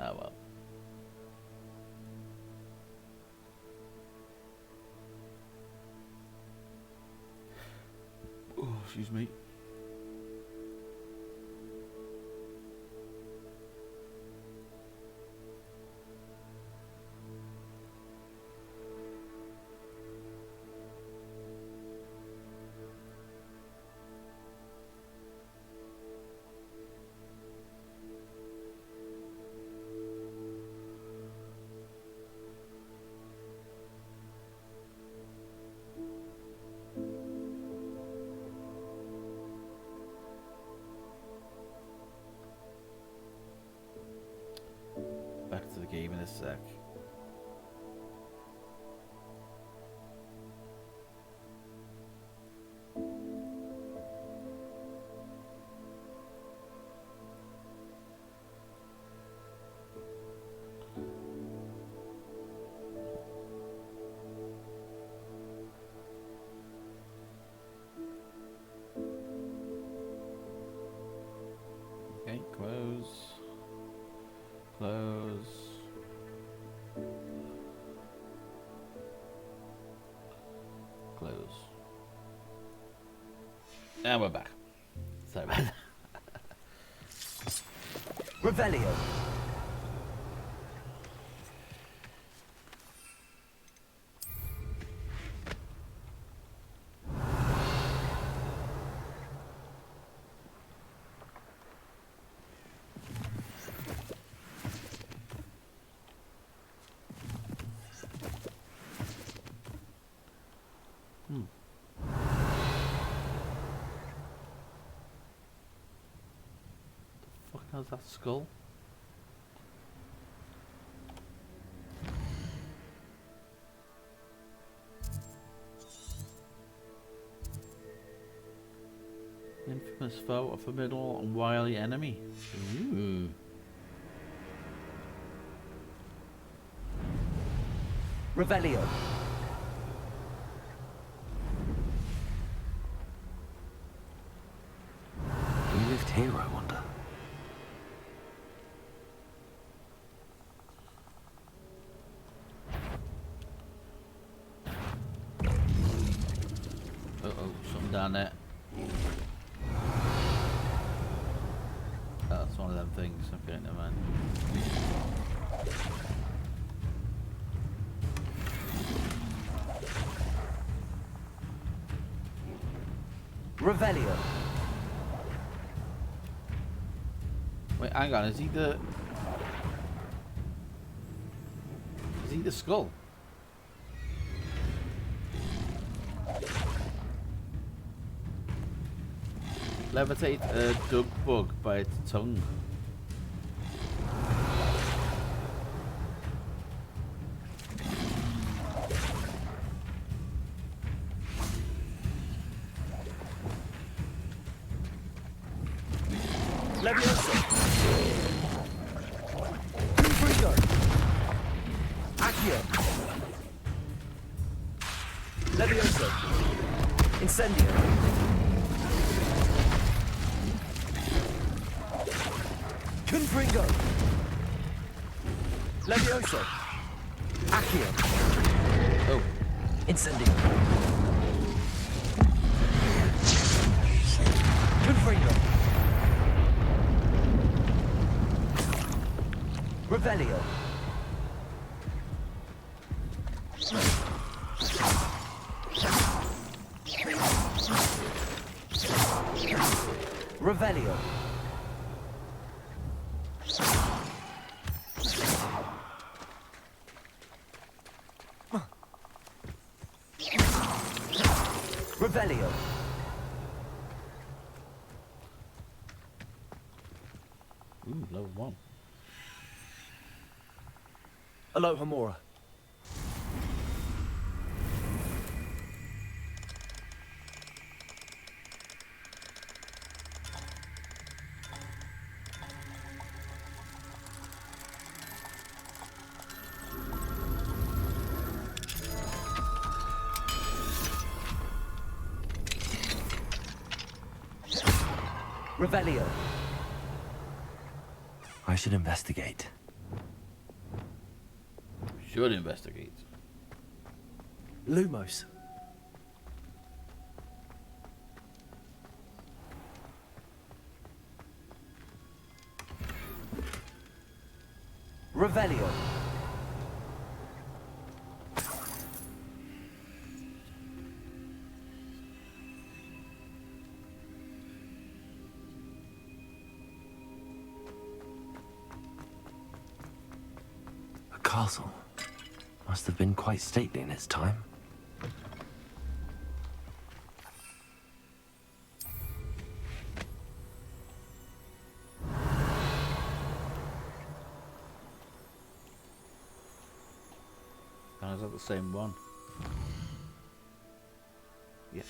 Oh well. Oh, excuse me. a sec. Okay, close. Close. Close. And we're back. Sorry about that. Revelio. What the fuck is that skull? Infamous foe, a formidable and wily enemy. Ooh. Revelio. Who lived here, I wonder? Uh-oh, something down there. Oh, that's one of them things. Okay, never mind. Revelio. Wait, hang on, is he the skull? Levitate a dug bug by its tongue. Levioso. Confringo. Accio. Levioso. Incendio. Confringo. Levioso. Accio. Oh. Incendio. Confringo. Revelio. Revelio. Revelio. Ooh, level 1. Alohomora. Revelio. I should investigate. Should investigate. Lumos. Revelio. A castle. Must have been quite stately in its time. is that the same one? Yeah.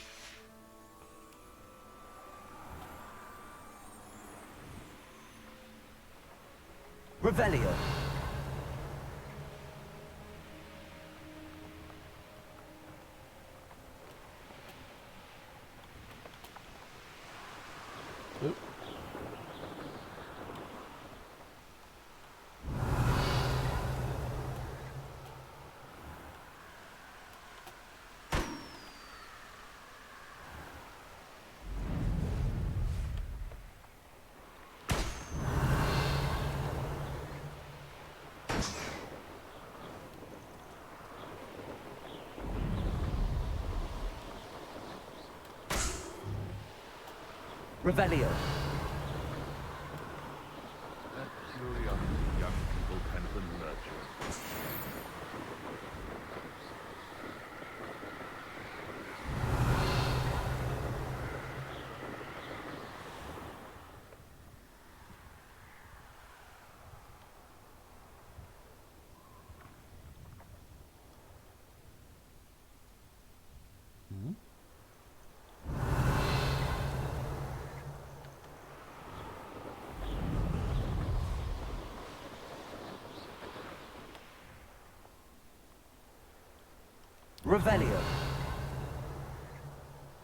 Revelio. Oop. Revelio. That curiosity young people tend to nurture. Revelio.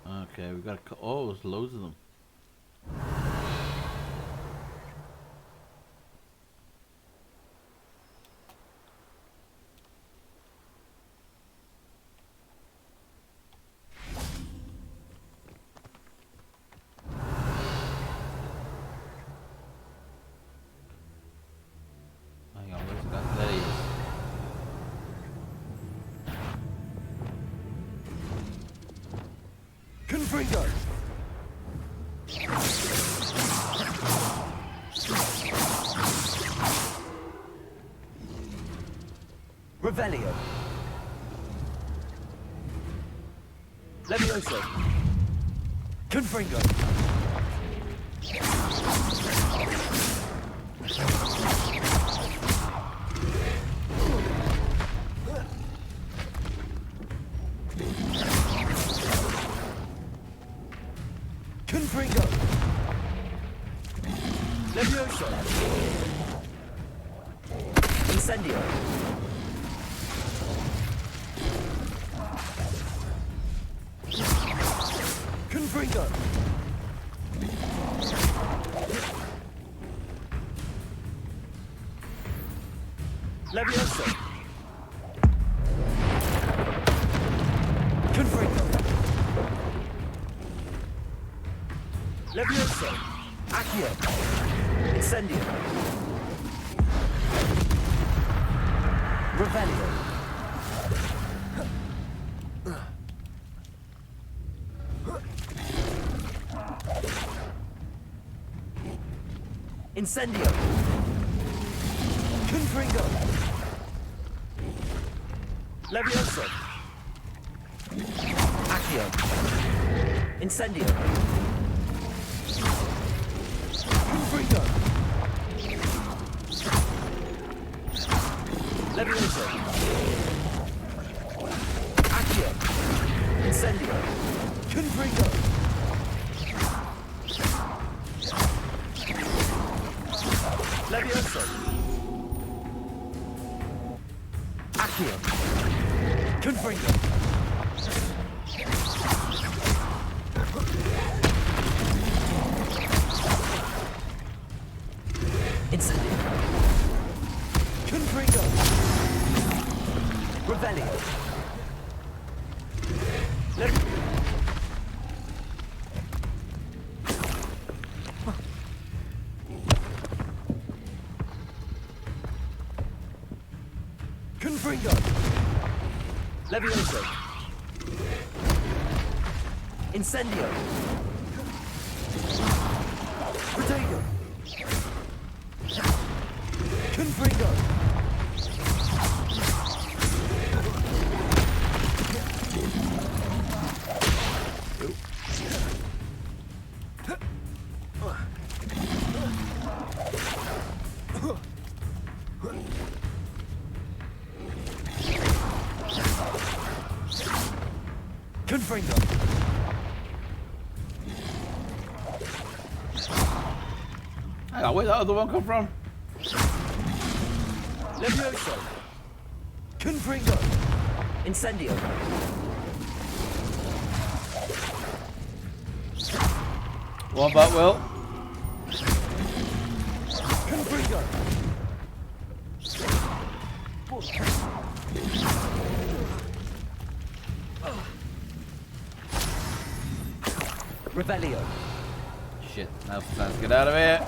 Okay, we got. Oh, there's loads of them. Hang on, where's that? There he is. Confringo. Revelio. Levioso. Confringo. Confringo. Levioso. Incendio. Confringo. Levioso. Confringo. Levioso. Accio. Incendio. Revelio. Incendio. Confringo. Levioso. Accio. Incendio. Confringo. Levioso. Accio. Incendio. Confringo. Levioso. Accio. Confringo. Incendio. Confringo. Revelio. Confringo. Levioso. Incendio. Protego. Confringo. Confringo. Hang on, where'd that other one come from? Levioso. Confringo. Incendio. One back, Will. Confringo. Revelio. Shit, now's the time to get out of here.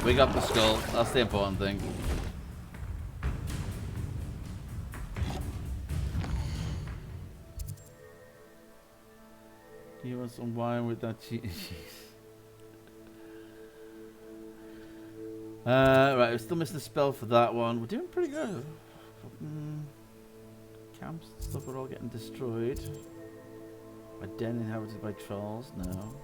We got the skull, that's the important thing. You want some wine with that cheese? Right, we're still missing a spell for that one. We're doing pretty good. Camps and stuff are all getting destroyed. A den inhabited by trolls? No.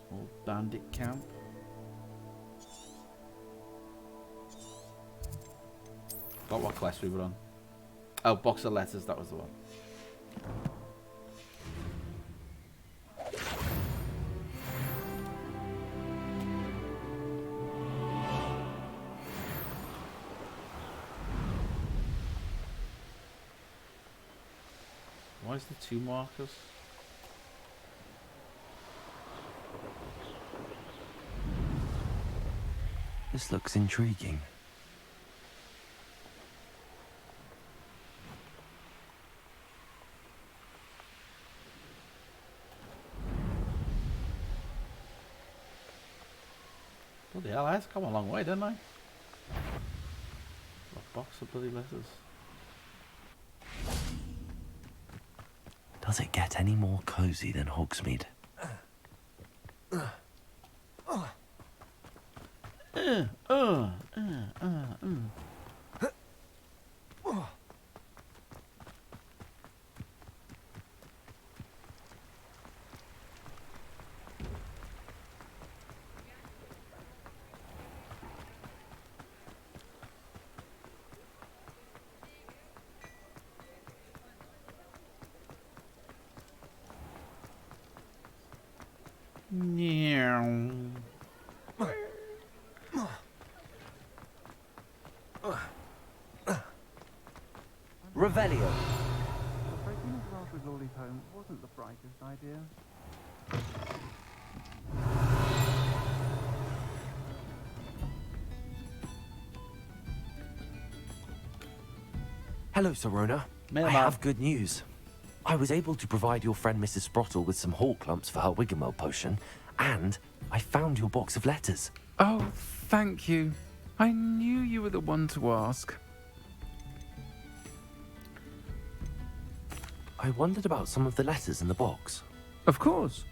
Small bandit camp. Got what quest we were on? Oh, box of letters, that was the one. Why is there 2 markers? This looks intriguing. Bloody hell, I've come a long way, didn't I? A box of bloody letters. Does it get any more cozy than Hogsmeade? Revelio. Breaking the glass with Lawley's home wasn't the brightest idea. Hello, Serona. I have good news. I was able to provide your friend Mrs. Sprottle with some hawk lumps for her Wiggenweld potion, and I found your box of letters. Oh, thank you. I knew you were the one to ask. I wondered about some of the letters in the box. Of course.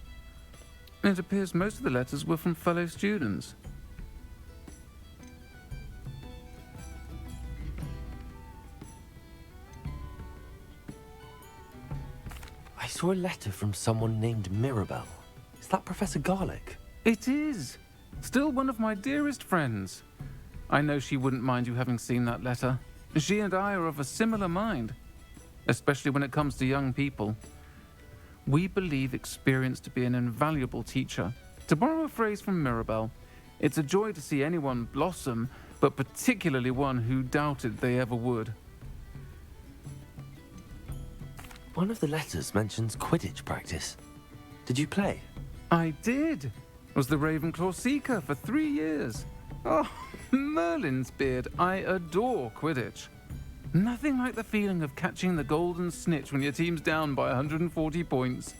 It appears most of the letters were from fellow students. I saw a letter from someone named Mirabelle. Is that Professor Garlick? It is. Still one of my dearest friends. I know she wouldn't mind you having seen that letter. She and I are of a similar mind, especially when it comes to young people. We believe experience to be an invaluable teacher. To borrow a phrase from Mirabelle, it's a joy to see anyone blossom, but particularly one who doubted they ever would. One of the letters mentions Quidditch practice. Did you play? I did. Was the Ravenclaw Seeker for 3 years. Oh, Merlin's beard, I adore Quidditch. Nothing like the feeling of catching the golden snitch when your team's down by 140 points.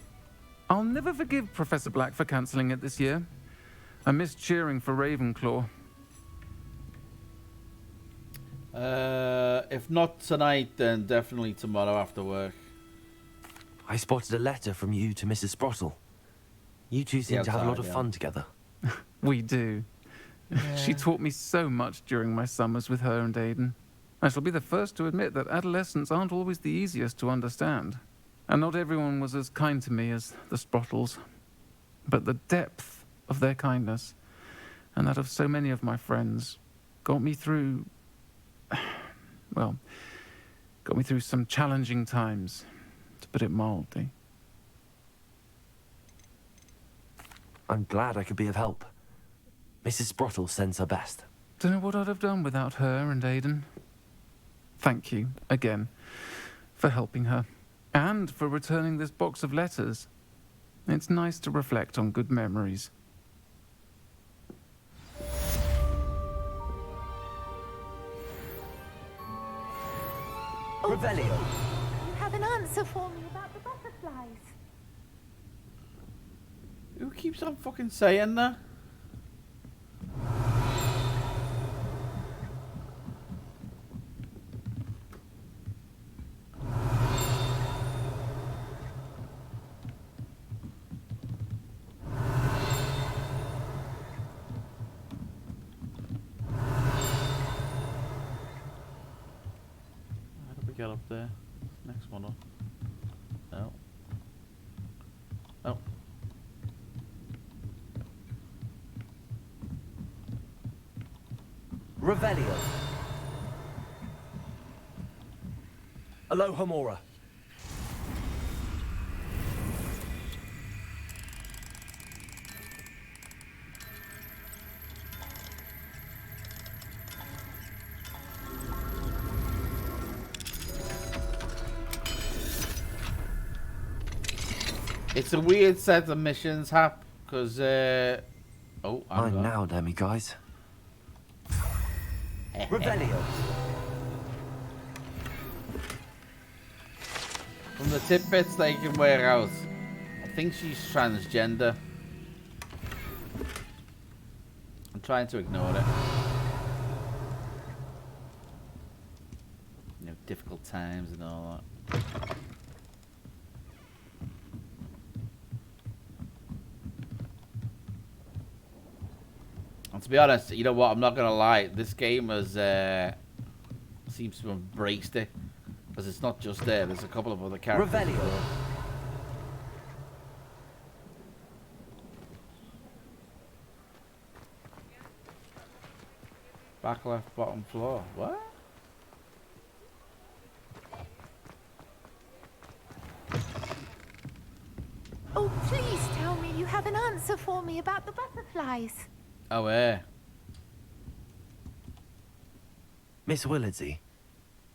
I'll never forgive Professor Black for cancelling it this year. I missed cheering for Ravenclaw. If not tonight, then definitely tomorrow after work. I spotted a letter from you to Mrs. Sprottle. You two seem to have a lot of fun together. We do. She taught me so much during my summers with her and Aidan. I shall be the first to admit that adolescents aren't always the easiest to understand. And not everyone was as kind to me as the Sprottles. But the depth of their kindness, and that of so many of my friends, got me through... well, got me through some challenging times, to put it mildly. I'm glad I could be of help. Mrs. Sprottle sends her best. Don't know what I'd have done without her and Aidan. Thank you, again, for helping her, and for returning this box of letters. It's nice to reflect on good memories. Revelio. You have an answer for me about the butterflies. Who keeps on fucking saying that? Get up there. Next one up. No. Oh. Revelio. Aloha Mora. It's a weird set of missions, Hap, because, oh, I'm now, Demi, guys. Revelio. From the tidbits they can wear out, I think she's transgender. I'm trying to ignore it. You know, difficult times and all that. And to be honest, you know what? I'm not gonna lie. This game has seems to have embraced it, because it's not just there. There's a couple of other characters. Revelio. Back left, bottom floor. What? Oh, please tell me you have an answer for me about the butterflies. Oh, yeah. Miss Willardsey,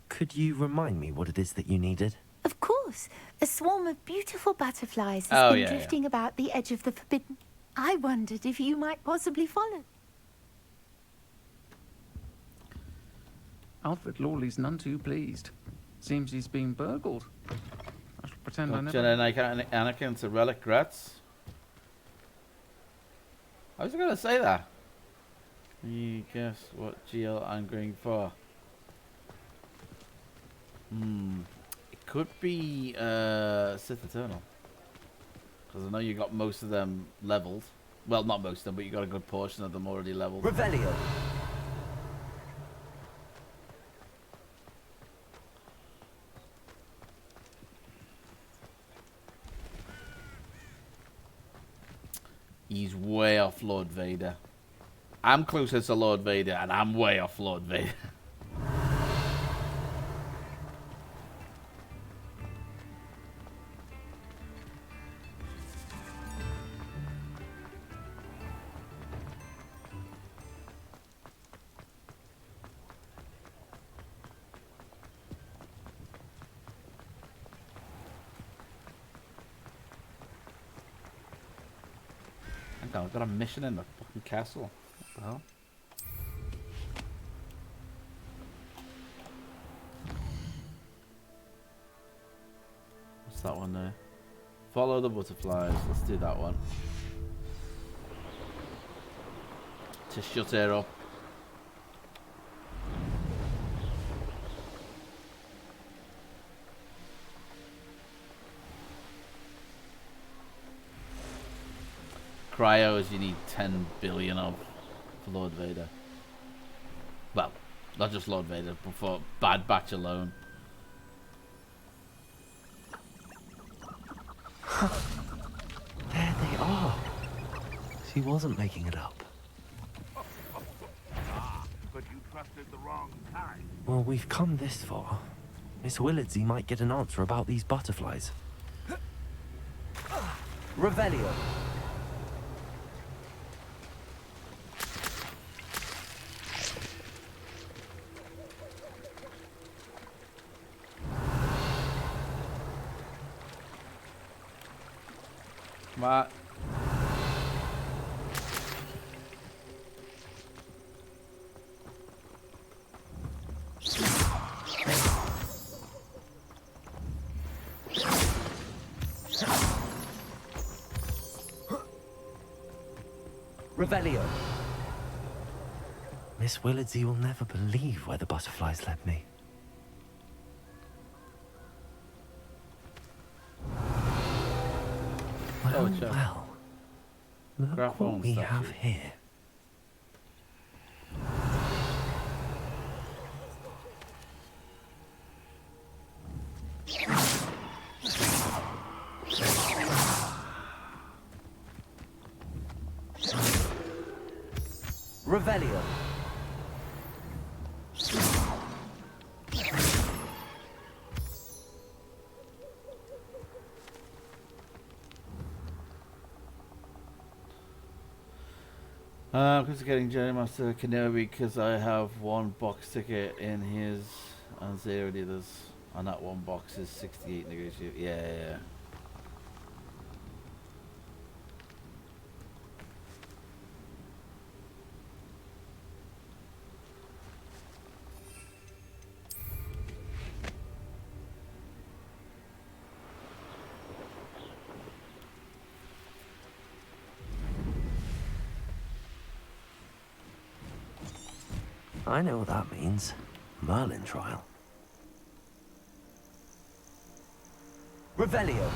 could you remind me what it is that you needed? Of course. A swarm of beautiful butterflies Oh, has been yeah, drifting about the edge of the forbidden. I wondered if you might possibly follow. Alfred Lawley's none too pleased. Seems he's been burgled. I shall pretend I never... Jedi Anakin to Relic Grats. I was gonna say that. You guess what GL I'm going for? It could be Sith Eternal, because I know you got most of them leveled. Well, not most of them, but you got a good portion of them already leveled. Revelio. He's way off Lord Vader. I'm closer to Lord Vader, and I'm way off Lord Vader. I've got a mission in the fucking castle. What the hell? What's that one there? Follow the butterflies. Let's do that one. To shut her up. Cryos you need 10 billion of for Lord Vader. Well, not just Lord Vader, but for Bad Batch alone. There they are. She wasn't making it up. But you trusted the wrong kind. Well, we've come this far. Miss Willardsey might get an answer about these butterflies. Revelio. What? Revelio. Miss Willardsey will never believe where the butterflies led me. Well, well. Look what we have here. Revelio. I'm just getting Jerry Master Kenobi because I have one box ticket in his and 0 the others, and that one box is 68 negotiate. Yeah. I know what that means. Merlin trial. Revelio.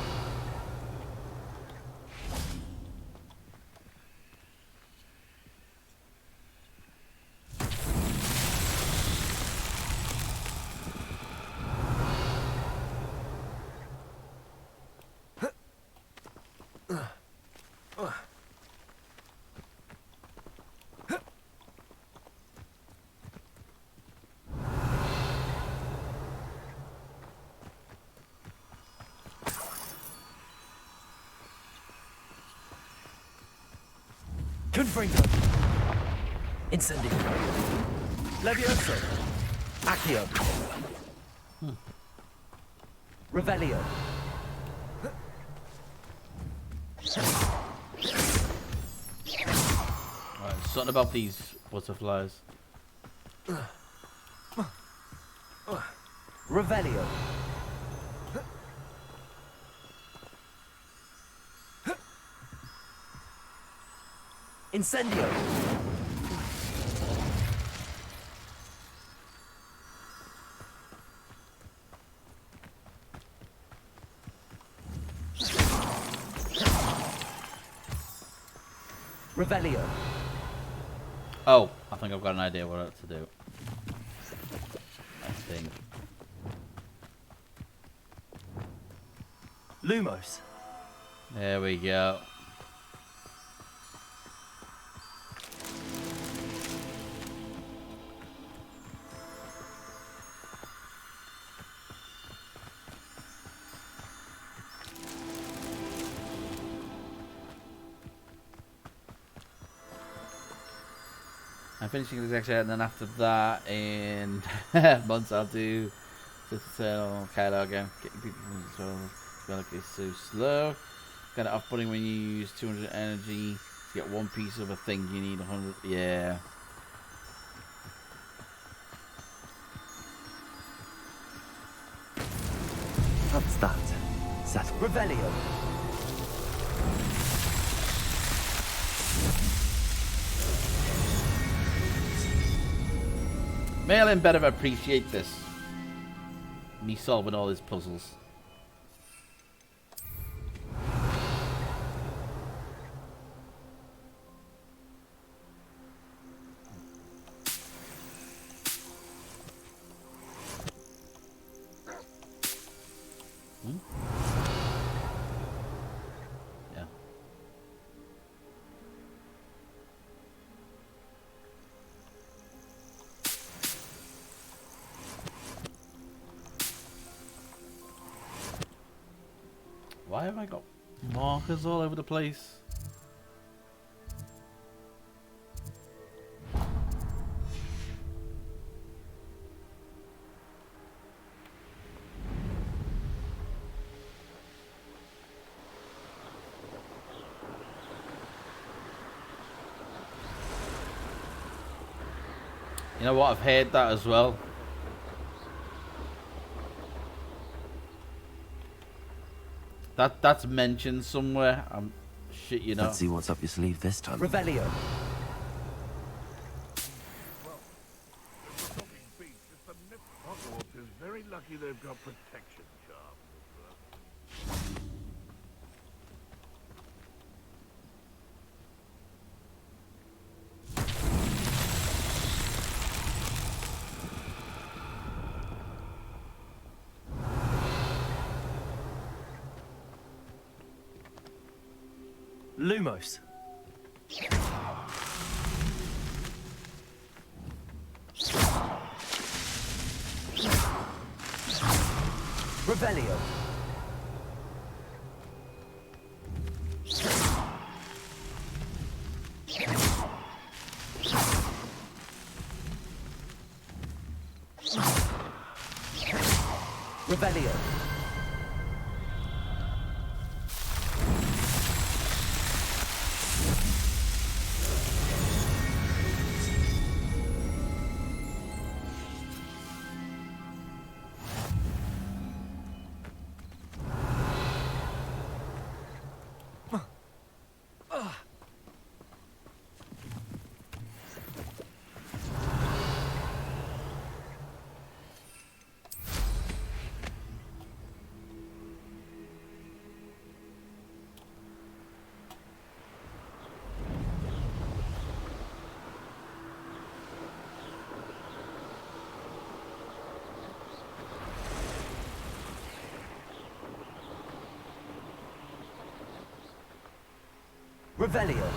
Confringo. Incendio. Levioso. Accio. Revelio. Right, something about these butterflies. Revelio. Incendio. Revelio. Oh, I think I've got an idea what to do. I think. Lumos. There we go. I'm finishing this actually, and then after that, in months, I'll do Citadel Kylo again. Getting people from the relic is so slow. Kind of off-putting when you use 200 energy to get one piece of a thing. You need 100. Yeah. What's that? Set Revelio. Merlin better appreciate this. Me solving all his puzzles. Yeah. Why have I got markers all over the place? You know what? I've heard that as well. That's mentioned somewhere. Shit, you know. Let's see what's up your sleeve this time. Revelio. Hogwarts is very lucky they've got protection charms. Lumos. Revelio. Revelio. Revelio.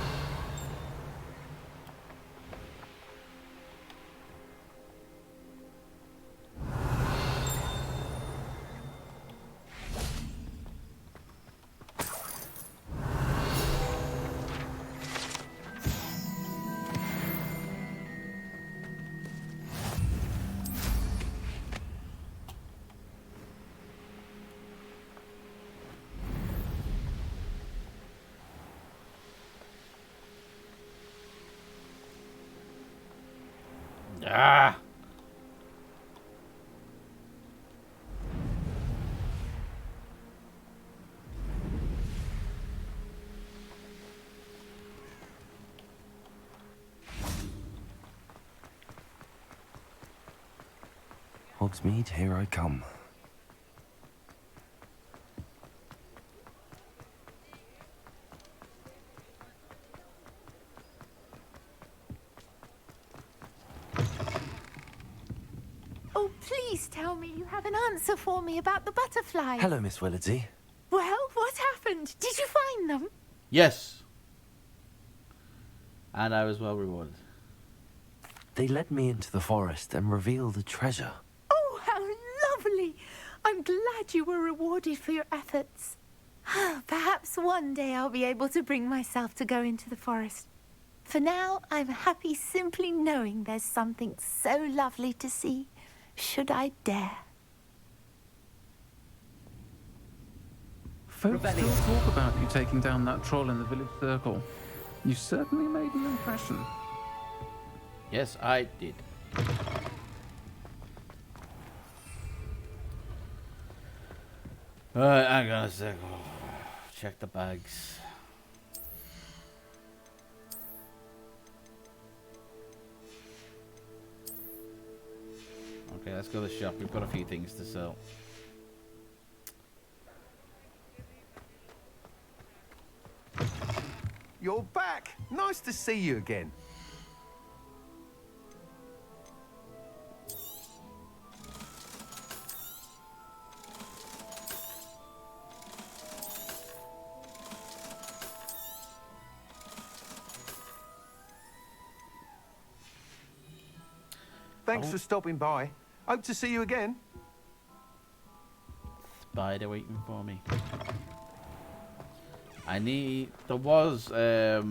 Ah. Hogsmeade, here I come. Oh, please tell me you have an answer for me about the butterflies. Hello, Miss Willardsey. Well, what happened? Did you find them? Yes. And I was well rewarded. They led me into the forest and revealed a treasure. Oh, how lovely! I'm glad you were rewarded for your efforts. Perhaps one day I'll be able to bring myself to go into the forest. For now, I'm happy simply knowing there's something so lovely to see, should I dare. Folks still talk about you taking down that troll in the village circle. You certainly made an impression. Yes, I did. Alright, hang on a sec. Oh, check the bags. Okay, let's go to the shop. We've got a few things to sell. You're back. Nice to see you again. Thanks for stopping by. Hope to see you again. Spider waiting for me. There was. I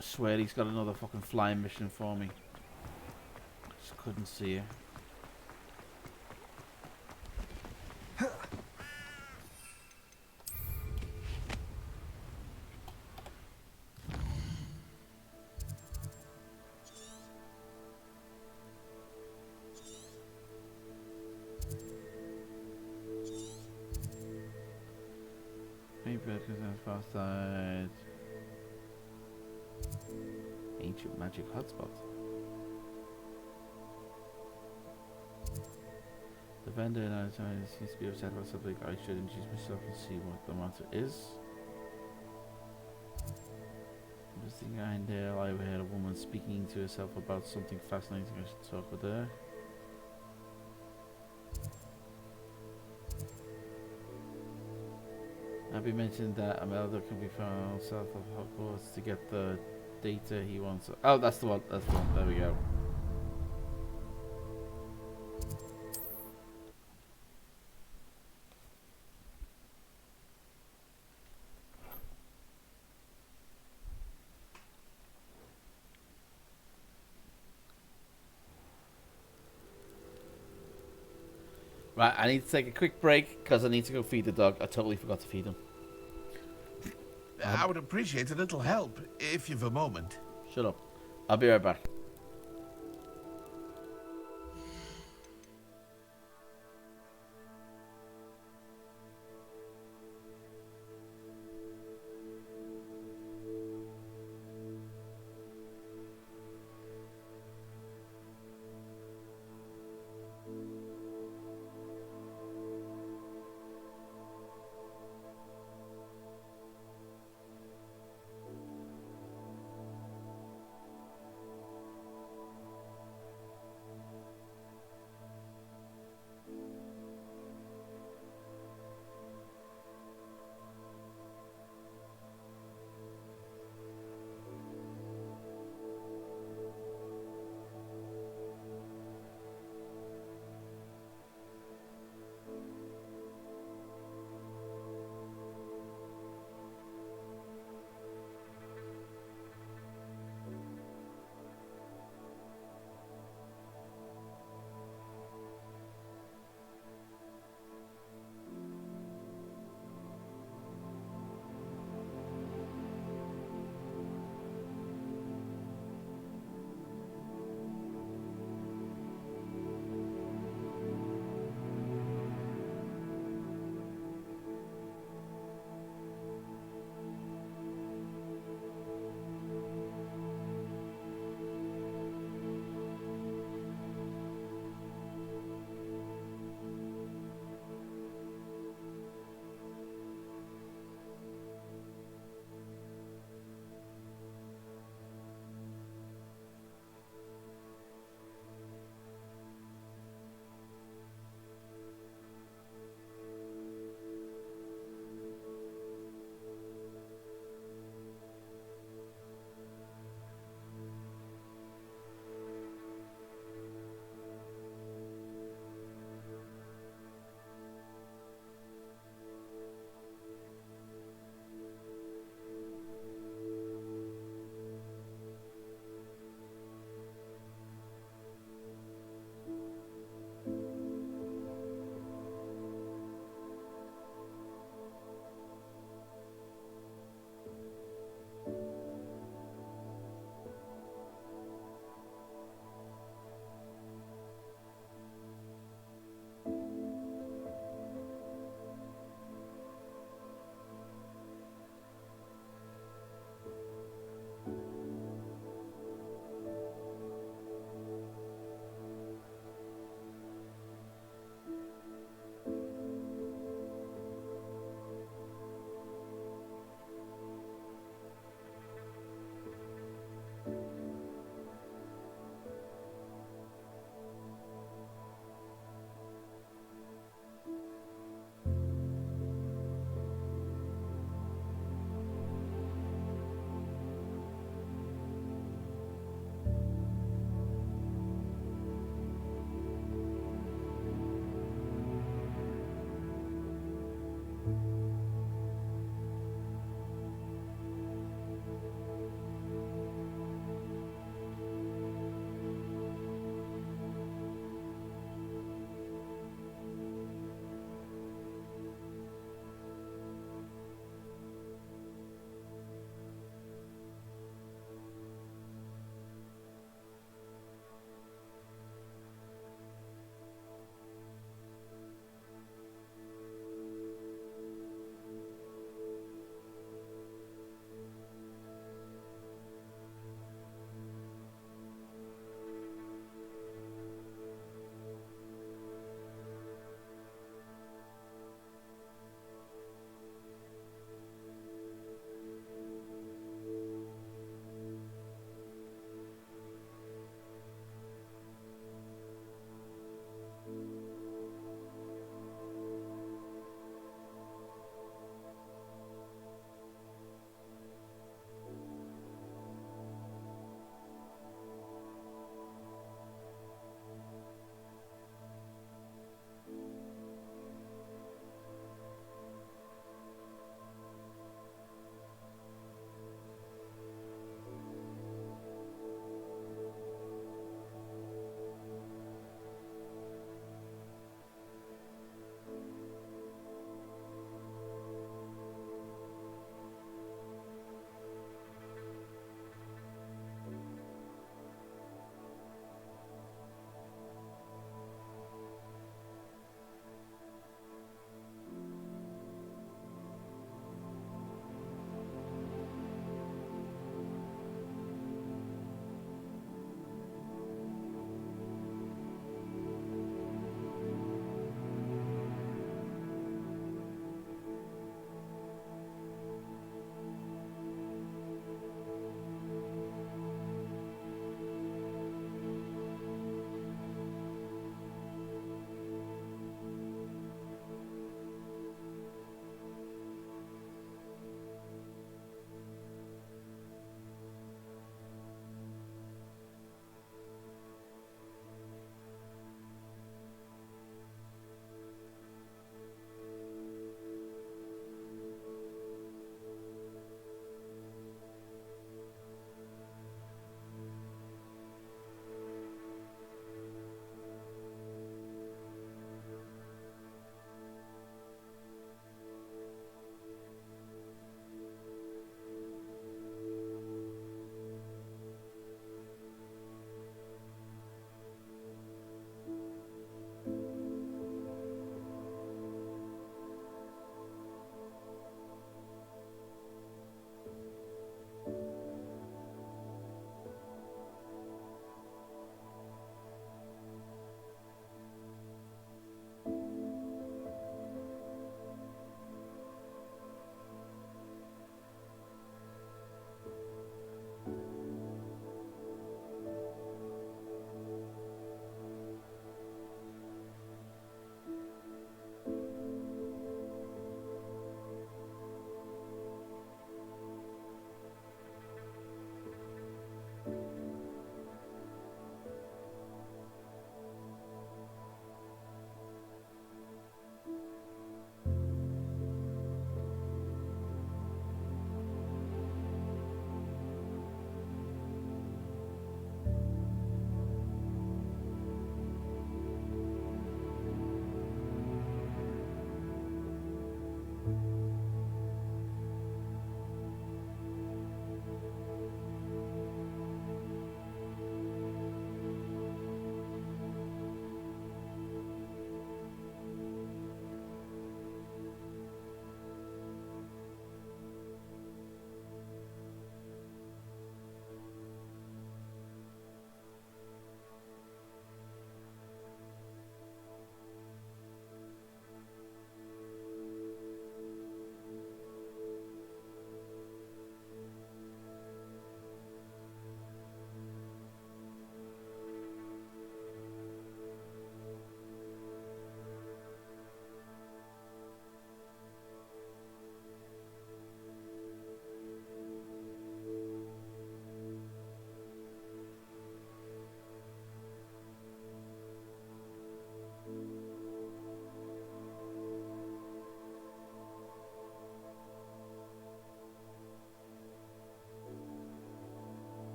swear he's got another fucking flying mission for me. Just couldn't see it. Maybe because I'm far side. Ancient magic hotspot. The vendor and I seems to be upset about something. I should introduce myself and see what the matter is. Visiting behind there, I overheard a woman speaking to herself about something fascinating. I should talk with her. Abby mentioned that Imelda can be found south of Hogwarts to get the data he wants. Oh, that's the one. That's the one. There we go. Right, I need to take a quick break because I need to go feed the dog. I totally forgot to feed him. I would appreciate a little help, if you've a moment. Shut up. I'll be right back.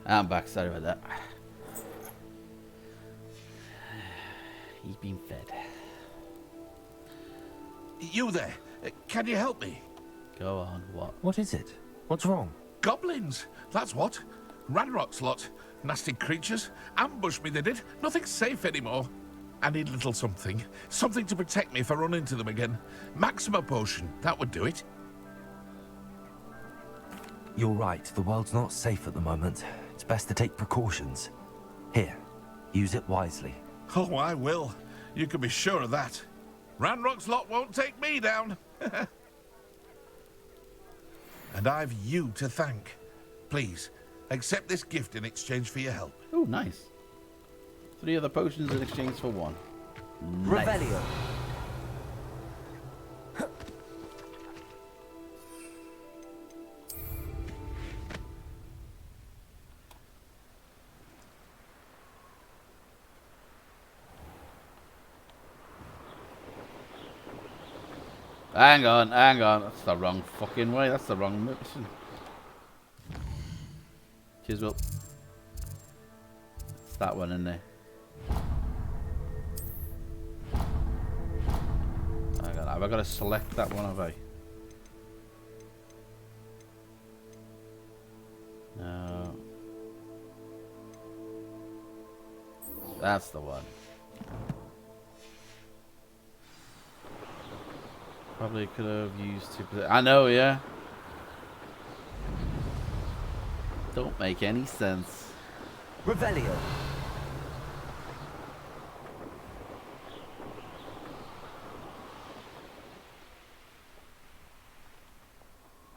I'm back. Sorry about that. He's been fed. You there? Can you help me? Go on. What? What is it? What's wrong? Goblins. That's what. Ranrock's lot. Nasty creatures. Ambushed me, they did. Nothing's safe anymore. I need a little something. Something to protect me if I run into them again. Maxima potion. That would do it. You're right. The world's not safe at the moment. It's best to take precautions. Here, use it wisely. Oh, I will. You can be sure of that. Ranrock's lot won't take me down. And I've you to thank. Please, accept this gift in exchange for your help. Oh, nice. 3 other potions in exchange for 1. Nice. Revelio. Hang on. That's the wrong fucking way. That's the wrong mission. Cheers, Will. It's that one in there. Hang on. Have I got to select that one, have I? No. That's the one. Probably could have used 2%. I know, yeah. Don't make any sense. Revelio.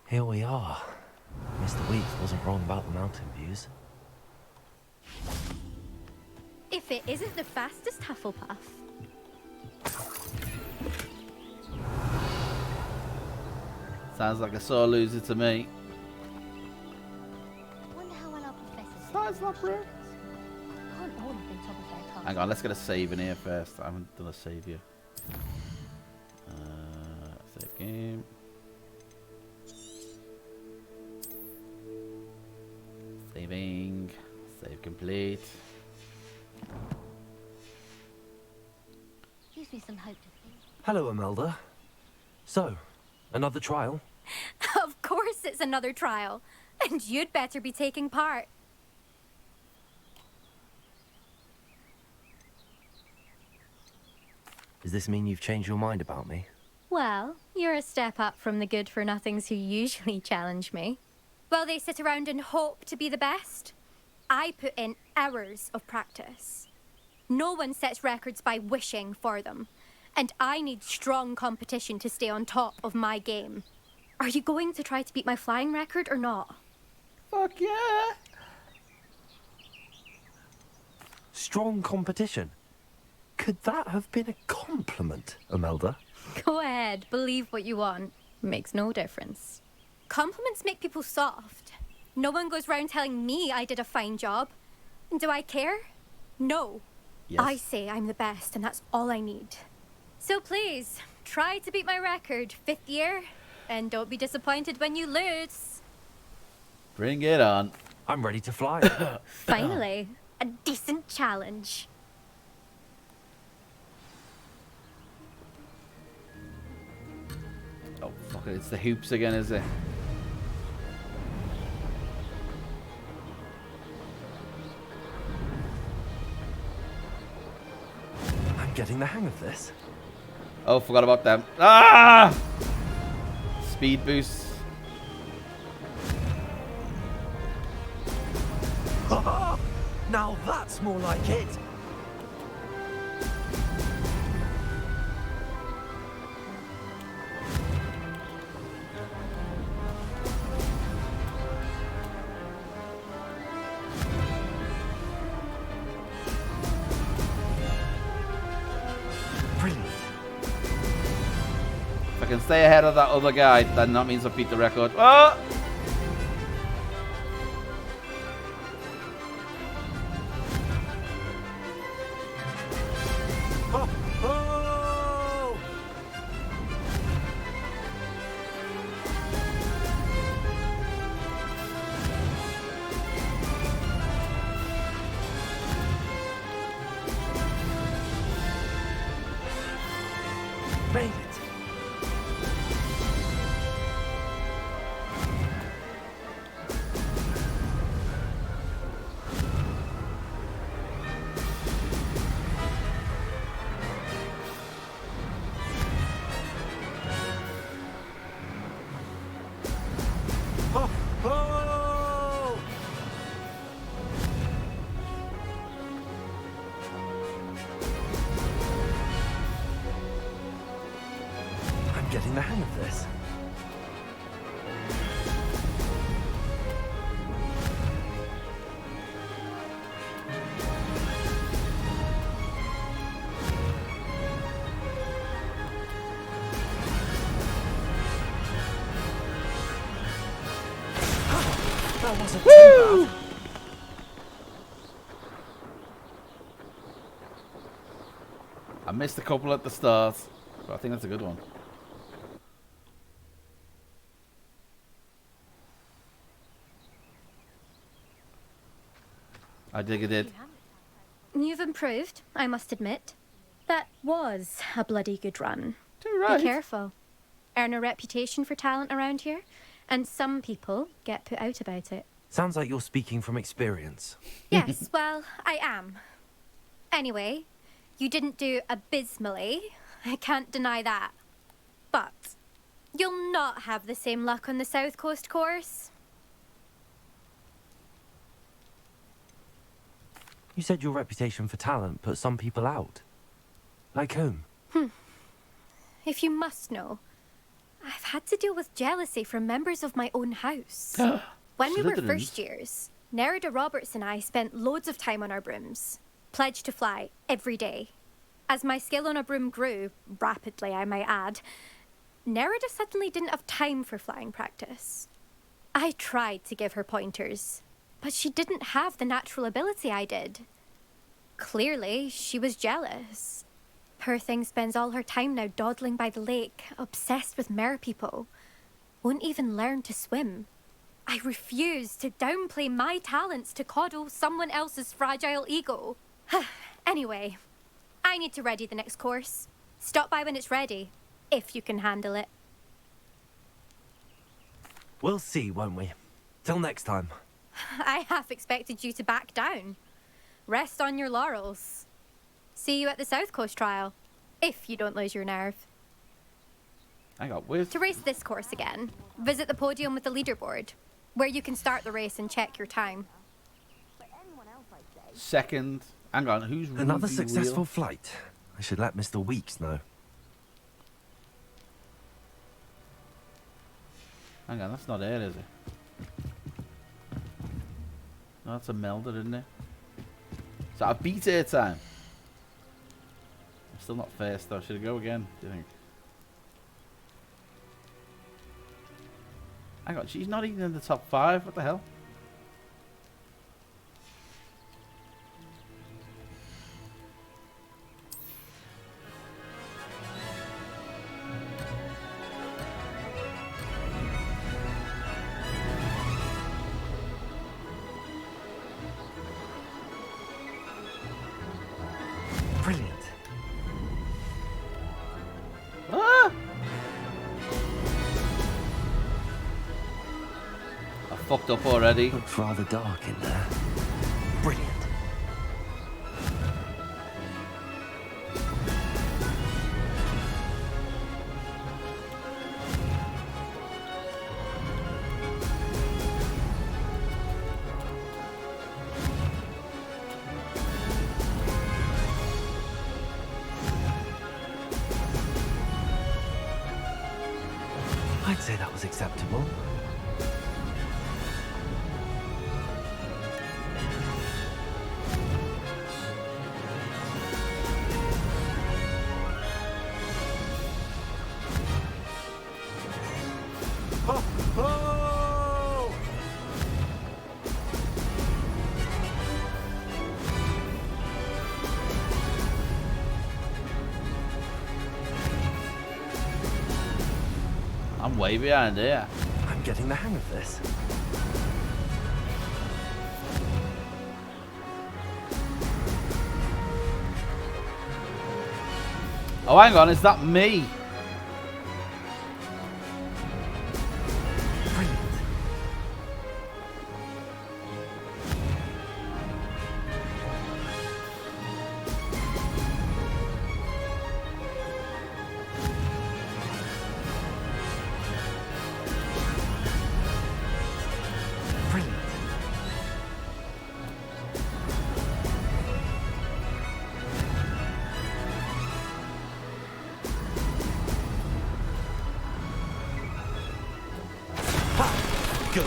Here we are. Mr. Weeks wasn't wrong about the mountain views. If it isn't the fastest Hufflepuff. Sounds like a sore loser to me. Wonder how well our professors. That's not bro. Can't all have been top of their class. Hang on, let's get a save in here first. I haven't done a save yet. Save game. Saving. Save complete. Gives me some hope to think. Hello, Imelda. So, another trial? Of course it's another trial. And you'd better be taking part. Does this mean you've changed your mind about me? Well, you're a step up from the good-for-nothings who usually challenge me. Well, they sit around and hope to be the best. I put in hours of practice. No one sets records by wishing for them. And I need strong competition to stay on top of my game. Are you going to try to beat my flying record or not? Fuck yeah! Strong competition? Could that have been a compliment, Imelda? Go ahead, believe what you want. Makes no difference. Compliments make people soft. No one goes round telling me I did a fine job. And do I care? No. Yes. I say I'm the best, and that's all I need. So please, try to beat my record, 5th year, and don't be disappointed when you lose. Bring it on. I'm ready to fly. Finally, a decent challenge. Oh, fuck it. It's the hoops again, is it? I'm getting the hang of this. Oh, forgot about them. Ah! Speed boost. Now that's more like it. Brilliant. If I can stay ahead of that other guy, then that means I beat the record. Oh! That wasn't too bad. I missed a couple at the start, but I think that's a good one. I dig it. You've improved, I must admit. That was a bloody good run. Right. Be careful. Earn a reputation for talent around here, and some people get put out about it. Sounds like you're speaking from experience. Yes, well, I am. Anyway, you didn't do abysmally. I can't deny that. But you'll not have the same luck on the South Coast course. You said your reputation for talent put some people out. Like whom? If you must know, I've had to deal with jealousy from members of my own house. When we were Slytherins. first years, Nerida Roberts and I spent loads of time on our brooms, pledged to fly every day. As my skill on a broom grew, rapidly I might add, Nerida suddenly didn't have time for flying practice. I tried to give her pointers, but she didn't have the natural ability I did. Clearly, she was jealous. Poor thing spends all her time now dawdling by the lake, obsessed with mer people. Won't even learn to swim. I refuse to downplay my talents to coddle someone else's fragile ego. Anyway, I need to ready the next course. Stop by when it's ready, if you can handle it. We'll see, won't we? Till next time. I half expected you to back down. Rest on your laurels. See you at the South Coast trial, if you don't lose your nerve. I got with. To race this course again, visit the podium with the leaderboard, where you can start the race and check your time. Second. Hang on, who's Another Ruby successful Wheel? flight. I should let Mr. Weeks know. Hang on, that's not it, is it? No, that's a melder, isn't it? So I beat her time. I'm still not first though. Should I go again? Do you think? Hang on, she's not even in the top 5. What the hell? Brilliant. Ah! I fucked up already. Looks rather dark in there. Brilliant. I'd say that was acceptable. Ho, ho! I'm way behind here. I'm getting the hang of this. Oh, hang on, is that me?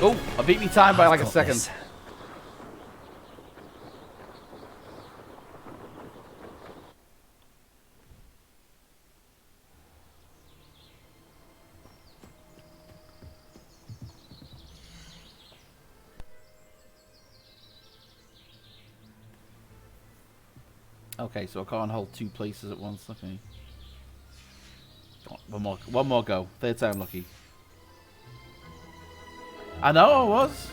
Oh, I beat me time by like a second. This. Okay, so I can't hold 2 places at once. Okay. One more go. 3rd time lucky. I know I was.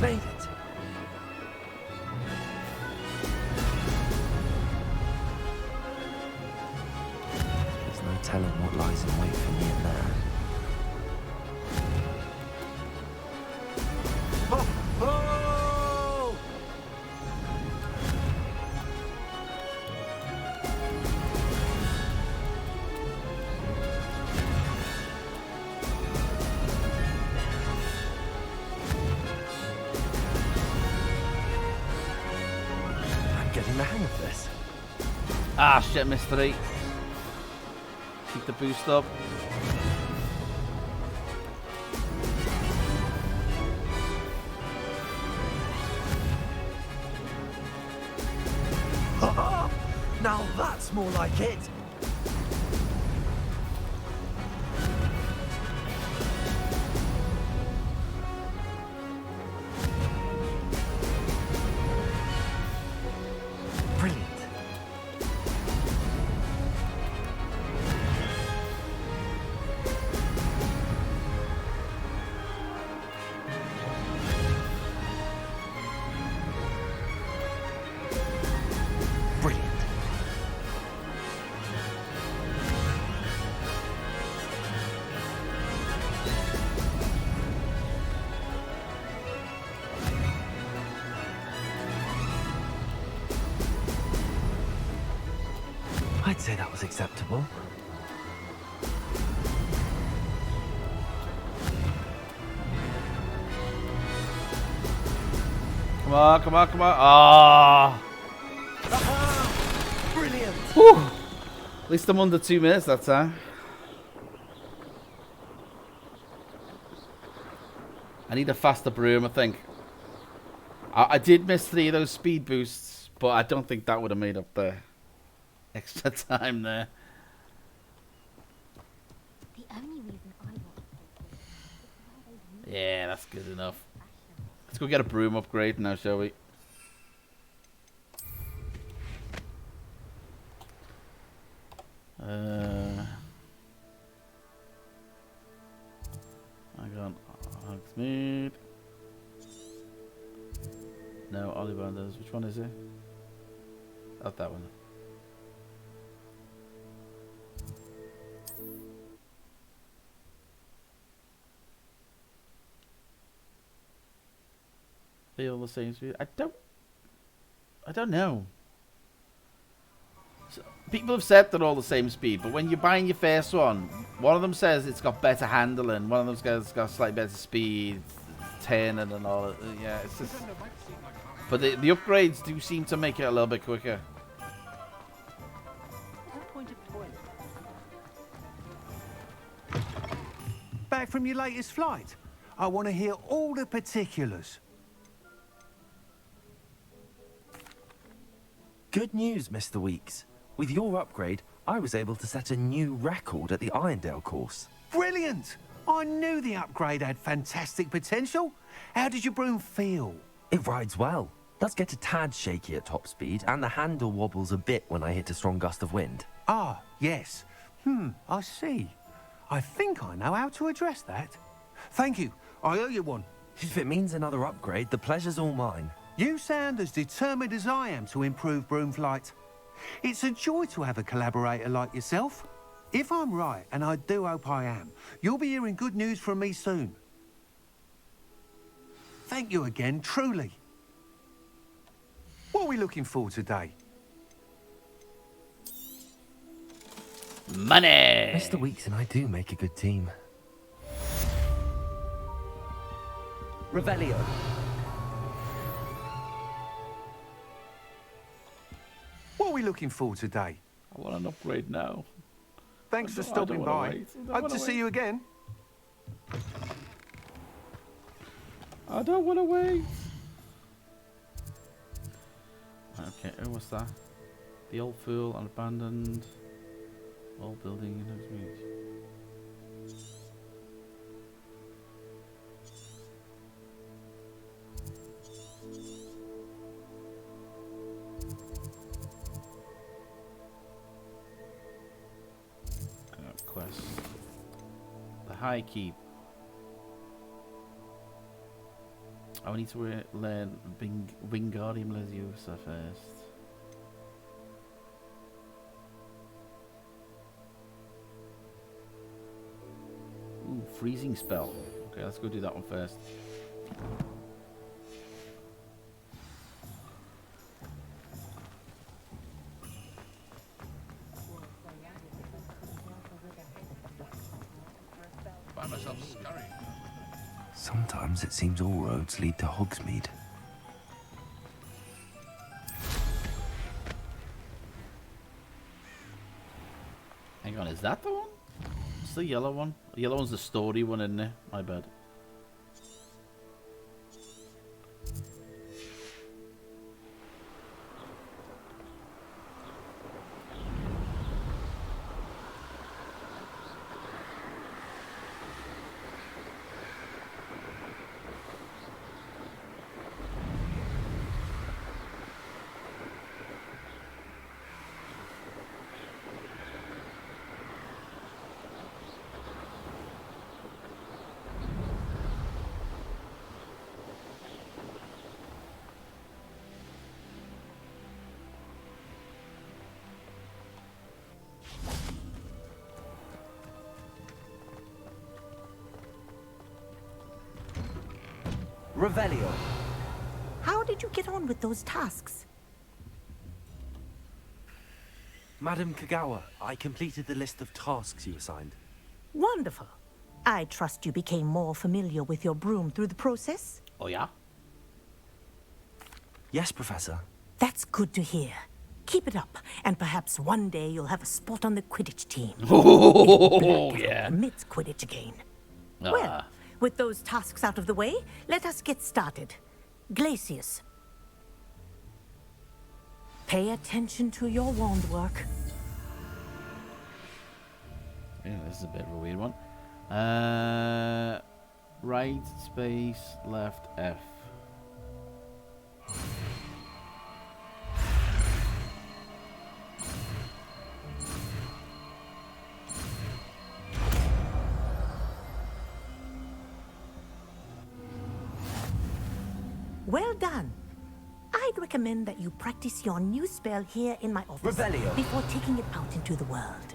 Made it. There's no telling what lies in wait for me in there. Ho, ho! I'm getting the hang of this. Ah, shit, missed 3. Keep the boost up. Now that's more like it. Brilliant. Brilliant. I'd say that was acceptable. Come on, come on, come on. Ah. Brilliant. Whew. At least I'm under 2 minutes that time. I need a faster broom, I think. I did miss 3 of those speed boosts, but I don't think that would have made up the extra time there. The only reason I want Yeah, that's good enough. Let's go get a broom upgrade now, shall we? I got Hogsmeade. No, Ollivanders. Which one is it? Oh, that one. They all the same speed? I don't know. So, people have said they're all the same speed, but when you're buying your first one of them says it's got better handling, one of them says it's got slightly better speed, turning and all. Yeah, it's just. But the upgrades do seem to make it a little bit quicker. Back from your latest flight? I want to hear all the particulars. Good news, Mr. Weeks. With your upgrade, I was able to set a new record at the Irondale course. Brilliant! I knew the upgrade had fantastic potential. How did your broom feel? It rides well. Does get a tad shaky at top speed, and the handle wobbles a bit when I hit a strong gust of wind. Ah, yes. I see. I think I know how to address that. Thank you. I owe you one. If it means another upgrade, the pleasure's all mine. You sound as determined as I am to improve broom flight. It's a joy to have a collaborator like yourself. If I'm right, and I do hope I am, you'll be hearing good news from me soon. Thank you again, truly. What are we looking for today? Money! Mr. Weeks and I do make a good team. Revelio. What are we looking for today? I want an upgrade now. Thanks for stopping by. Hope to see you again. I don't want to wait. Okay, what's that? The old fool, unabandoned. Old building in Hogsmeade. High Keep. I need to learn Wingardium Leviosa first. Ooh, freezing spell. Okay, let's go do that one first. Find myself scurrying. Sometimes it seems all roads lead to Hogsmeade. Hang on, is that the one? It's the yellow one. The yellow one's the story one, isn't it? My bad. Revelio. How did you get on with those tasks? Madam Kagawa, I completed the list of tasks you assigned. Wonderful. I trust you became more familiar with your broom through the process? Oh, yeah? Yes, Professor. That's good to hear. Keep it up, and perhaps one day you'll have a spot on the Quidditch team. Oh, yeah. Permits Quidditch again. Well, with those tasks out of the way, let us get started. Glacius. Pay attention to your wand work. Yeah, this is a bit of a weird one. Right space, left F. Well done. I'd recommend that you practice your new spell here in my office Revelio. before taking it out into the world.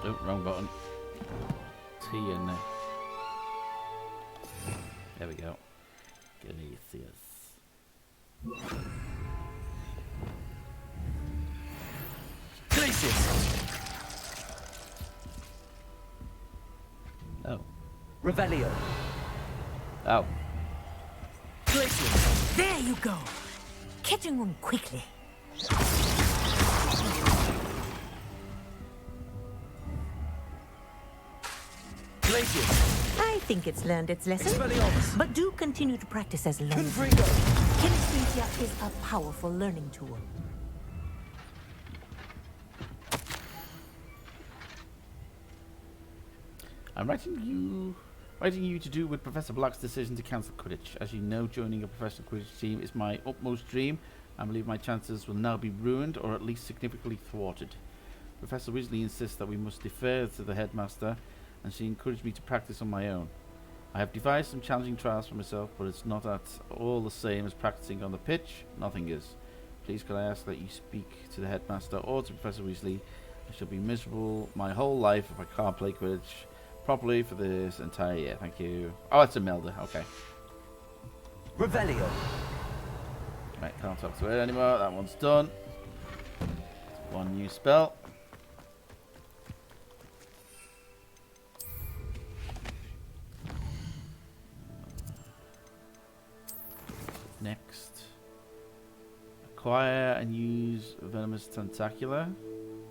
Oh, wrong button. T in there. There we go. Glacius. Glacius. Oh. Revelio. Oh. Glacius. There you go. Catching on quickly. Glacius. I think it's learned its lesson. Expelliarmus. But do continue to practice as learning. Confringo. Kinesthesia is a powerful learning tool. I'm writing you to do with Professor Black's decision to cancel Quidditch. As you know, joining a professional Quidditch team is my utmost dream. I believe my chances will now be ruined, or at least significantly thwarted. Professor Weasley insists that we must defer to the headmaster, and she encouraged me to practice on my own. I have devised some challenging trials for myself, but it's not at all the same as practicing on the pitch. Nothing is. Please could I ask that you speak to the headmaster or to Professor Weasley? I shall be miserable my whole life if I can't play Quidditch properly for this entire year. Thank you. Oh, it's Imelda. Okay. Revelio. Right, can't talk to it anymore. That one's done. One new spell. Next. Acquire and use Venomous Tentacular.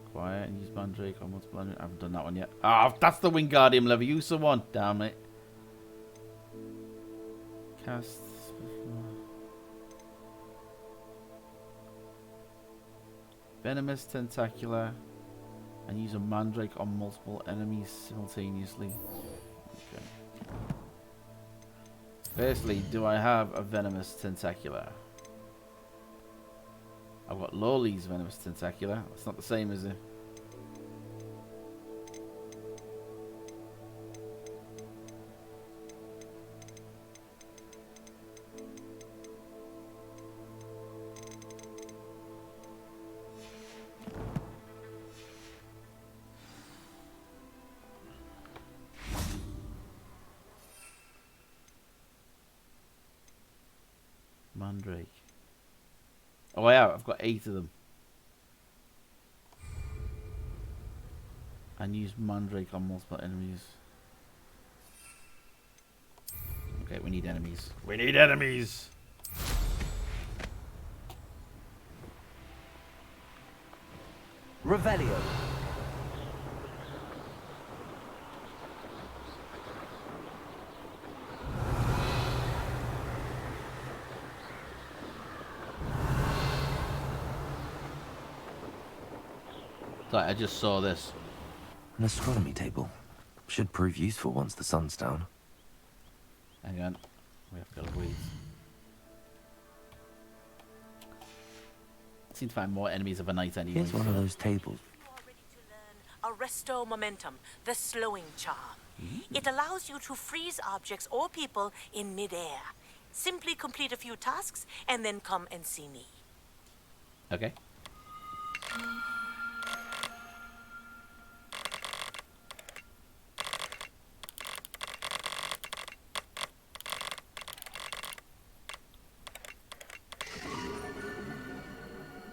Acquire and use Mandrake on multiple enemies. I haven't done that one yet. Ah, that's the Wingardium Leviosa one. Damn it. Cast. Venomous Tentacular and use a Mandrake on multiple enemies simultaneously. Okay. Firstly, do I have a Venomous Tentacular? I've got Lawley's Venomous Tentacular. That's not the same, is it? Mandrake. Oh, yeah, I've got 8 of them. And use Mandrake on multiple enemies. Okay, we need enemies. We need enemies! Revelio. Sorry, I just saw this. An astronomy table. Should prove useful once the sun's down. Hang on. We have to go wait. Seem to find more enemies of a night anyway. Here's one of those tables. Arresto momentum, the slowing charm. It allows you to freeze objects or people in midair. Simply complete a few tasks and then come and see me. Okay.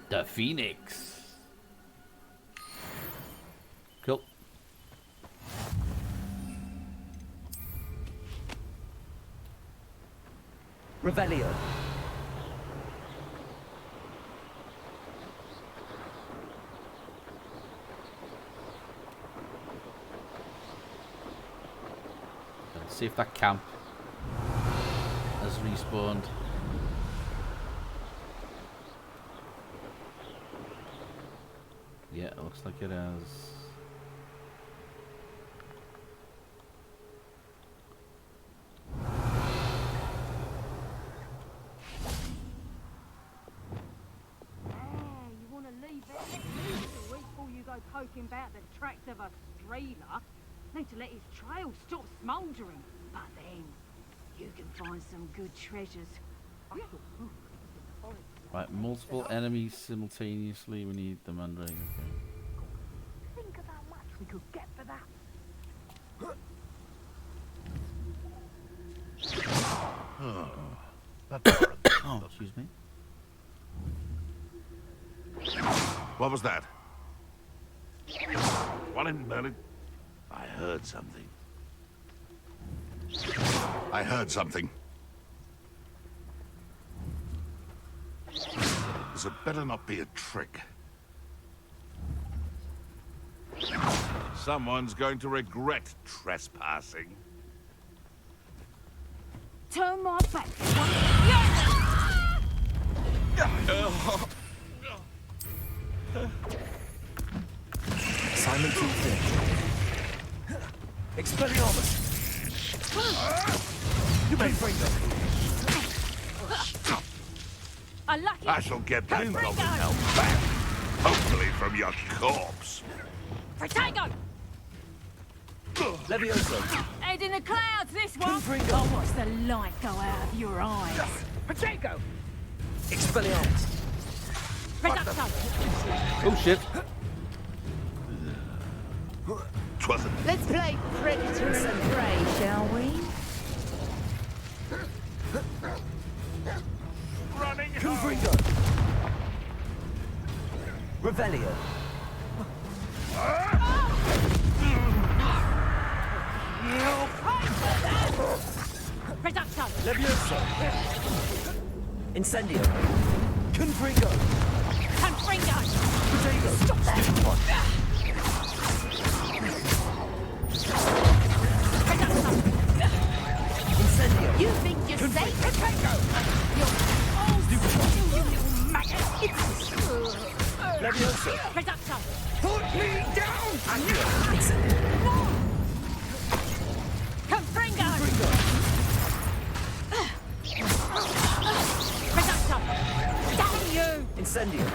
The Phoenix. Cool. Revelio. Let's see if that camp has respawned. Yeah, it looks like it has. You want to leave it a week before you go poking about the tracks of a streeler? Need to let his trail stop smouldering. But then, you can find some good treasures. Right, multiple enemies simultaneously. We need the Mandrake. Okay. Think of how much we could get for that. Oh, excuse me. What was that? What in Merlin? I heard something. I heard something. This had better not be a trick. Someone's going to regret trespassing. Turn my back. Simon too thin. Expelliarmus. You may bring them. Unlucky. I shall get Bloomgold's help back. Hopefully from your corpse. Protego! Levioso. Head in the clouds, this one. Confringo. I'll watch the light go out of your eyes. Protego. Expelliarmus. Reducto. Oh shit. Twasn't. Let's play predator and prey, shall we? Running Confringo. Revelio. Reducto. Levioso. Incendio. Confringo. Confringo. Protego. Stop that. Reducto. Incendio. You think you're safe? Protego. You're you little maggot. Levioso. Reducto. Put me down! Accio. Incendio. Confringo. Confringo. Reducto. Damn you. Incendio.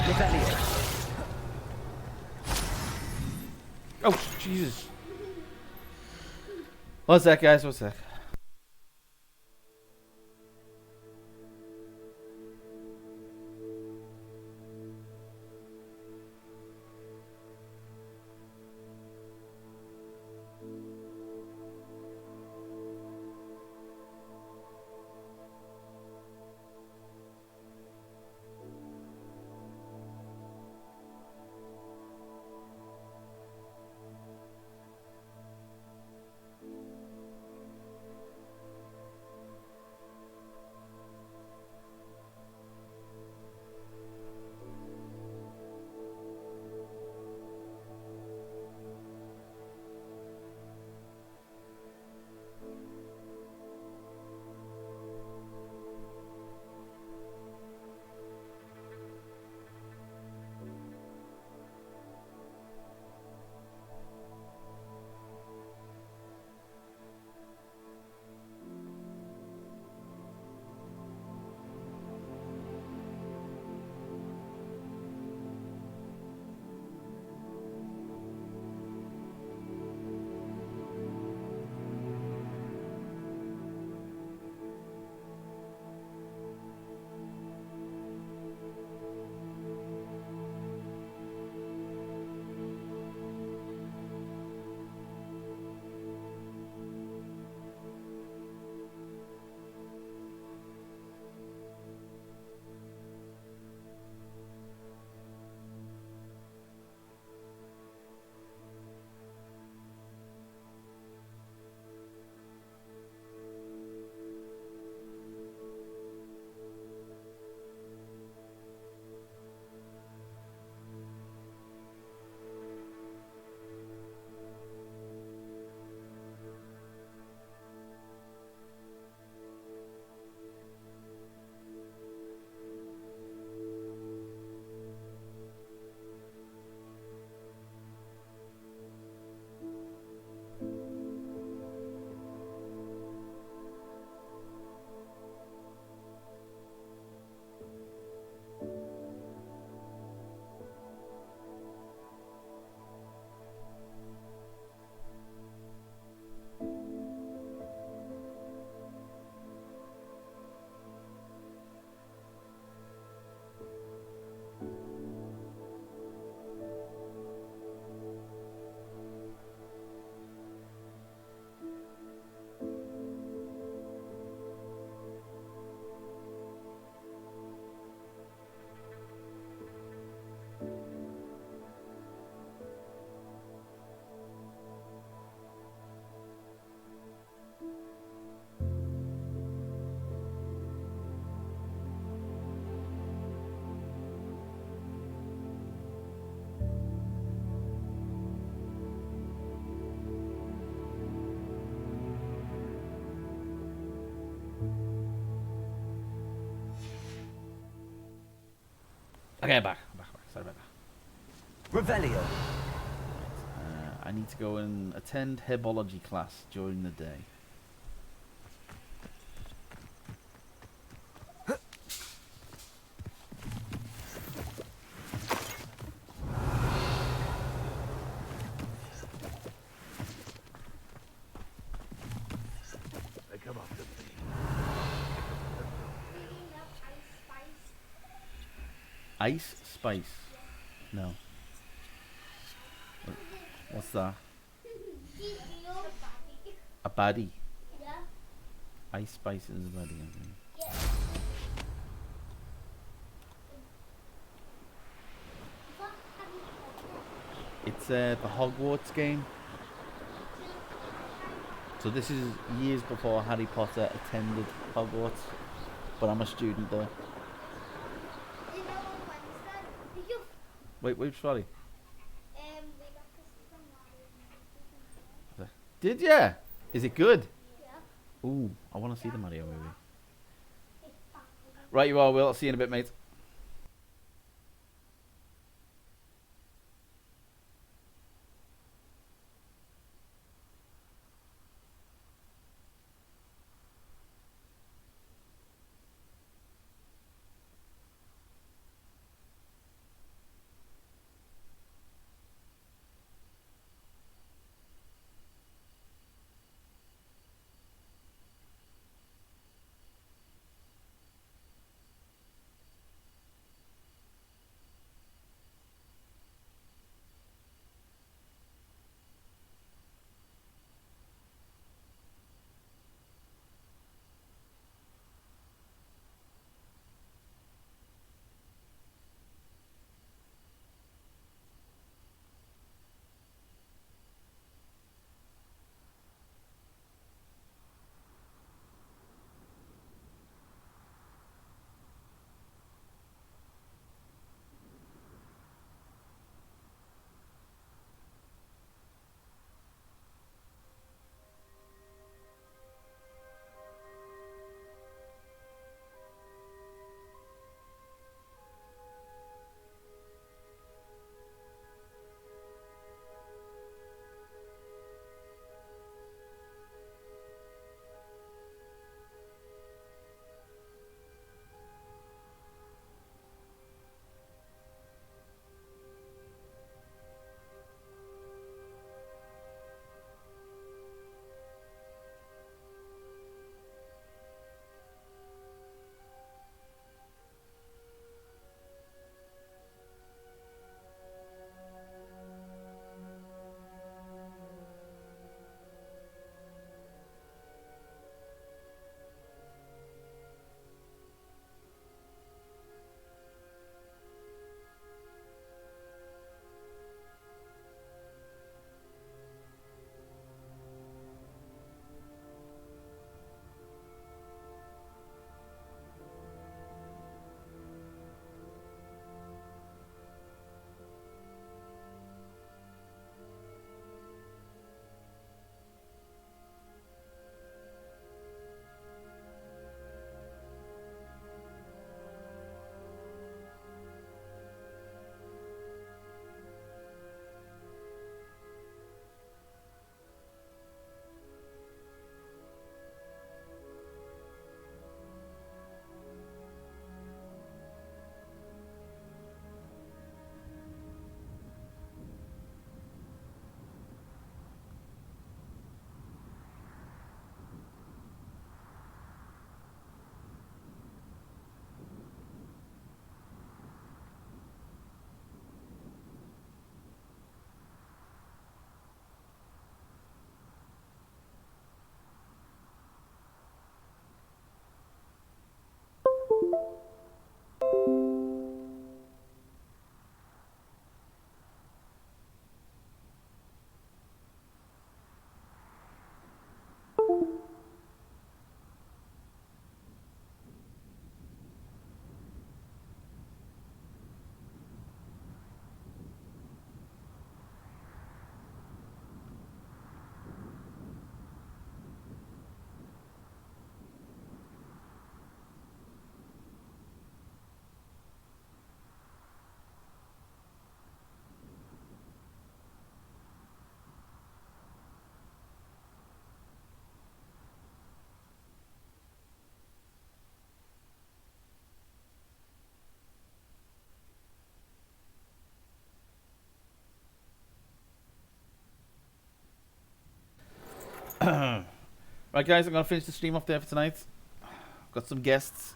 Revelio. Oh, Jesus. One sec, guys. One sec. Okay, back. Sorry about that. Revelio. I need to go and attend herbology class during the day. They come up to me. Ice spice? No. What's that? A baddie? Yeah. Ice spice is a baddie, I think. Yeah. It's the Hogwarts game. So this is years before Harry Potter attended Hogwarts, but I'm a student there. Wait, sorry. Did ya? Is it good? Yeah. Ooh, I want to see the Mario movie. Right, you are, Will. I'll see you in a bit, mate. Right, guys, I'm going to finish the stream off there for tonight. I've got some guests.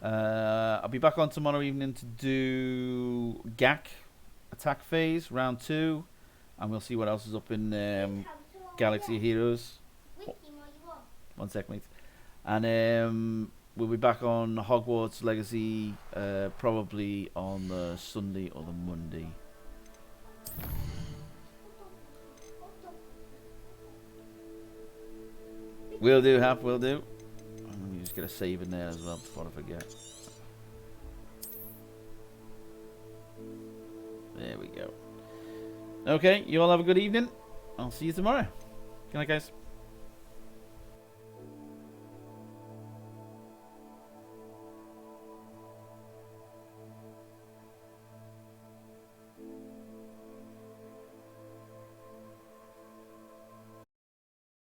I'll be back on tomorrow evening to do GAC attack phase, round 2. And we'll see what else is up in Galaxy of Heroes. Oh, 1 sec, mate. And we'll be back on Hogwarts Legacy probably on the Sunday or the Monday. Will do, Hap, will do. Let me just get a save in there as well before I forget. There we go. Okay, you all have a good evening. I'll see you tomorrow. Good night, guys.